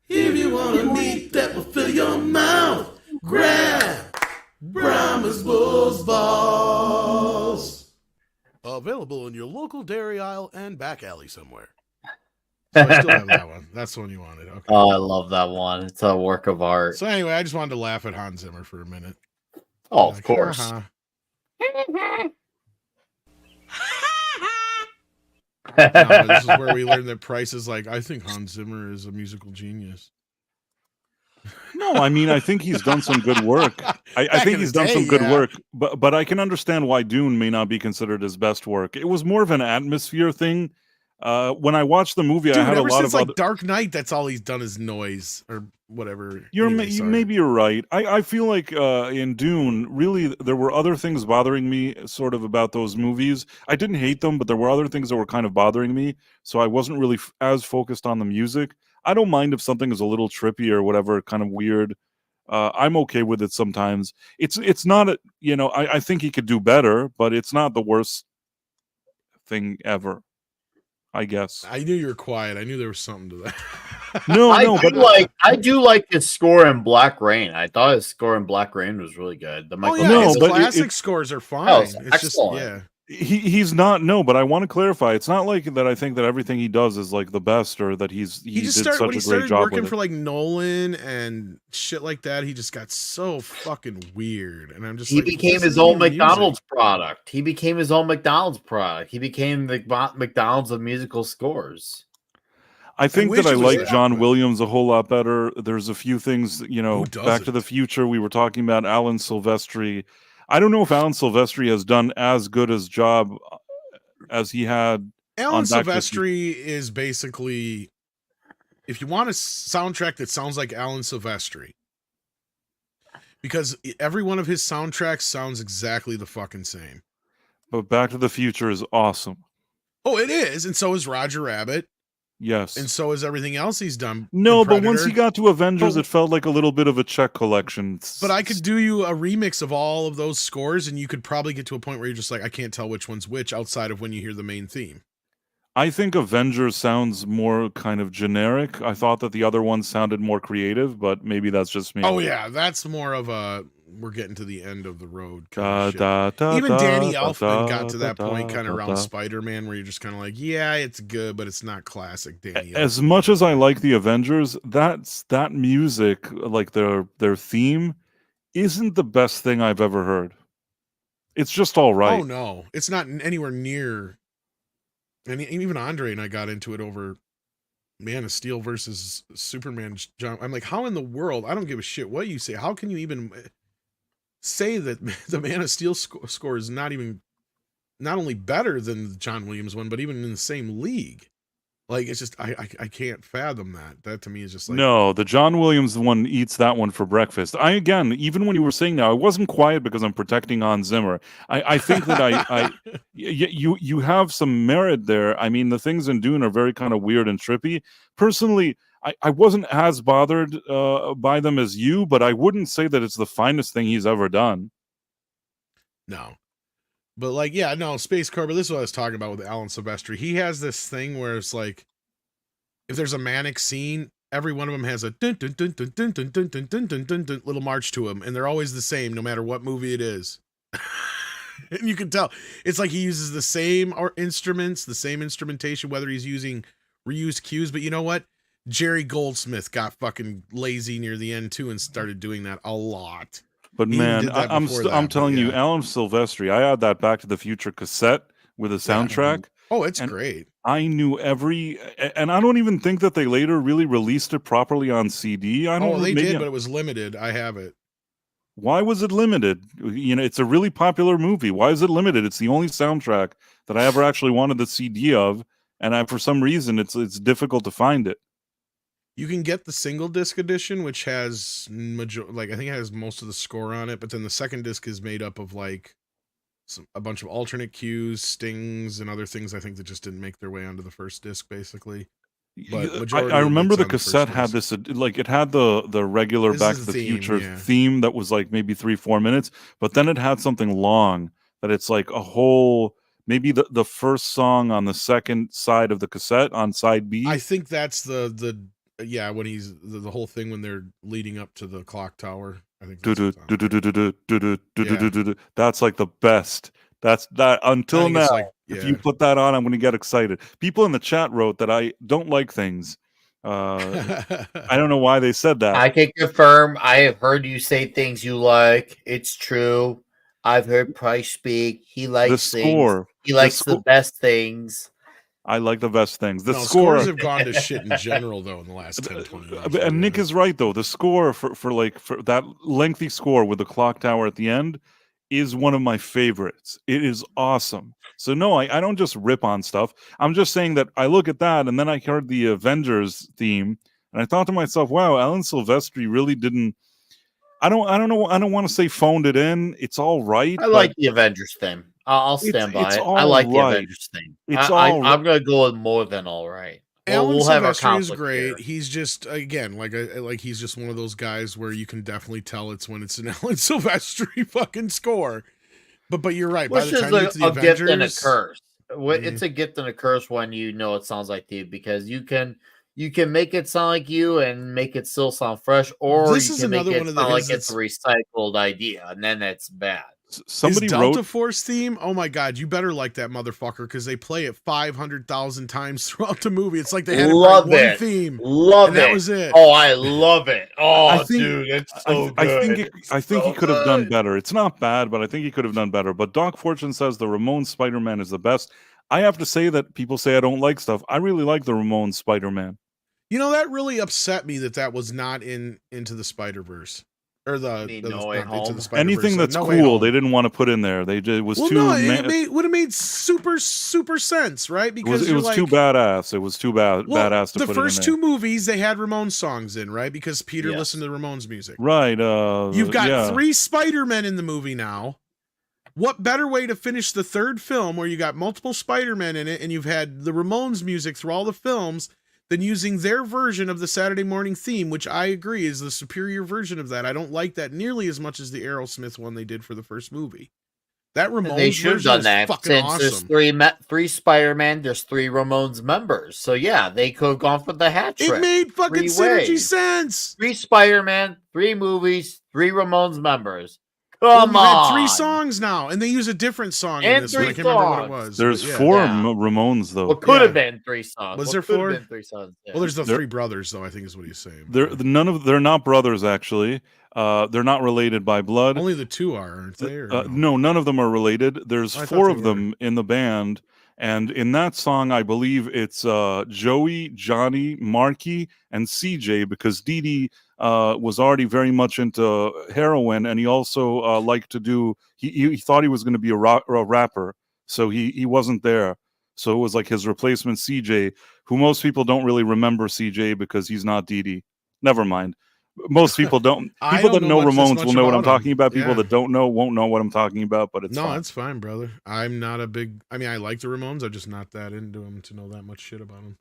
S1: If you want a meat that will fill your mouth, grab Brahma's Bulls Balls. Available in your local dairy aisle and back alley somewhere.
S8: So I still have that one. That's the one you wanted. Okay.
S5: Oh, I love that one. It's a work of art.
S8: So anyway, I just wanted to laugh at Hans Zimmer for a minute.
S5: Oh, of course.
S8: No, this is where we learn that Price is like, I think Hans Zimmer is a musical genius.
S4: No, I mean, I think he's done some good work. I think he's done some good work, but I can understand why Dune may not be considered his best work. It was more of an atmosphere thing. When I watched the movie, I had a lot of
S8: like Dark Knight. That's all he's done is noise or whatever.
S4: Maybe you're right. I feel like in Dune, really, there were other things bothering me sort of about those movies. I didn't hate them, but there were other things that were kind of bothering me. So I wasn't really as focused on the music. I don't mind if something is a little trippy or whatever, kind of weird. I'm okay with it sometimes. It's not, I think he could do better, but it's not the worst thing ever, I guess.
S8: I knew you were quiet. I knew there was something to that.
S5: I do like his score in Black Rain. I thought his score in Black Rain was really good.
S8: His classic scores are fine. It's
S5: excellent.
S8: just
S4: He's not, no, but I want to clarify. It's not like that I think that everything he does is like the best or that he did such a great job
S8: working
S4: with
S8: for like Nolan and shit like that. He just got so fucking weird, and I'm just
S5: he became his own McDonald's product. He became his own McDonald's product. He became the McDonald's of musical scores.
S4: I think that I like John Williams a whole lot better. There's a few things, Back to the Future. We were talking about Alan Silvestri. I don't know if Alan Silvestri has done as good a job as he had.
S8: Alan Silvestri is basically, if you want a soundtrack that sounds like Alan Silvestri, because every one of his soundtracks sounds exactly the fucking same.
S4: But Back to the Future is awesome.
S8: Oh, it is, and so is Roger Rabbit.
S4: Yes.
S8: And so is everything else he's done.
S4: No, but once he got to Avengers, it felt like a little bit of a check collection.
S8: But I could do you a remix of all of those scores, and you could probably get to a point where you're just like, I can't tell which one's which outside of when you hear the main theme.
S4: I think Avengers sounds more kind of generic. I thought that the other ones sounded more creative, but maybe that's just me.
S8: Oh, yeah. That's more of a, we're getting to the end of the road. Even Danny Elfman got to that point kind of around Spider-Man where you're just kind of like, yeah, it's good, but it's not classic Danny Elfman.
S4: As much as I like the Avengers, that music, like their theme, isn't the best thing I've ever heard. It's just all right.
S8: Oh, no. It's not anywhere near... And even Andre and I got into it over Man of Steel versus Superman. I'm like, how in the world? I don't give a shit what you say. How can you even say that the Man of Steel score is not only better than the John Williams one, but even in the same league? Like, it's just, I can't fathom that. That to me is just like...
S4: No, the John Williams one eats that one for breakfast. Even when you were saying that, I wasn't quiet because I'm protecting Hans Zimmer. I think that you have some merit there. I mean, the things in Dune are very kind of weird and trippy. Personally, I wasn't as bothered by them as you, but I wouldn't say that it's the finest thing he's ever done.
S8: No. But like, yeah, no, Space Cobra, this is what I was talking about with Alan Silvestri. He has this thing where it's like, if there's a manic scene, every one of them has a dun dun dun dun dun dun dun dun dun dun dun dun little march to them, and they're always the same no matter what movie it is. And you can tell. It's like he uses the same instruments, the same instrumentation, whether he's using reused cues. But you know what? Jerry Goldsmith got fucking lazy near the end too and started doing that a lot.
S4: But man, I'm telling you, Alan Silvestri, I had that Back to the Future cassette with a soundtrack.
S8: Yeah. Oh, it's great.
S4: I knew and I don't even think that they later really released it properly on CD.
S8: They did, but it was limited. I have it.
S4: Why was it limited? It's a really popular movie. Why is it limited? It's the only soundtrack that I ever actually wanted the CD of, and for some reason, it's difficult to find it.
S8: You can get the single disc edition, which has I think it has most of the score on it, but then the second disc is made up of like a bunch of alternate cues, stings, and other things I think that just didn't make their way onto the first disc, basically. But
S4: I remember the cassette had this, like it had the regular Back to the Future theme that was like maybe 3-4 minutes, but then it had something long that it's like a whole, maybe the first song on the second side of the cassette on side B.
S8: I think that's the Yeah, when he's the whole thing when they're leading up to the clock tower. I think
S4: Do
S8: that's
S4: do
S8: what's on
S4: do do
S8: there.
S4: do do do do do
S8: Yeah.
S4: do do do. That's like the best. That's that
S8: I
S4: until
S8: think it's
S4: now.
S8: like,
S4: If
S8: yeah.
S4: you put that on, I'm going to get excited. People in the chat wrote that I don't like things. I don't know why they said that.
S5: I can confirm. I have heard you say things you like. It's true. I've heard Price speak. He likes things.
S4: score,
S5: He
S4: the
S5: likes the
S4: score.
S5: best things.
S4: I like the best things. The
S8: No,
S4: score,
S8: scores have gone to shit in general though in the last 10, 20 years.
S4: and Nick is right though. The score for that lengthy score with the clock tower at the end is one of my favorites. It is awesome. So no, I don't just rip on stuff. I'm just saying that I look at that and then I heard the Avengers theme and I thought to myself, wow, Alan Silvestri really didn't. I don't know. I don't want to say phoned it in. It's all right.
S5: I like the Avengers theme. I'll stand by
S4: it's
S5: it.
S4: all
S5: I like the
S4: right.
S5: Avengers theme.
S4: It's
S5: I'm going to go with more than all right.
S8: Alan
S5: we'll have our
S8: Silvestri is
S5: conflict
S8: great.
S5: here.
S8: He's just again like he's just one of those guys where you can definitely tell it's when it's an Alan Silvestri fucking score. But you're right.
S5: Which
S8: By the
S5: is
S8: time you get to the
S5: a gift and a
S8: Avengers,
S5: curse. It's a gift and a curse when you know it sounds like you, because you can make it sound like you and make it still sound fresh, or
S8: This
S5: you
S8: is
S5: can make
S8: another
S5: it
S8: one of the
S5: sound like
S8: his
S5: it's a recycled idea, and then it's bad.
S4: Somebody
S8: his Delta
S4: wrote
S8: Force theme. Oh my god, you better like that motherfucker because they play it 500,000 times throughout the movie. It's like they had
S5: Love
S8: one
S5: it.
S8: theme,
S5: Love
S8: and
S5: it.
S8: that was it.
S5: Oh, I love it. Oh,
S4: I think-
S5: dude, it's so
S4: I
S5: good.
S4: think I think he could have done better. It's not bad, but I think he could have done better. But Doc Fortune says the Ramones Spider-Man is the best. I have to say that people say I don't like stuff. I really like the Ramones Spider-Man.
S8: You know, that really upset me that was not in Into the Spider-Verse. Or
S5: No Way
S8: not
S5: Home?
S8: Into the Spider-Verse.
S4: Anything that's
S8: No Way
S4: cool,
S8: Home.
S4: they didn't want to put in there. They did, it was
S8: Well,
S4: too.
S8: no, it would have made super sense, right? Because
S4: it was too badass. It was too badass to
S8: the
S4: put
S8: first
S4: it in
S8: two movies they had Ramones songs in, right? Because Peter
S5: Yes.
S8: listened to Ramones music.
S4: there. Right.
S8: You've got
S4: yeah.
S8: 3 Spider-Men in the movie now. What better way to finish the third film where you got multiple Spider-Men in it and you've had the Ramones music through all the films than using their version of the Saturday morning theme, which I agree is the superior version of that. I don't like that nearly as much as the Aerosmith one they did for the first movie. That Ramones
S5: They should have
S8: version
S5: done
S8: is
S5: that
S8: fucking
S5: since
S8: awesome.
S5: there's three Spider-Man, there's 3 Ramones members. So yeah, they could have gone for the hat trick.
S8: It made fucking
S5: 3
S8: synergy
S5: ways.
S8: sense.
S5: 3 Spider-Man, 3 movies, 3 Ramones members.
S8: Well,
S5: Come
S8: we've
S5: on.
S8: had 3 songs now, and they use a different song in
S5: And
S8: this one. I
S5: 3
S8: can't remember what it
S5: songs.
S8: was.
S4: There's
S8: but yeah.
S4: 4
S5: Yeah.
S4: Ramones though.
S5: What could
S8: Yeah.
S5: have been 3 songs?
S8: Was
S5: What
S8: there
S5: could have
S8: 4?
S5: been 3 songs. Yeah.
S8: Well, there's the
S4: There-
S8: 3 brothers, though, I think is what he's saying.
S4: They're not brothers actually. They're not related by blood.
S8: Only the 2 are, aren't they? Or
S4: No, none of them are related. There's
S8: I thought
S4: 4
S8: they
S4: of
S8: were.
S4: them in the band, and in that song, I believe it's Joey, Johnny, Marky, and CJ because Dee Dee was already very much into heroin, and he also liked to do. He thought he was going to be a rapper, so he wasn't there. So it was like his replacement, CJ, who most people don't really remember CJ because he's not Dee Dee. Never mind. Most people don't.
S8: I
S4: People
S8: don't
S4: that
S8: know
S4: know
S8: much- this
S4: Ramones
S8: much
S4: will know what I'm
S8: about 'em.
S4: talking about. People
S8: Yeah.
S4: that don't know won't know what I'm talking about. But it's
S8: no,
S4: fine.
S8: that's fine, brother. I'm not a big. I mean, I like the Ramones. I'm just not that into them to know that much shit about them.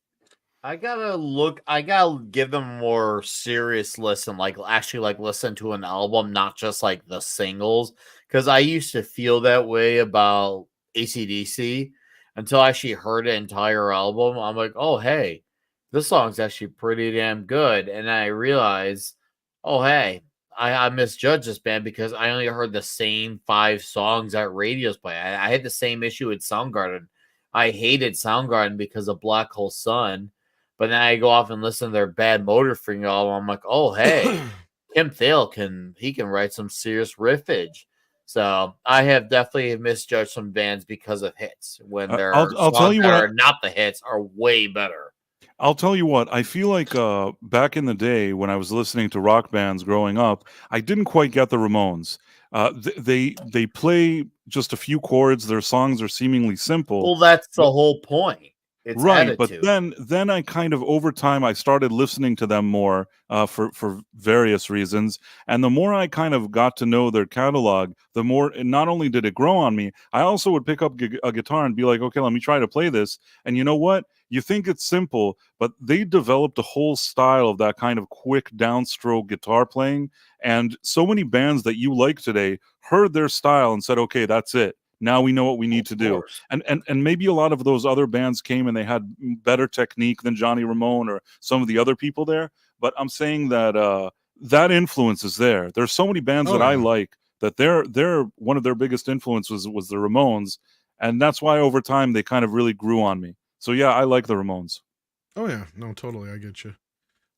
S5: I gotta give them a more serious listen, like actually like listen to an album, not just like the singles. Because I used to feel that way about AC/DC until I actually heard an entire album. I'm like, oh hey, this song's actually pretty damn good. And I realized, oh hey, I misjudged this band because I only heard the same 5 songs that radios play. I had the same issue with Soundgarden. I hated Soundgarden because of Black Hole Sun. But then I go off and listen to their Bad Motor Finger album. I'm like, oh hey, Kim Thale can write some serious riffage. So I have definitely misjudged some bands because of hits when their
S4: I'll
S5: songs
S4: tell you
S5: that
S4: what
S5: are not the hits are way better.
S4: I'll tell you what, I feel like back in the day when I was listening to rock bands growing up, I didn't quite get the Ramones. They play just a few chords. Their songs are seemingly simple.
S5: Well, that's the whole point. It's
S4: right,
S5: attitude.
S4: but then I kind of over time I started listening to them more for various reasons, and the more I kind of got to know their catalog, the more not only did it grow on me, I also would pick up a guitar and be like, okay, let me try to play this. And you know what? You think it's simple, but they developed a whole style of that kind of quick downstroke guitar playing, and so many bands that you like today heard their style and said, okay, that's it. Now we know what we need to do. And maybe a lot of those other bands came and they had better technique than Johnny Ramone or some of the other people there. But I'm saying that that influence is there. There's so many bands that I like that they're one of their biggest influences was the Ramones. And that's why over time they kind of really grew on me. So yeah, I like the Ramones.
S8: Oh yeah, no, totally, I get you.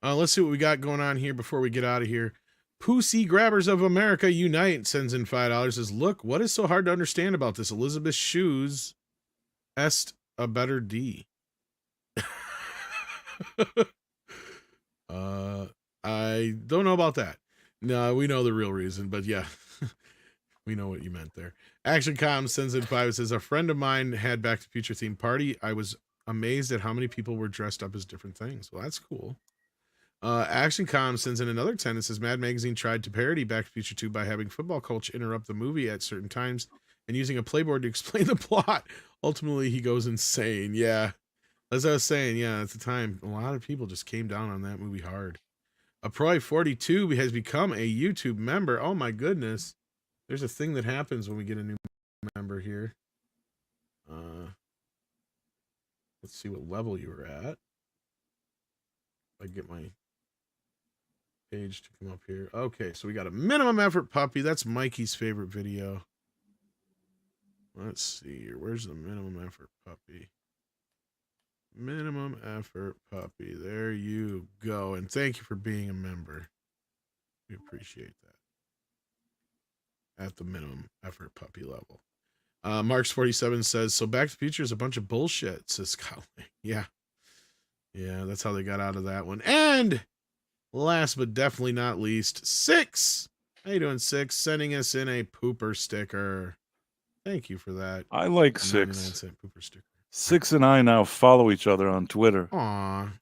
S8: Let's see what we got going on here before we get out of here. Pussy Grabbers of America Unite sends in $5. Says, look, what is so hard to understand about this? Elizabeth's shoes est a better D. I don't know about that. No, we know the real reason, but yeah, we know what you meant there. Action Com sends in 5. Says, a friend of mine had Back to the Future themed party. I was amazed at how many people were dressed up as different things. Well, that's cool. Action Com sends in another 10 and says, Mad Magazine tried to parody Back to the Future 2 by having football coach interrupt the movie at certain times and using a playboard to explain the plot. Ultimately, he goes insane. Yeah. As I was saying, yeah, at the time, a lot of people just came down on that movie hard. Aproy42 has become a YouTube member. Oh my goodness. There's a thing that happens when we get a new member here. Let's see what level you were at. I get my page to come up here. Okay, so we got a minimum effort puppy. That's Mikey's favorite video. Let's see here. Where's the minimum effort puppy? Minimum effort puppy. There you go. And thank you for being a member. We appreciate that. At the minimum effort puppy level. Marks47 says, so Back to the Future is a bunch of bullshit, says Scott. Yeah. Yeah, that's how they got out of that one. And last but definitely not least, 6. How you doing, 6? Sending us in a pooper sticker. Thank you for that.
S4: I like 6.
S8: 99-cent pooper sticker.
S4: 6 and I now follow each other on Twitter.
S8: Aw.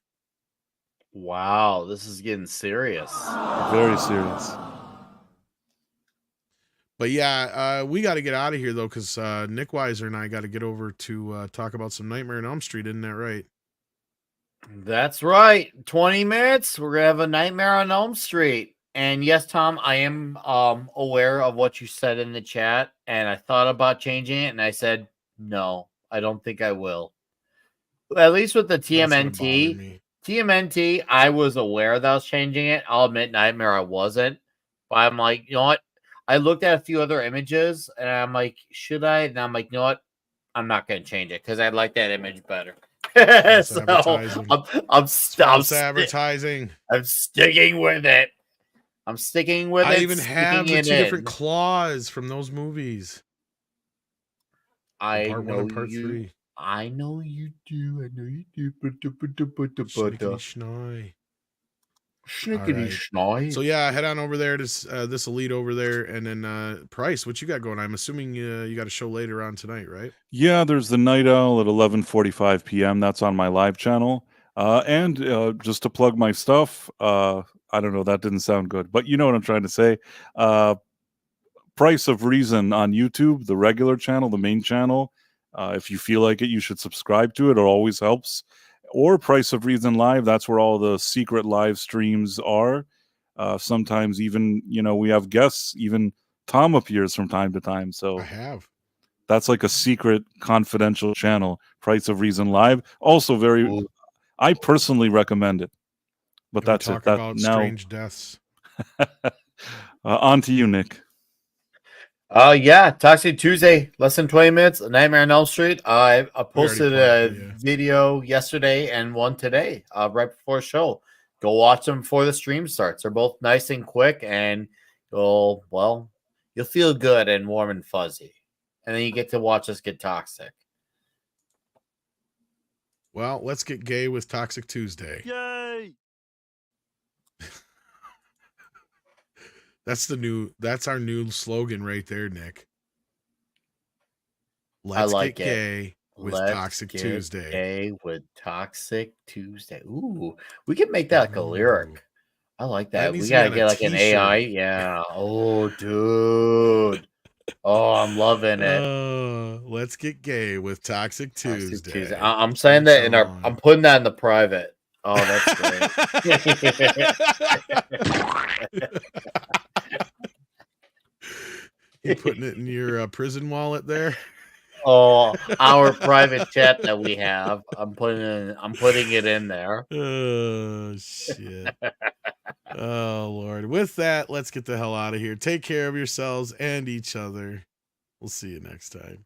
S5: Wow, this is getting serious.
S4: Very serious.
S8: But yeah, we got to get out of here, though, because Nick Weiser and I got to get over to talk about some Nightmare on Elm Street. Isn't that right?
S5: That's right. 20 minutes. We're going to have a Nightmare on Elm Street. And yes, Tom, I am aware of what you said in the chat. And I thought about changing it. And I said, no, I don't think I will. At least with the TMNT. TMNT, I was aware that I was changing it. I'll admit Nightmare I wasn't. But I'm like, you know what? I looked at a few other images. And I'm like, should I? And I'm like, you know what? I'm not going to change it because I like that image better. So
S8: advertising.
S5: I'm
S8: advertising.
S5: I'm sticking with it. I'm sticking with it.
S8: I even have the 2 different claws from those movies.
S5: I
S8: part
S5: know
S8: 1 and part
S5: you.
S8: 3.
S5: I know you do. I know you do. Schnickety schnoy.
S8: So yeah, head on over there to this Elite over there, and then Price, what you got going? I'm assuming you got a show later on tonight, right?
S4: Yeah, there's the Night Owl at 11:45 p.m. That's on my live channel. And just to plug my stuff, I don't know, that didn't sound good, but you know what I'm trying to say. Price of Reason on YouTube, the regular channel, the main channel. If you feel like it, you should subscribe to it. It always helps. Or Price of Reason Live. That's where all the secret live streams are. Sometimes even, we have guests. Even Tom appears from time to time. So
S8: I have.
S4: That's like a secret confidential channel. Price of Reason Live. Also very, I personally recommend it. But that's it. That
S8: about
S4: now
S8: strange deaths.
S4: On to you, Nick.
S5: Yeah, Toxic Tuesday, less than 20 minutes, Nightmare on Elm Street. I posted a video yesterday and one today, right before the show. Go watch them before the stream starts. They're both nice and quick, and you'll feel good and warm and fuzzy. And then you get to watch us get toxic.
S8: Well, let's get gay with Toxic Tuesday.
S4: Yay!
S8: That's our new slogan right there, Nick.
S5: Let's
S8: get gay with Toxic Tuesday.
S5: Gay with Toxic Tuesday. Ooh, we can make that like a lyric. I like that. We gotta get like an AI. Yeah. Oh, dude. Oh, I'm loving it.
S8: Let's get gay with Toxic Tuesday.
S5: I'm saying that I'm putting that in the private. Oh, that's great.
S8: You putting it in your prison wallet there?
S5: Oh, our private chat that we have. I'm putting it in there.
S8: Oh shit. Oh Lord. With that, let's get the hell out of here. Take care of yourselves and each other. We'll see you next time.